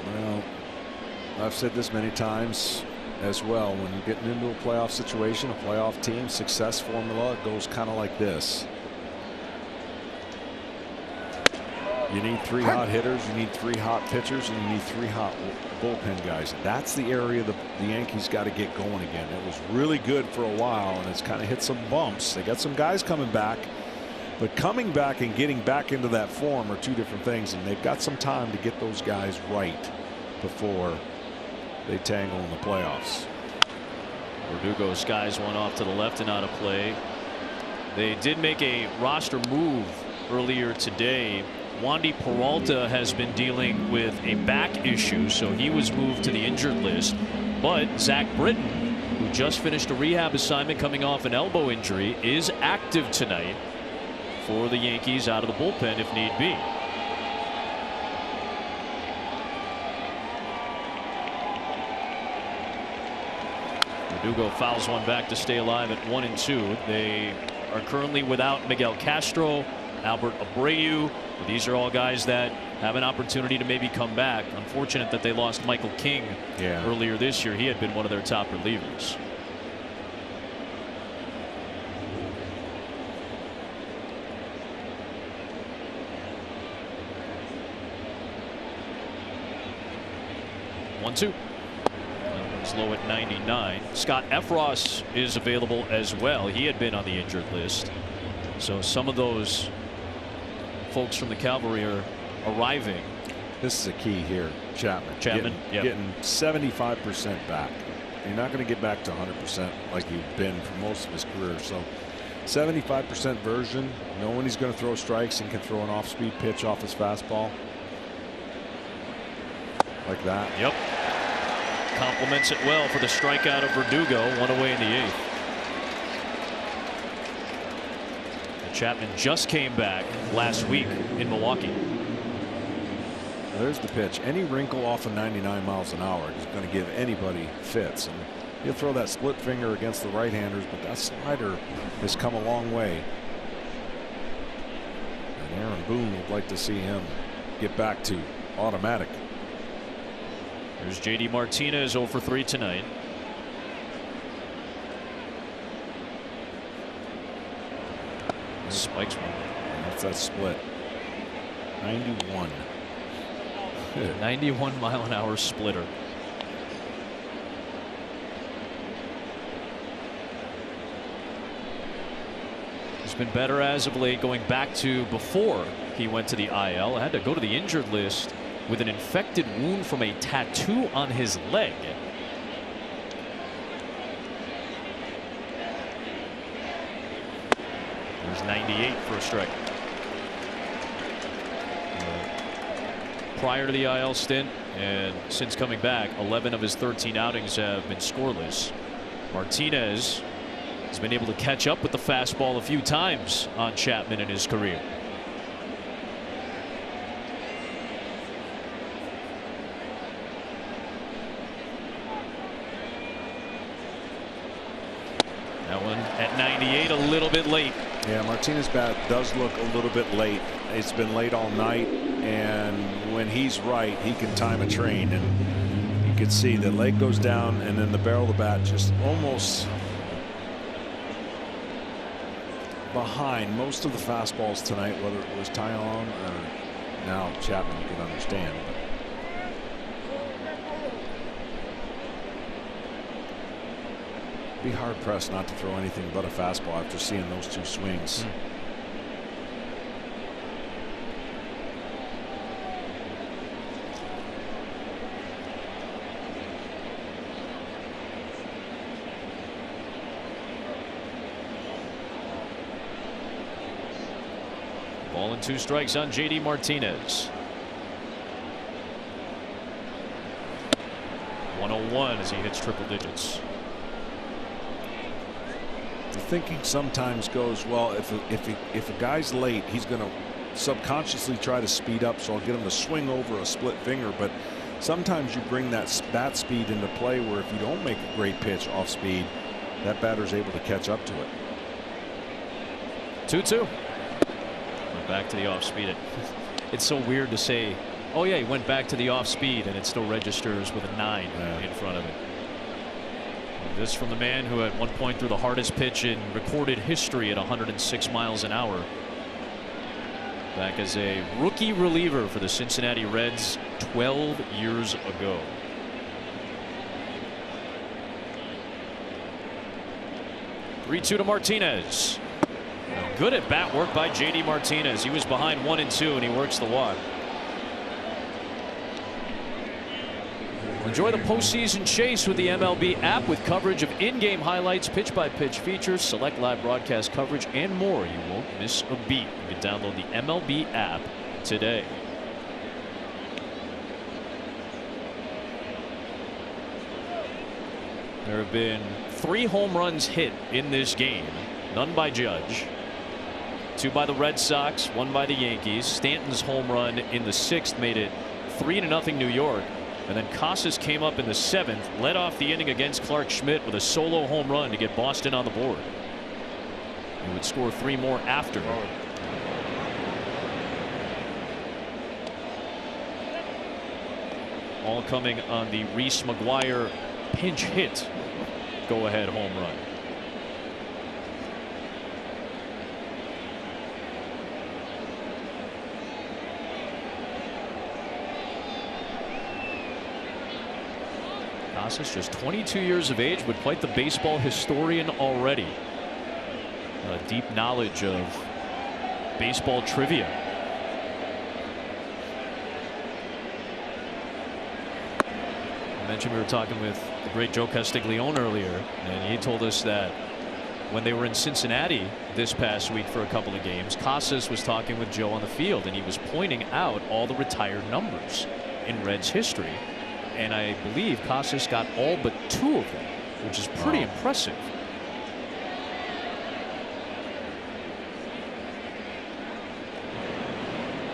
Well, I've said this many times as well. When you're getting into a playoff situation, a playoff team, success formula goes kind of like this. You need 3 hot hitters, you need 3 hot pitchers, and you need 3 hot bullpen guys. That's the area the Yankees got to get going again. It was really good for a while, and it's kind of hit some bumps. They got some guys coming back, but coming back and getting back into that form are 2 different things, and they've got some time to get those guys right before they tangle in the playoffs. Verdugo skies one off to the left and out of play. They did make a roster move earlier today. Wandy Peralta has been dealing with a back issue, so he was moved to the injured list. But Zach Britton, who just finished a rehab assignment coming off an elbow injury, is active tonight for the Yankees out of the bullpen if need be. Verdugo fouls one back to stay alive at 1-2. They are currently without Miguel Castro, Albert Abreu. These are all guys that have an opportunity to maybe come back. Unfortunate that they lost Michael King earlier this year. He had been one of their top relievers. One-two. Low at 99. Scott Efros is available as well. He had been on the injured list. So some of those folks from the Cavalry are arriving. This is a key here. Chapman getting 75% back. You're not going to get back to 100% like you've been for most of his career. So 75% version, knowing he's going to throw strikes and can throw an off-speed pitch off his fastball like that. Yep. Complements it well for the strikeout of Verdugo. 1 away in the 8th. Chapman just came back last week in Milwaukee. There's the pitch. Any wrinkle off of 99 miles an hour is going to give anybody fits. And he'll throw that split finger against the right-handers, but that slider has come a long way. And Aaron Boone would like to see him get back to automatic. There's JD Martinez 0 for 3 tonight. Spikes one. And that's that split. 91. 91 mile an hour splitter. He's been better as of late, going back to before he went to the IL. Had to go to the injured list with an infected wound from a tattoo on his leg. There's 98 for a strike. Prior to the IL stint and since coming back, 11 of his 13 outings have been scoreless. Martinez has been able to catch up with the fastball a few times on Chapman in his career. That one at 98, a little bit late. Yeah, Martinez's bat does look a little bit late. It's been late all night, and when he's right, he can time a train. And you can see the leg goes down, and then the barrel of the bat just almost behind most of the fastballs tonight, whether it was Taillon or now Chapman, you can understand. Be hard pressed not to throw anything but a fastball after seeing those 2 swings. Ball and 2 strikes on J.D. Martinez. 101 as he hits triple digits. The thinking sometimes goes, well, if a guy's late, he's going to subconsciously try to speed up, so I'll get him to swing over a split finger. But sometimes you bring that bat speed into play, where if you don't make a great pitch off speed, that batter's able to catch up to it. 2-2. Went back to the off speed. It's so weird to say, oh yeah, he went back to the off speed, and it still registers with a 9 in front of it. This from the man who at one point threw the hardest pitch in recorded history at 106 miles an hour. Back as a rookie reliever for the Cincinnati Reds 12 years ago. (3-2) to Martinez. Good at bat work by J.D. Martinez. He was behind 1-2, and he works the walk. Enjoy the postseason chase with the MLB app, with coverage of in-game highlights, pitch-by-pitch features, select live broadcast coverage, and more. You won't miss a beat. You can download the MLB app today. There have been 3 home runs hit in this game. None by Judge. 2 by the Red Sox, 1 by the Yankees. Stanton's home run in the 6th made it 3-0 New York. And then Casas came up in the 7th, led off the inning against Clark Schmidt with a solo home run to get Boston on the board. He would score 3 more after. All coming on the Reese McGuire pinch hit go-ahead home run. Casas, just 22 years of age, but quite the baseball historian already. A deep knowledge of baseball trivia. I mentioned we were talking with the great Joe Castiglione earlier, and he told us that when they were in Cincinnati this past week for a couple of games, Casas was talking with Joe on the field, and he was pointing out all the retired numbers in Reds history. And I believe Casas got all but 2 of them, which is pretty impressive.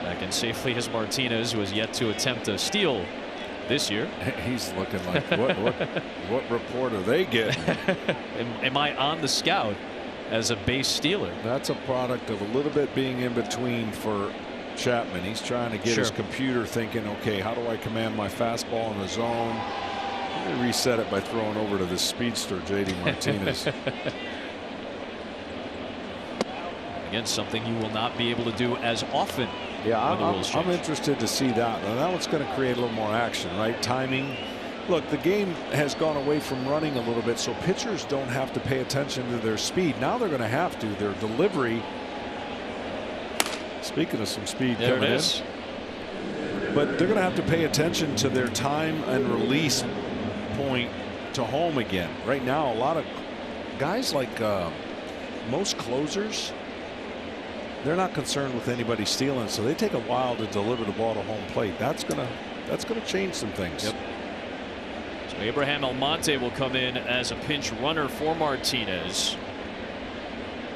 Back in safely is Martinez, who has yet to attempt a steal this year. He's looking like, what report are they getting? Am I on the scout as a base stealer? That's a product of a little bit being in between for Chapman. He's trying to get his computer thinking, okay, how do I command my fastball in the zone? Let me reset it by throwing over to this speedster, J.D. Martinez. Again, something you will not be able to do as often. Yeah, I'm interested to see that. Now that one's going to create a little more action, right? Timing. Look, the game has gone away from running a little bit, so pitchers don't have to pay attention to their speed. Now they're going to have to. Their delivery. Speaking of some speed coming in, but they're going to have to pay attention to their time and release point to home again. Right now, a lot of guys, like most closers, they're not concerned with anybody stealing, so they take a while to deliver the ball to home plate. That's gonna change some things. Yep. So Abraham Almonte will come in as a pinch runner for Martinez.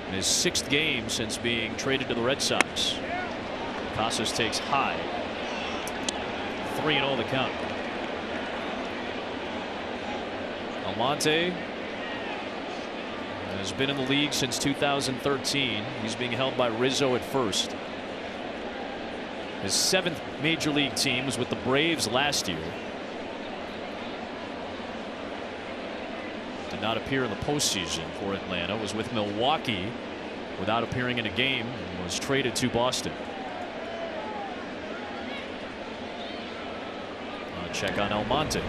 In his 6th game since being traded to the Red Sox. Casas takes high. 3-0 the count. Almonte has been in the league since 2013. He's being held by Rizzo at first. His 7th major league team was with the Braves last year. Did not appear in the postseason for Atlanta. Was with Milwaukee without appearing in a game and was traded to Boston. Check on Almonte.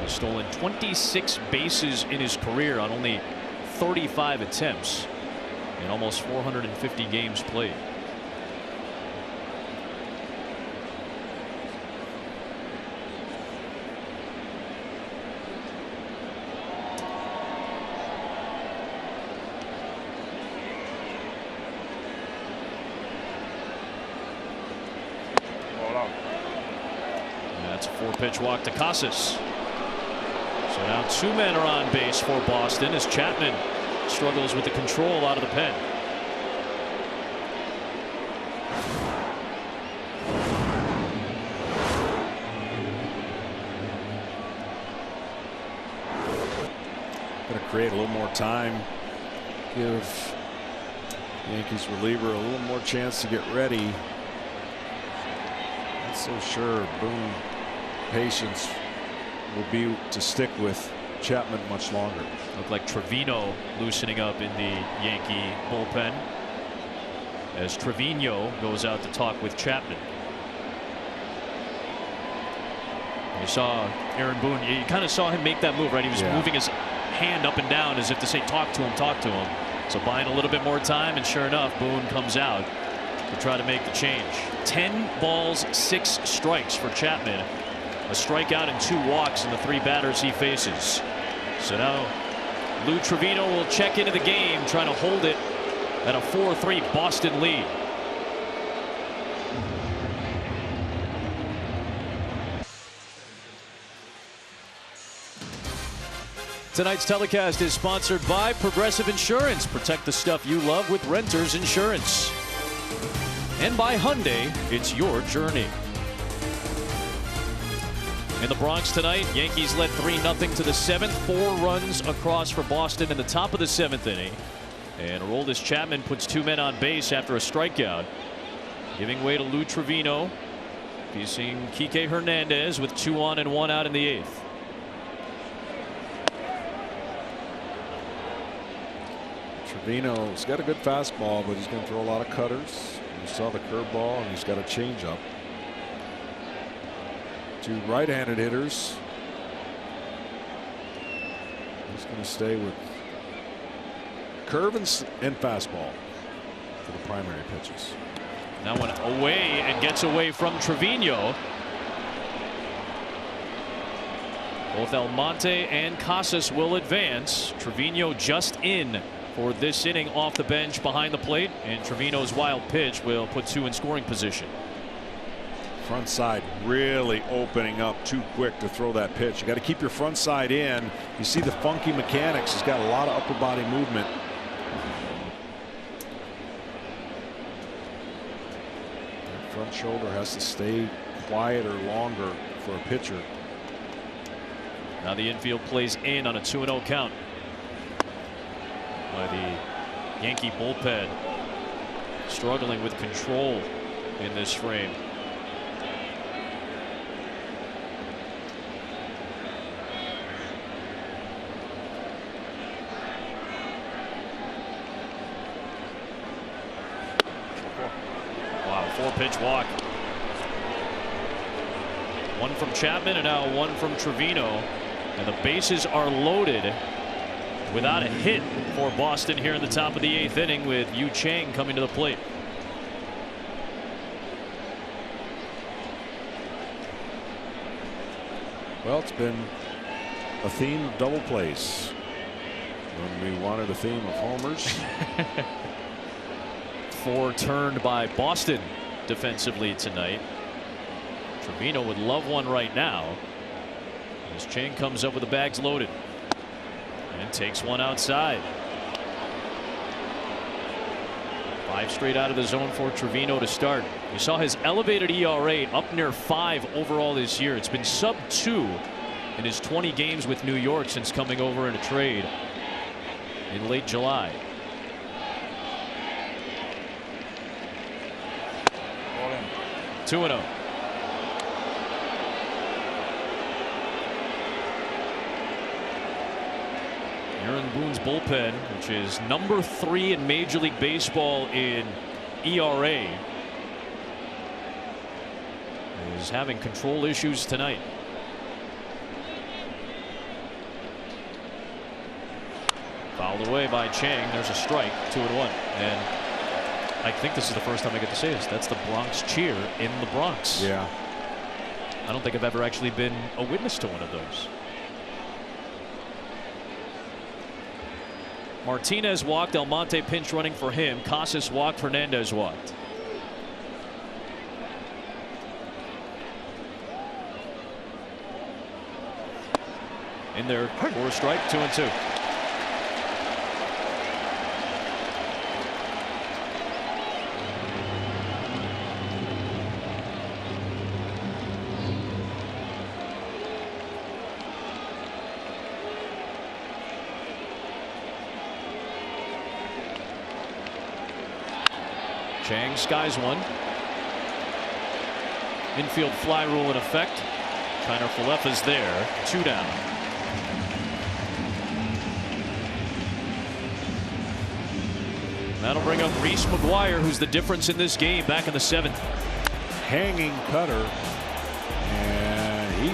He's stolen 26 bases in his career on only 35 attempts in almost 450 games played. That's a 4-pitch walk to Casas. So now 2 men are on base for Boston as Chapman struggles with the control out of the pen. Going to create a little more time. Give Yankees reliever a little more chance to get ready. Not so sure Boone patience will be to stick with Chapman much longer. Looked like Trevino loosening up in the Yankee bullpen as Trevino goes out to talk with Chapman. You saw Aaron Boone, you kind of saw him make that move, right? He was moving his hand up and down as if to say, talk to him, talk to him. So buying a little bit more time, and sure enough, Boone comes out to try to make the change. 10 balls, 6 strikes for Chapman. A strikeout and 2 walks in the 3 batters he faces. So now Lou Trevino will check into the game, trying to hold it at a 4-3 Boston lead. Tonight's telecast is sponsored by Progressive Insurance. Protect the stuff you love with Renters Insurance. And by Hyundai, it's your journey. In the Bronx tonight, Yankees led 3-0 to the 7th. 4 runs across for Boston in the top of the 7th inning. And Aroldis Chapman puts 2 men on base after a strikeout, giving way to Lou Trevino. Facing Kike Hernandez with 2 on and 1 out in the 8th. Trevino's got a good fastball, but he's going to throw a lot of cutters. You saw the curveball, and he's got a changeup. 2 right-handed hitters. He's going to stay with curve and fastball for the primary pitches. That one away and gets away from Trevino. Both Almonte and Casas will advance. Trevino just in for this inning off the bench behind the plate, and Trevino's wild pitch will put 2 in scoring position. Front side really opening up too quick to throw that pitch. You got to keep your front side in. You see the funky mechanics. He's got a lot of upper body movement. That front shoulder has to stay quieter longer for a pitcher. Now the infield plays in on a 2-0 count by the Yankee bullpen, struggling with control in this frame. Wow, 4-pitch walk. 1 from Chapman and now 1 from Trevino, and the bases are loaded without a hit for Boston here in the top of the 8th inning, with Yu Chang coming to the plate. Well, it's been a theme of double plays when we wanted a theme of homers. 4 turned by Boston defensively tonight. Trevino would love one right now as Chang comes up with the bags loaded and takes one outside. 5 straight out of the zone for Trevino to start. You saw his elevated ERA up near 5 overall this year. It's been sub 2 in his 20 games with New York since coming over in a trade in late July. Ball in. 2-0. Aaron Boone's bullpen, which is number 3 in Major League Baseball in ERA, is having control issues tonight. Fouled away by Chang. There's a strike. 2-1. And I think this is the first time I get to say this. That's the Bronx cheer in the Bronx. Yeah. I don't think I've ever actually been a witness to one of those. Martinez walked. Almonte pinch running for him. Casas walked. Hernandez walked. in there for a strike. 2-2. Chang skies one. Infield fly rule in effect. Kiner Falefa's there. 2 down. That'll bring up Reese McGuire, who's the difference in this game back in the 7th. Hanging cutter. And he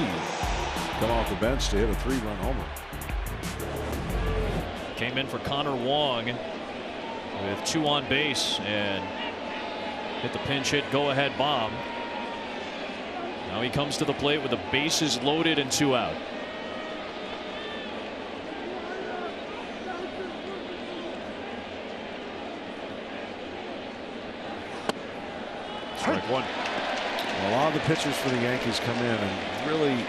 come off the bench to hit a 3-run homer. Came in for Connor Wong with 2 on base and hit the pinch hit go ahead bomb. Now he comes to the plate with the bases loaded and 2 out. Strike 1. Well, a lot of the pitchers for the Yankees come in and really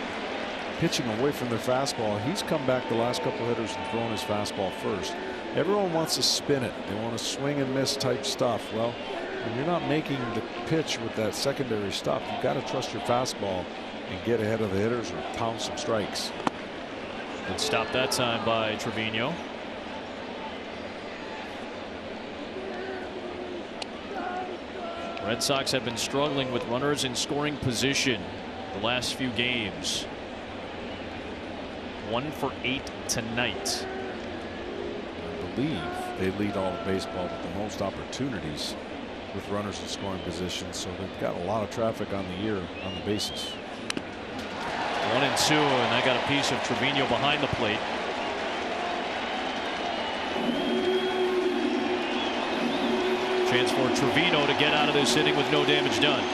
pitching away from their fastball. He's come back the last couple hitters and thrown his fastball first. Everyone wants to spin it. They want to swing and miss type stuff. Well, when you're not making the pitch with that secondary stuff, you've got to trust your fastball and get ahead of the hitters or pound some strikes. Good stop that time by Trevino. Red Sox have been struggling with runners in scoring position the last few games. 1 for 8 tonight. I believe they lead all of baseball with the most opportunities with runners in scoring position, so they've got a lot of traffic on the year on the bases. 1 and 2, and I got a piece of Trevino behind the plate. Chance for Trevino to get out of this inning with no damage done.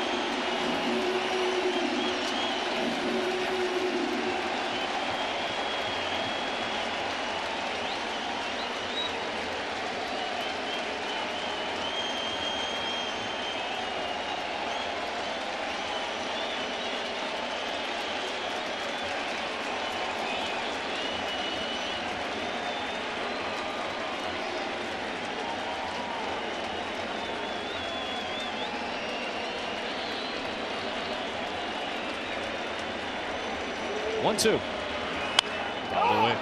One, 2. All the way.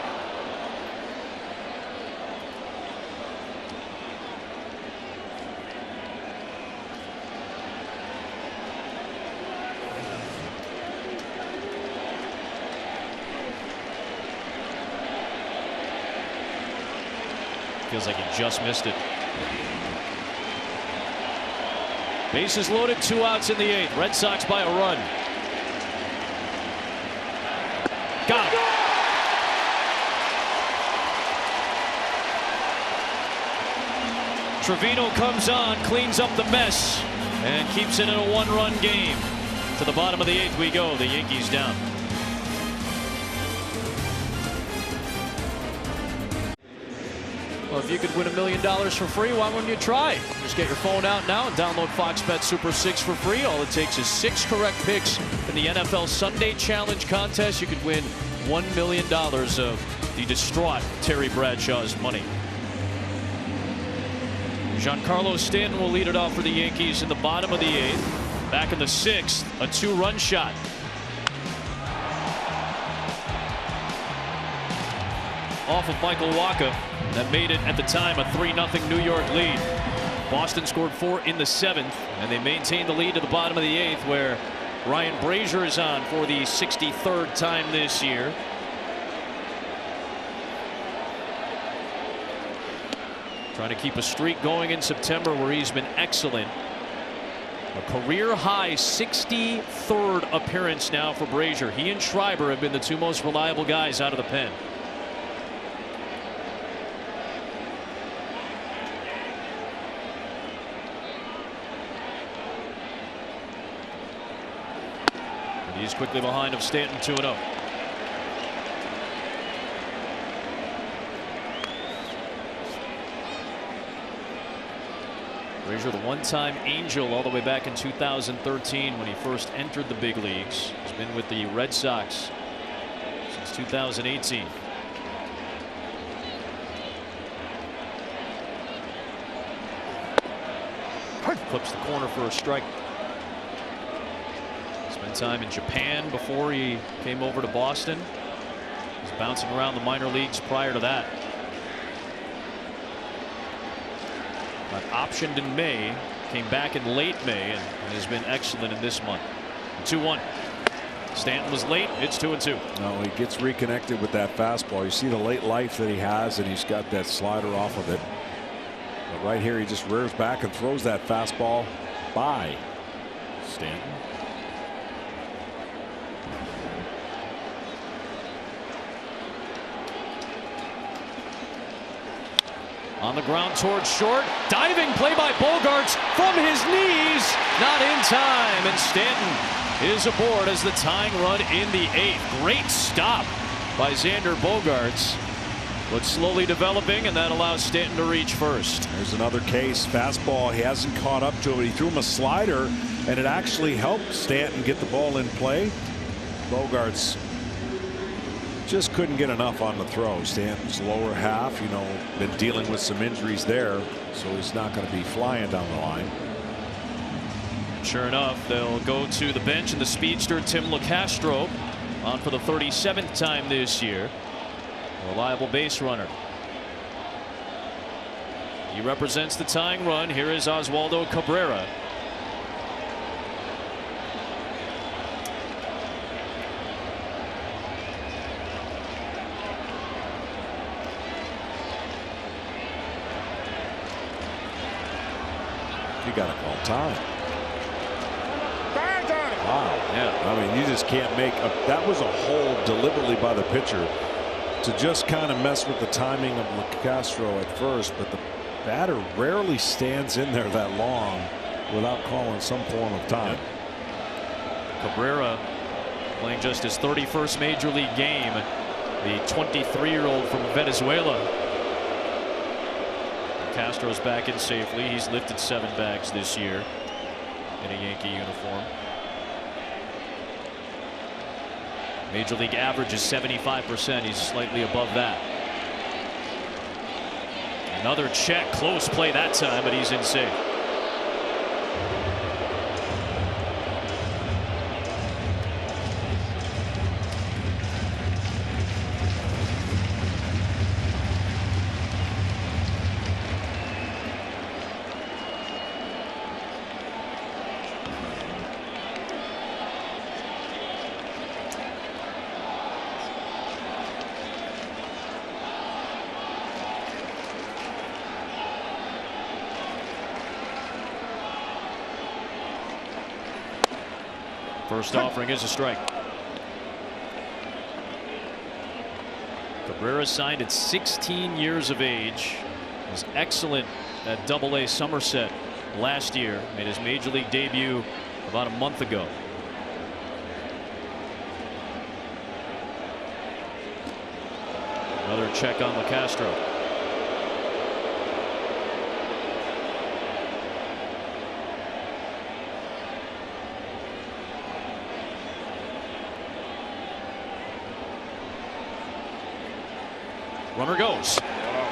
Feels like he just missed it. Bases loaded, 2 outs in the 8th. Red Sox by a run. Got him. Trevino comes on, cleans up the mess, and keeps it in a 1-run game. To the bottom of the 8th we go. The Yankees down. Well, if you could win $1 million for free, why wouldn't you try? Just get your phone out now and download Fox Bet Super 6 for free. All it takes is 6 correct picks in the NFL Sunday Challenge contest. You could win $1 million of the distraught Terry Bradshaw's money. Giancarlo Stanton will lead it off for the Yankees in the bottom of the 8th. Back in the 6th, a 2-run shot. Off of Michael Wacha. That made it at the time a 3-0 New York lead. Boston scored 4 in the 7th, and they maintained the lead to the bottom of the 8th, where Ryan Brazier is on for the 63rd time this year. Trying to keep a streak going in September where he's been excellent. A career-high 63rd appearance now for Brazier. He and Schreiber have been the 2 most reliable guys out of the pen. He's quickly behind of Stanton, 2-0. Brazier, the one-time Angel all the way back in 2013 when he first entered the big leagues. He's been with the Red Sox since since 2018. Clips the corner for a strike. Spent time in Japan before he came over to Boston. He was bouncing around the minor leagues prior to that. Got optioned in May, came back in late May, and has been excellent in this month. 2-1. Stanton was late. It's 2-2. No, he gets reconnected with that fastball. You see the late life that he has, and he's got that slider off of it. But right here, he just rears back and throws that fastball by Stanton. On the ground towards short. Diving play by Bogaerts from his knees. Not in time. And Stanton is aboard as the tying run in the 8th. Great stop by Xander Bogaerts. But slowly developing, and that allows Stanton to reach first. There's another case. Fastball. He hasn't caught up to it. He threw him a slider, and it actually helped Stanton get the ball in play. Bogaerts just couldn't get enough on the throw. Stanton's lower half, you know, been dealing with some injuries there, so he's not going to be flying down the line. Sure enough, they'll go to the bench, and the speedster Tim LeCastro on for the 37th time this year. A reliable base runner. He represents the tying run. Here is Oswaldo Cabrera. You got to call time. Wow. Yeah. I mean, you just can't make a, that was a hold deliberately by the pitcher to just kind of mess with the timing of LeCastro at first, but the batter rarely stands in there that long without calling some form of time. Cabrera playing just his 31st major league game. The 23-year-old from Venezuela. Castro's back in safely. He's lifted 7 bags this year in a Yankee uniform. Major league average is 75%. He's slightly above that. Another check. Close play that time, but he's in safe. First offering is a strike. Cabrera signed at 16 years of age. Was excellent at Double-A Somerset last year. Made his major league debut about a month ago. Another check on LeCastro. Runner goes.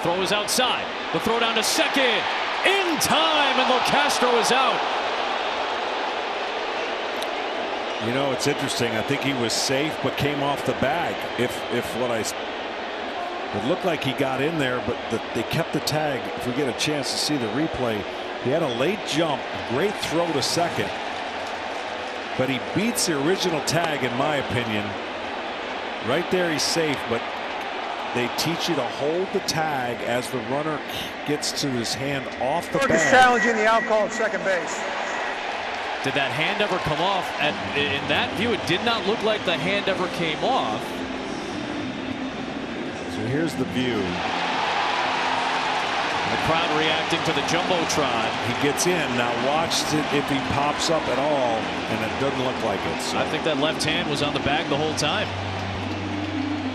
Throw is outside. The throw down to second. In time, and LeCastro is out. You know, it's interesting. I think he was safe, but came off the bag. It looked like he got in there, but they kept the tag. If we get a chance to see the replay, he had a late jump, great throw to second, but he beats the original tag, in my opinion. Right there, he's safe, but they teach you to hold the tag as the runner gets to his hand off the bag. Is challenging the out call at second base. Did that hand ever come off? In that view, it did not look like the hand ever came off. So here's the view. The crowd reacting to the jumbotron. He gets in. Now watch if he pops up at all, and it doesn't look like it. So. I think that left hand was on the bag the whole time.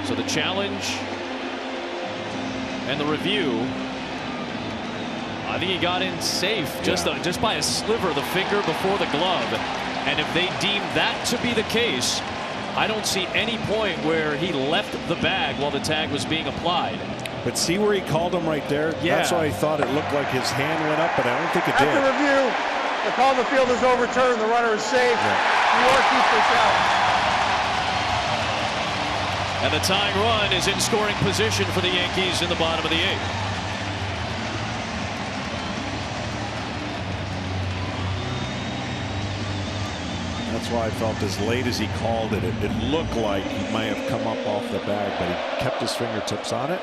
So the challenge and the review. I think he got in safe just by a sliver of the finger before the glove. And if they deem that to be the case, I don't see any point where he left the bag while the tag was being applied. But see where he called him right there? Yeah. That's why I thought it looked like his hand went up, but I don't think it did. After review, the call on the field is overturned. The runner is safe. New York keeps this out. And the tying run is in scoring position for the Yankees in the bottom of the 8th. That's why I felt as late as he called it, it looked like he might have come up off the bag, but he kept his fingertips on it.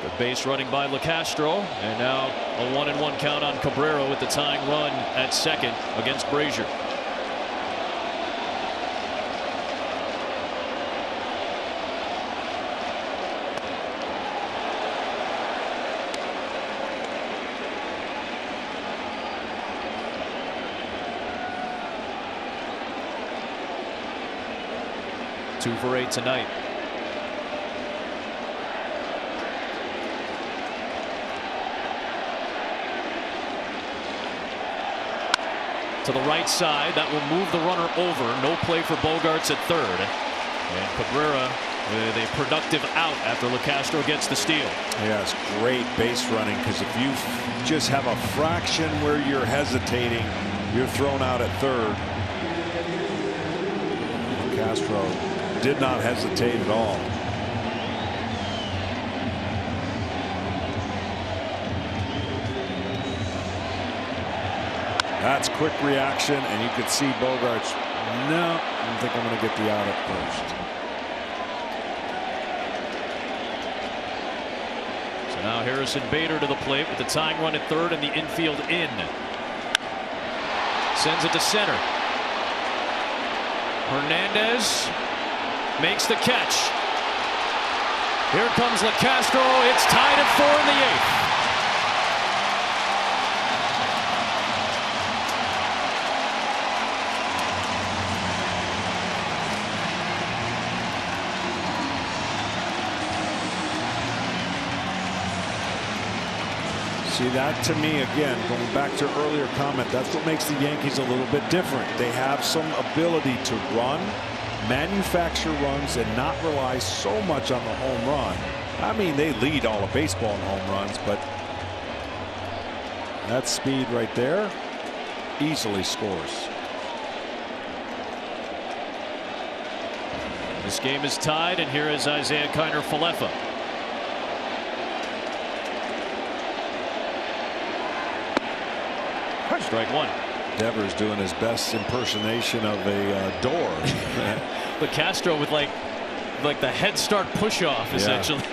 Good base running by LeCastro, and now a 1-1 count on Cabrera with the tying run at second against Brazier. Two for 8 tonight. To the right side, that will move the runner over. No play for Bogarts at third. And Cabrera with a productive out after LeCastro gets the steal. Yes, great base running, because if you just have a fraction where you're hesitating, you're thrown out at third. LeCastro did not hesitate at all. That's quick reaction, and you could see Bogarts. No, I don't think I'm going to get the out at first. So now Harrison Bader to the plate with the tying run at third and the infield in. Sends it to center. Hernandez makes the catch. Here comes LeCastro. It's tied at 4 in the 8th. See, that to me, again, going back to earlier comment, that's what makes the Yankees a little bit different. They have some ability to run, manufacture runs, and not rely so much on the home run. I mean, they lead all of baseball in home runs, but that speed right there easily scores. This game is tied, and here is Isaiah Kiner-Falefa. Strike one. Devers doing his best impersonation of a door. LeCastro with like the head start push off, essentially.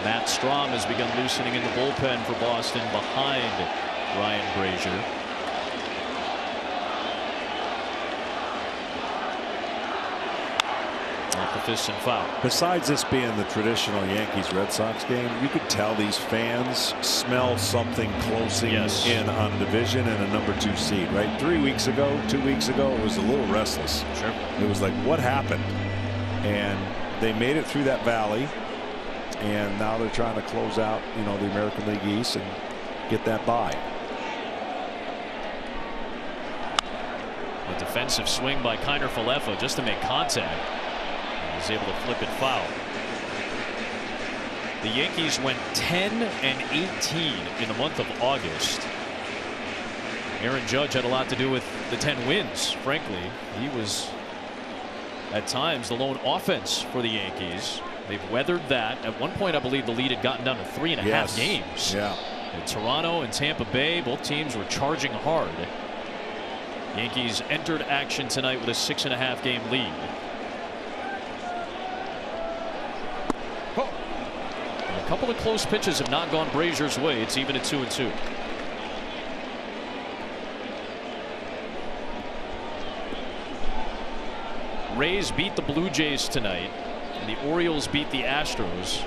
Matt Strom has begun loosening in the bullpen for Boston behind Ryan Brazier. Off the fist and foul. Besides this being the traditional Yankees-Red Sox game, you could tell these fans smell something closing in on a division and a #2 seed, right? 3 weeks ago, 2 weeks ago, it was a little restless. Sure. It was like, what happened? And they made it through that valley. And now they're trying to close out, you know, the American League East and get that bye. A defensive swing by Kiner-Falefa just to make contact. He was able to flip it foul. The Yankees went 10-18 in the month of August. Aaron Judge had a lot to do with the 10 wins. Frankly, he was at times the lone offense for the Yankees. They've weathered that. At one point, I believe the lead had gotten down to 3.5 games. Yeah. And Toronto and Tampa Bay, both teams were charging hard. Yankees entered action tonight with a 6.5 game lead. And a couple of close pitches have not gone Brazier's way. It's even at 2-2. Rays beat the Blue Jays tonight. And the Orioles beat the Astros.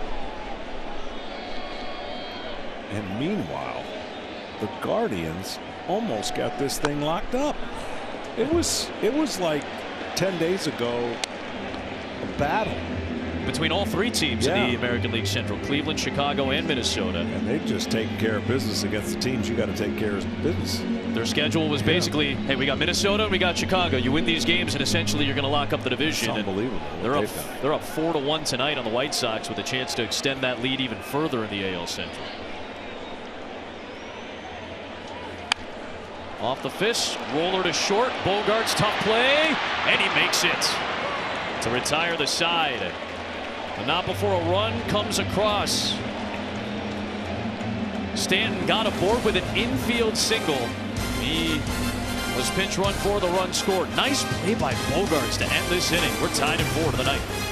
And meanwhile, the Guardians almost got this thing locked up. It was like 10 days ago, a battle between all three teams in the American League Central: Cleveland, Chicago, and Minnesota. And they've just taken care of business against the teams you got to take care of business. Their schedule was basically, hey, we got Minnesota and we got Chicago. You win these games and essentially you're going to lock up the division. It's unbelievable. They're up 4-1 tonight on the White Sox with a chance to extend that lead even further in the AL Central. Off the fist, roller to short. Bogart's tough play, and he makes it to retire the side. But not before a run comes across. Stanton got aboard with an infield single. He was pinch run for the run scored. Nice play by Bogarts to end this inning. We're tied at 4 to the ninth.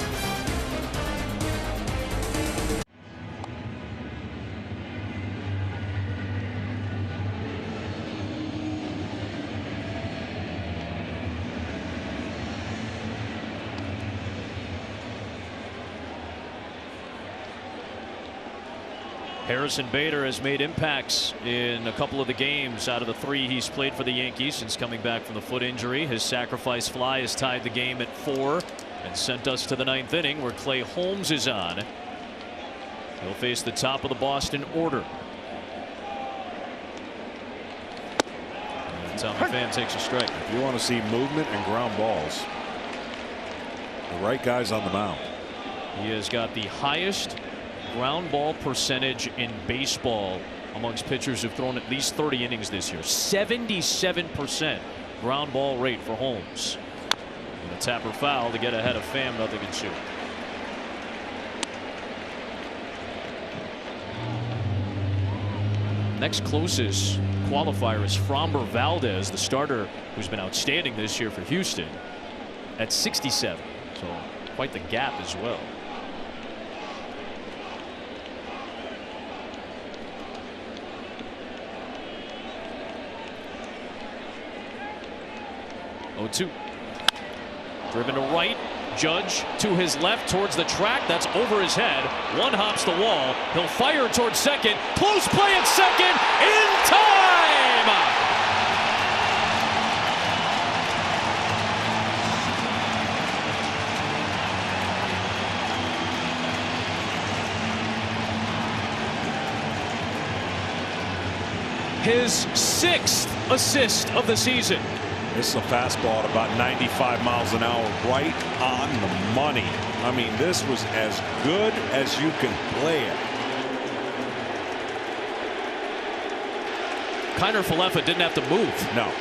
Harrison Bader has made impacts in a couple of the games out of the 3 he's played for the Yankees since coming back from the foot injury. His sacrifice fly has tied the game at 4 and sent us to the 9th inning, where Clay Holmes is on. He'll face the top of the Boston order. And Tommy Pham takes a strike. If you want to see movement and ground balls, the right guy's on the mound. He has got the highest ground ball percentage in baseball amongst pitchers who've thrown at least 30 innings this year. 77% ground ball rate for Holmes. And a tapper foul to get ahead of Pham. Nothing in 2. Next closest qualifier is Framber Valdez, the starter who's been outstanding this year for Houston, at 67. So quite the gap as well. Oh-2. Driven to right. Judge to his left towards the track. That's over his head. One hops the wall. He'll fire towards second. Close play at second. In time. His 6th assist of the season. This is a fastball at about 95 miles an hour, right on the money. I mean, this was as good as you can play it. Kiner Falefa didn't have to move. No.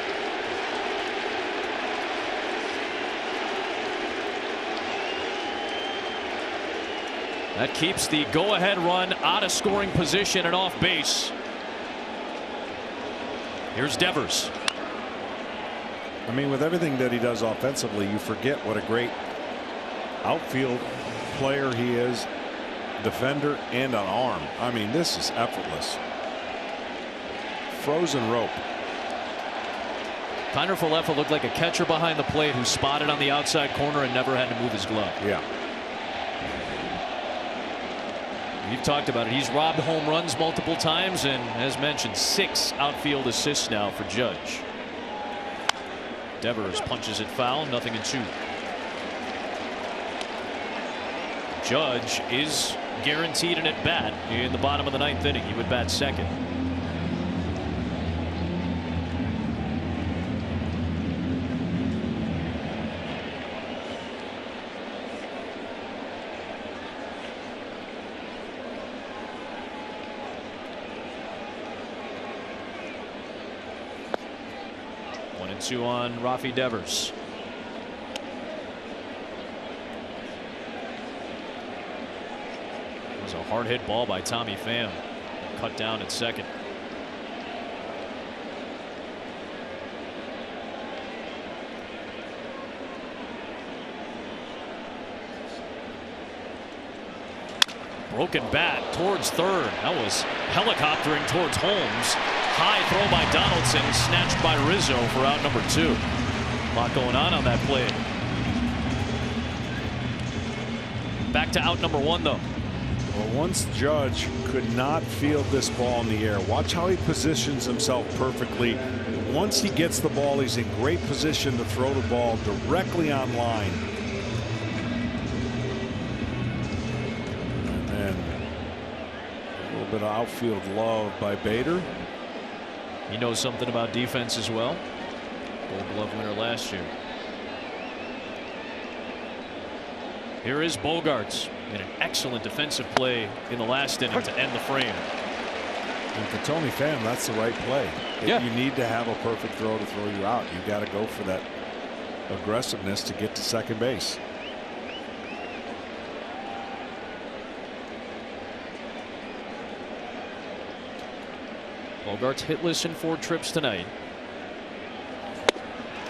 That keeps the go-ahead run out of scoring position and off base. Here's Devers. I mean, with everything that he does offensively, you forget what a great outfield player he is, defender and an arm. I mean, this is effortless. Frozen rope. Kiner Falefa looked like a catcher behind the plate who spotted on the outside corner and never had to move his glove. Yeah. We've talked about it. He's robbed home runs multiple times, and as mentioned, 6 outfield assists now for Judge. Devers punches it foul. Nothing in 2. Judge is guaranteed an at bat in the bottom of the 9th inning. He would bat second. Two on Rafi Devers. It was a hard hit ball by Tommy Pham. Cut down at second. Broken bat towards third. That was helicoptering towards Holmes. High throw by Donaldson, snatched by Rizzo for out number 2. A lot going on that play. Back to out number 1 though. Well, once Judge could not field this ball in the air. Watch how he positions himself perfectly. Once he gets the ball, he's in great position to throw the ball directly on line. And then a little bit of outfield love by Bader. He knows something about defense as well. Gold Glove winner last year. Here is Bogaerts in an excellent defensive play in the last inning to end the frame. And for Tony Pham, that's the right play. If you need to have a perfect throw to throw you out, you got to go for that aggressiveness to get to second base. Bogaerts hitless in 4 trips tonight.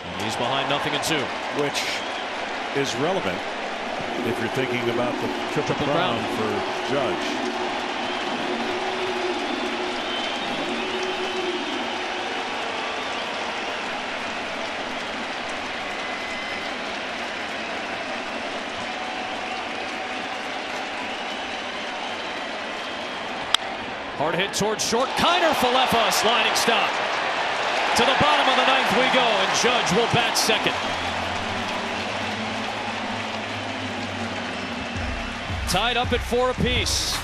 And he's behind 0-2. Which is relevant if you're thinking about the triple crown for Judge. Hard hit towards short. Kiner Falefa sliding stop. To the bottom of the 9th we go, and Judge will bat second. Tied up at 4 apiece.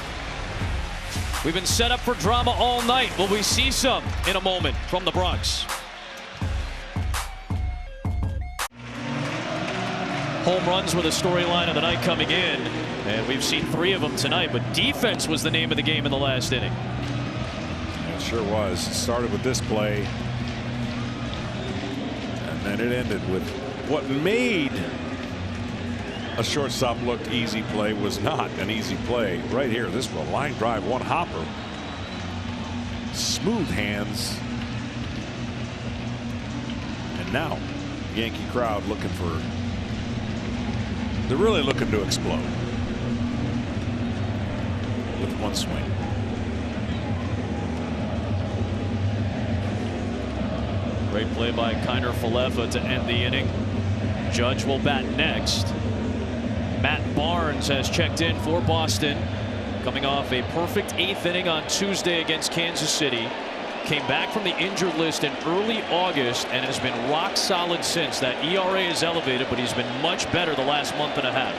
We've been set up for drama all night. Will we see some in a moment from the Bronx? Home runs were the storyline of the night coming in, and we've seen 3 of them tonight, but defense was the name of the game in the last inning. It sure was. It started with this play, and then it ended with what made a shortstop look easy play was not an easy play. Right here, this was a line drive, 1 hopper. Smooth hands. And now, Yankee crowd looking for, they're really looking to explode with 1 swing. Great play by Kiner Falefa to end the inning. Judge will bat next. Matt Barnes has checked in for Boston, coming off a perfect 8th inning on Tuesday against Kansas City. Came back from the injured list in early August and has been rock solid since. That ERA is elevated, but he's been much better the last month and a half.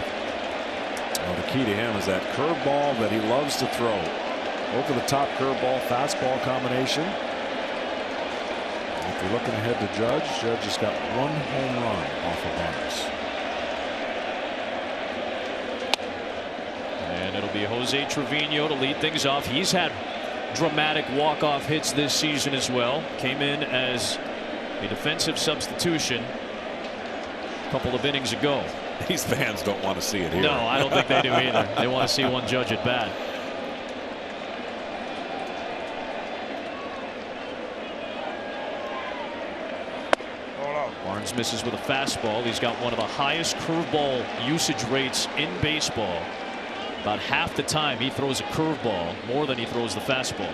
Well, the key to him is that curveball that he loves to throw. Over the top curveball, fastball combination. If you're looking ahead to Judge, Judge has got 1 home run off of Barnes. And it'll be Jose Trevino to lead things off. He's had dramatic walk-off hits this season as well. Came in as a defensive substitution a couple of innings ago. These fans don't want to see it here. No, I don't think they do either. They want to see one Judge at bat. Barnes misses with a fastball. He's got one of the highest curveball usage rates in baseball. About half the time he throws a curveball more than he throws the fastball.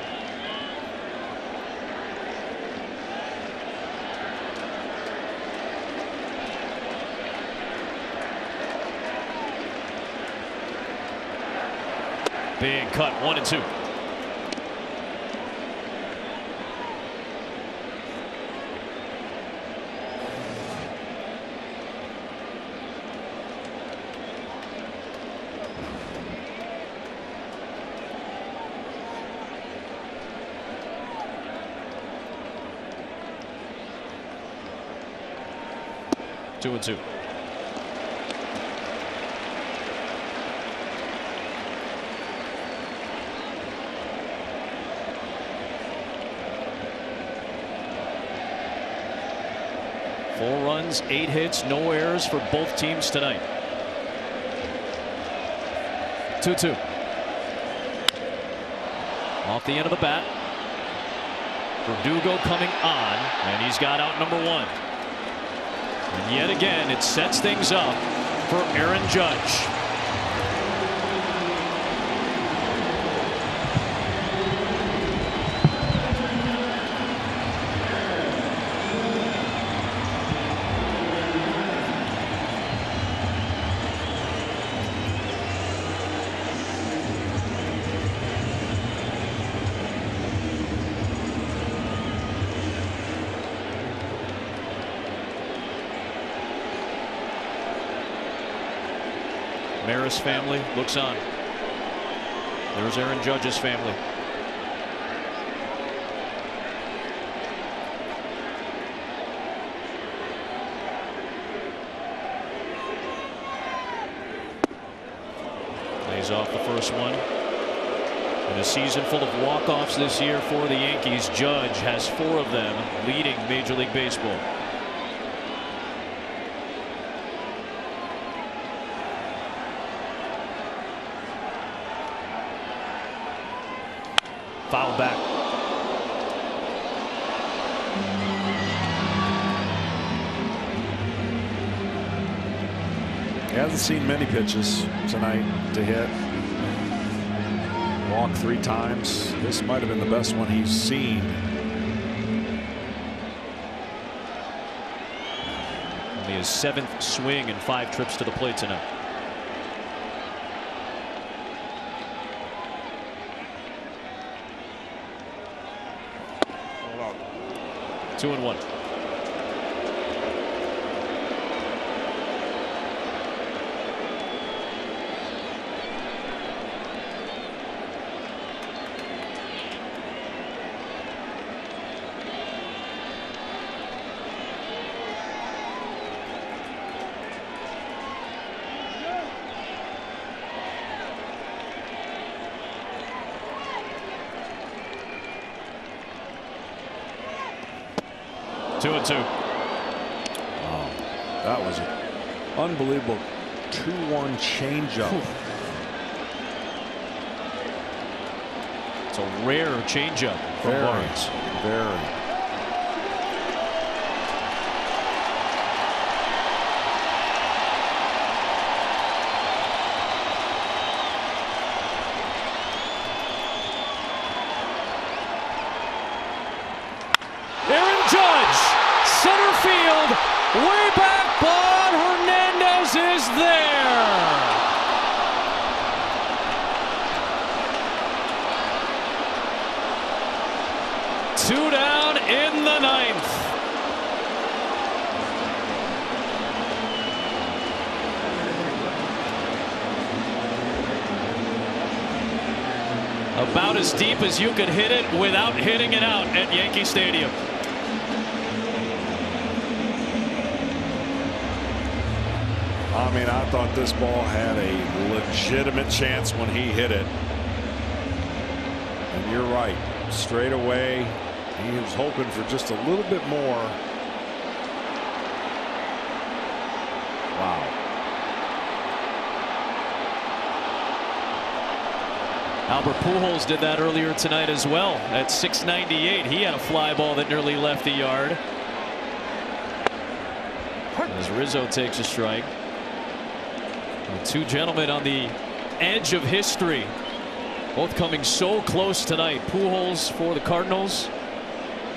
Big cut, 1-2. Two and two. Four runs, 8 hits, no errors for both teams tonight. 2-2. Off the end of the bat. Verdugo coming on, and he's got out number 1. And yet again, it sets things up for Aaron Judge. Maris family looks on. There's Aaron Judge's family. Lays off the first one. In a season full of walk-offs this year for the Yankees, Judge has 4 of them, leading Major League Baseball. Foul back. He hasn't seen many pitches tonight to hit. Walked 3 times. This might have been the best one he's seen. Only his 7th swing and 5 trips to the plate tonight. Hold on. 2-1. Two and 2. Wow, that was an unbelievable 2-1 changeup. It's a rare changeup from Barnes. Very. Aaron Judge, center field, way back, but Hernandez is there. Two down in the 9th. About as deep as you could hit it without hitting it out at Yankee Stadium. I mean, I thought this ball had a legitimate chance when he hit it. And you're right. Straight away, he was hoping for just a little bit more. Wow. Albert Pujols did that earlier tonight as well. At 698, he had a fly ball that nearly left the yard. As Rizzo takes a strike. The 2 gentlemen on the edge of history, both coming so close tonight. Pujols for the Cardinals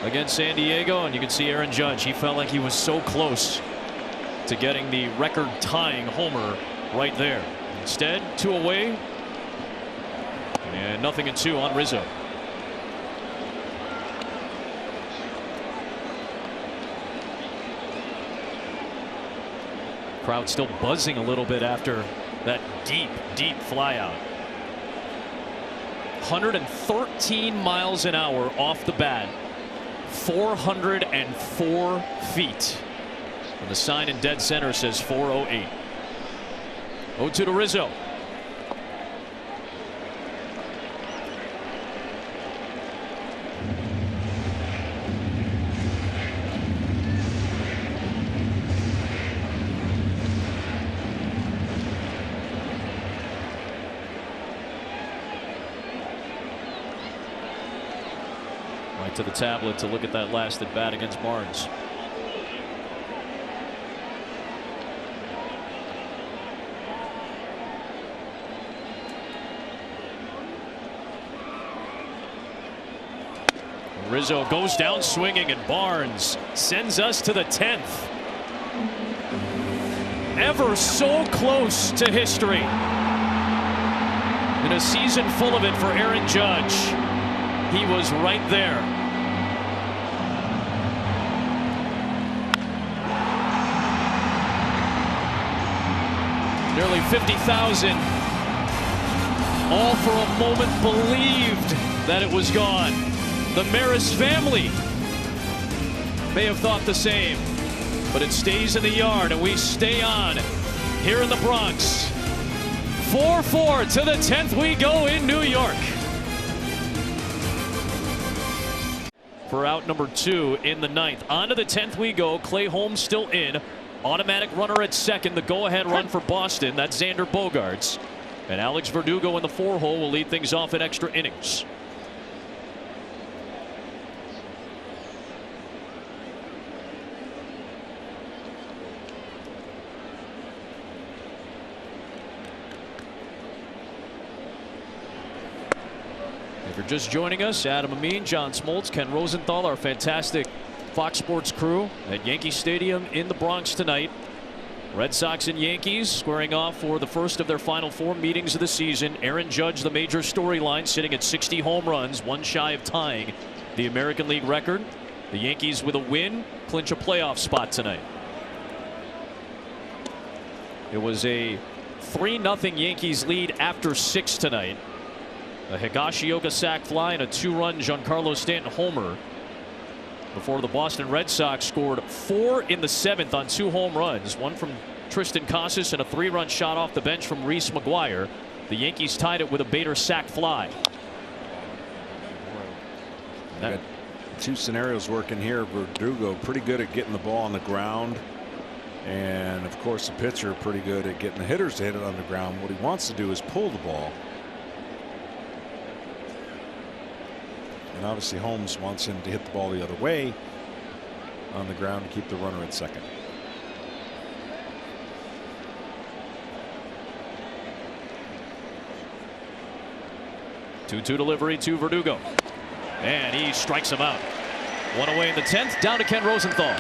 against San Diego, and you can see Aaron Judge. He felt like he was so close to getting the record-tying homer right there. Instead, 2 away, and 0-2 on Rizzo. Crowd still buzzing a little bit after that deep fly out. 113 miles an hour off the bat, 404 feet. And the sign in dead center says 408. 0-2 to Rizzo. To the tablet to look at that last at bat against Barnes. Rizzo goes down swinging, and Barnes sends us to the 10th. Ever so close to history. In a season full of it for Aaron Judge, he was right there. Nearly 50,000, all for a moment believed that it was gone. The Maris family may have thought the same, but it stays in the yard and we stay on here in the Bronx. 4-4 to the 10th we go in New York. For out number 2 in the 9th. On to the 10th we go. Clay Holmes still in. Automatic runner at second. The go-ahead run for Boston. That's Xander Bogaerts. And Alex Verdugo in the 4-hole will lead things off in extra innings. If you're just joining us, Adam Amin, John Smoltz, Ken Rosenthal, our fantastic Fox Sports crew at Yankee Stadium in the Bronx tonight. Red Sox and Yankees squaring off for the first of their final 4 meetings of the season. Aaron Judge, the major storyline, sitting at 60 home runs, one shy of tying the American League record. The Yankees with a win clinch a playoff spot tonight. It was a 3-0 Yankees lead after 6 tonight. A Higashioka sac fly and a 2-run Giancarlo Stanton homer before the Boston Red Sox scored 4 in the 7th on 2 home runs, one from Tristan Casas and a 3-run shot off the bench from Reese McGuire. The Yankees tied it with a Bader sac fly. Got 2 scenarios working here. Verdugo pretty good at getting the ball on the ground, and of course the pitcher pretty good at getting the hitters to hit it on the ground. What he wants to do is pull the ball. And obviously Holmes wants him to hit the ball the other way on the ground to keep the runner at second. Two delivery to Verdugo. And he strikes him out. One away in the 10th. Down to Ken Rosenthal.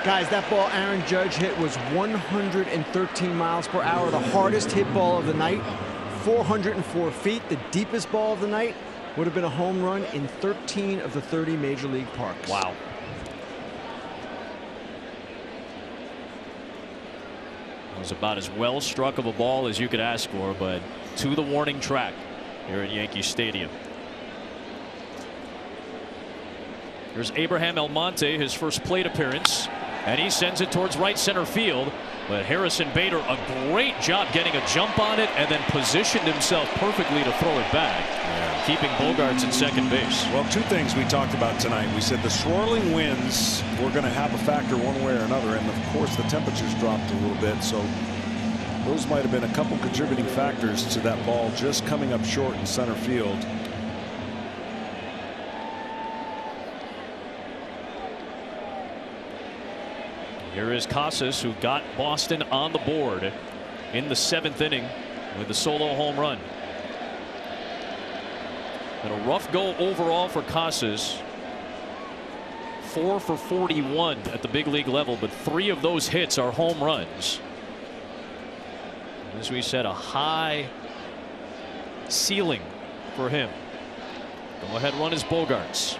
Guys, that ball Aaron Judge hit was 113 miles per hour. The hardest hit ball of the night. 404 feet. The deepest ball of the night. Would have been a home run in 13 of the 30 major league parks. Wow. It was about as well struck of a ball as you could ask for, but to the warning track here at Yankee Stadium. Here's Abraham Almonte, his first plate appearance, and he sends it towards right center field. But Harrison Bader, a great job getting a jump on it and then positioned himself perfectly to throw it back, keeping Bogaerts in second base. Well, 2 things we talked about tonight. We said the swirling winds were going to have a factor one way or another, and of course the temperatures dropped a little bit, so those might have been a couple contributing factors to that ball just coming up short in center field. Here is Casas, who got Boston on the board in the 7th inning with a solo home run. And a rough go overall for Casas. 4 for 41 at the big league level, but 3 of those hits are home runs. As we said, a high ceiling for him. Go ahead run is Bogaerts.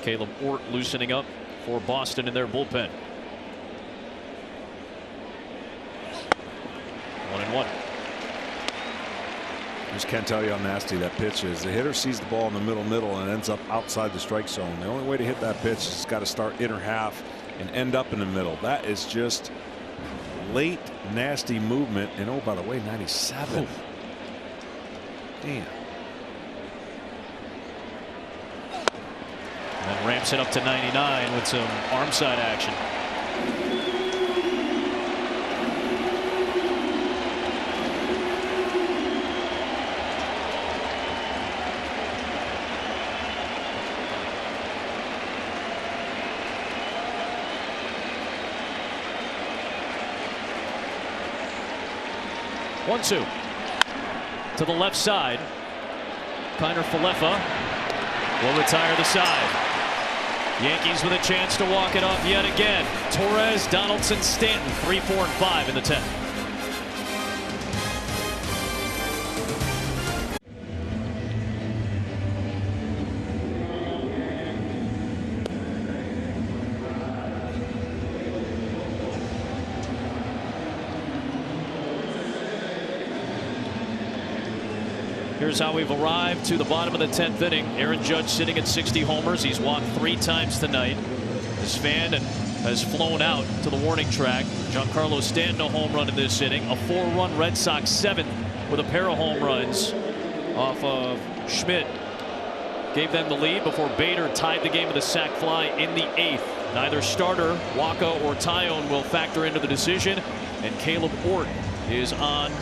Caleb Ort loosening up for Boston in their bullpen. 1-1. Just can't tell you how nasty that pitch is. The hitter sees the ball in the middle and ends up outside the strike zone. The only way to hit that pitch is it's got to start inner half and end up in the middle. That is just late nasty movement. And oh, by the way, 97. Oof. Damn. And ramps it up to 99 with some arm side action. One-two to the left side. Kiner Falefa will retire the side. Yankees with a chance to walk it off yet again. Torres, Donaldson, Stanton, 3, 4, and 5 in the 10th. Here's how we've arrived to the bottom of the 10th inning. Aaron Judge sitting at 60 homers. He's walked 3 times tonight. His fan has flown out to the warning track. Giancarlo Stanton, a home run in this inning. A 4-run Red Sox 7th with a pair of home runs off of Schmidt. Gave them the lead before Bader tied the game with a sac fly in the 8th. Neither starter, Waka or Tyone, will factor into the decision. And Caleb Ort is on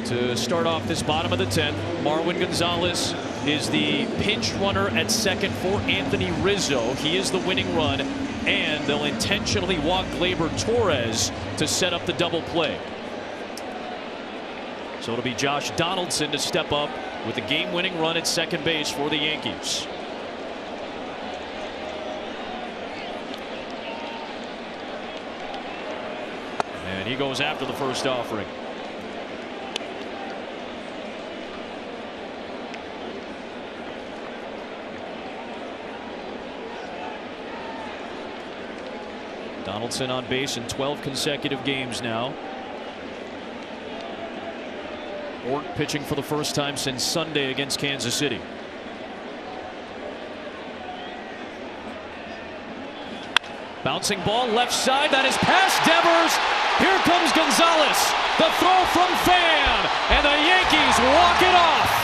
to start off this bottom of the 10th. Marwin Gonzalez is the pinch runner at second for Anthony Rizzo. He is the winning run, and they'll intentionally walk Gleyber Torres to set up the double play. So it'll be Josh Donaldson to step up with the game-winning run at second base for the Yankees. And he goes after the first offering. Donaldson on base in 12 consecutive games now. Ort pitching for the first time since Sunday against Kansas City. Bouncing ball left side, that is past Devers. Here comes Gonzalez. The throw from Pham, and the Yankees walk it off.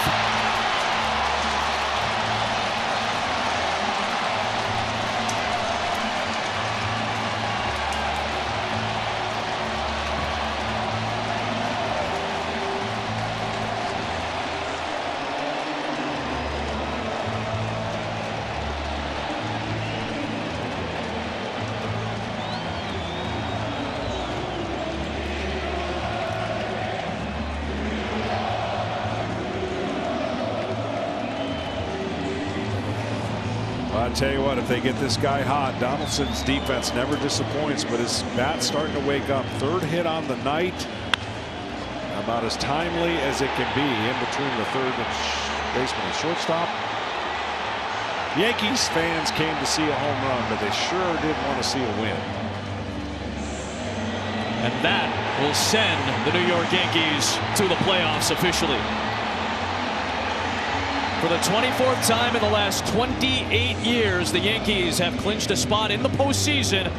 I tell you what, if they get this guy hot, Donaldson's defense never disappoints, but his bat's starting to wake up. 3rd hit on the night, about as timely as it can be in between the third baseman and shortstop. Yankees fans came to see a home run, but they sure did want to see a win. And that will send the New York Yankees to the playoffs officially. For the 24th time in the last 28 years, the Yankees have clinched a spot in the postseason.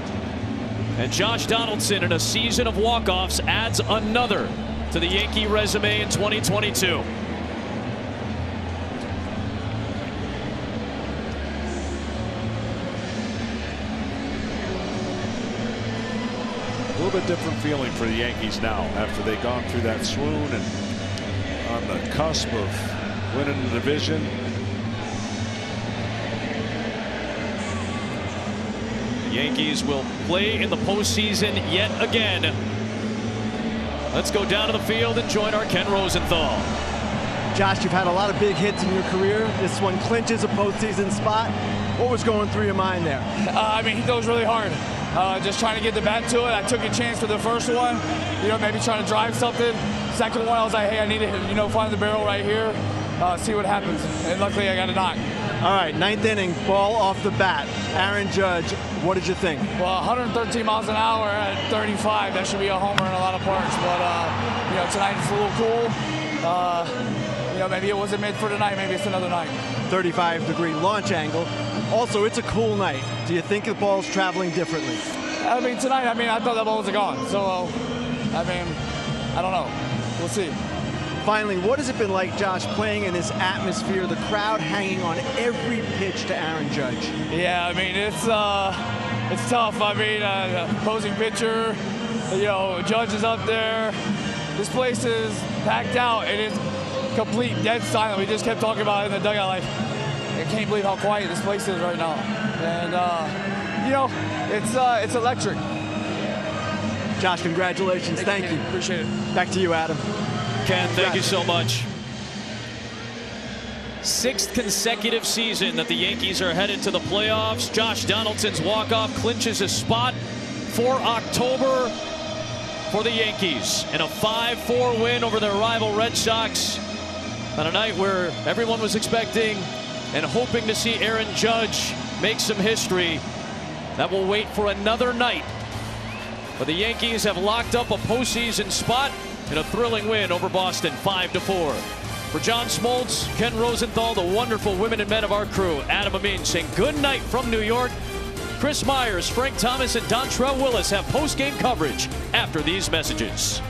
And Josh Donaldson, in a season of walk-offs, adds another to the Yankee resume in 2022. A little bit different feeling for the Yankees now after they've gone through that swoon and on the cusp of winning the division. The Yankees will play in the postseason yet again. Let's go down to the field and join our Ken Rosenthal. Josh, you've had a lot of big hits in your career. This one clinches a postseason spot. What was going through your mind there? I mean, he throws really hard. Just trying to get the bat to it. I took a chance for the first one, maybe trying to drive something. Second one, I was like, hey, I need to, find the barrel right here, see what happens. And luckily, I got a knock. All right, 9th inning, ball off the bat. Aaron Judge, what did you think? Well, 113 miles an hour at 35. That should be a homer in a lot of parts. But, tonight it's a little cool. Maybe it wasn't made for tonight. Maybe it's another night. 35-degree launch angle. Also, it's a cool night. Do you think the ball's traveling differently? I mean, tonight, I thought that ball was gone. So, I don't know. We'll see. Finally, what has it been like, Josh, playing in this atmosphere, the crowd hanging on every pitch to Aaron Judge? Yeah, it's tough. Opposing pitcher, Judge is up there. This place is packed out. It is complete dead silent. We just kept talking about it in the dugout, like, I can't believe how quiet this place is right now. And, it's electric. Josh, congratulations. Thank you. Appreciate it. Back to you, Adam. Ken, thank you so much. 6th consecutive season that the Yankees are headed to the playoffs. Josh Donaldson's walk-off clinches a spot for October for the Yankees in a 5-4 win over their rival Red Sox on a night where everyone was expecting and hoping to see Aaron Judge make some history. That will wait for another night. But the Yankees have locked up a postseason spot in a thrilling win over Boston 5-4. For John Smoltz, Ken Rosenthal, the wonderful women and men of our crew, Adam Amin saying good night from New York. Chris Myers, Frank Thomas, and Dontrell Willis have post-game coverage after these messages.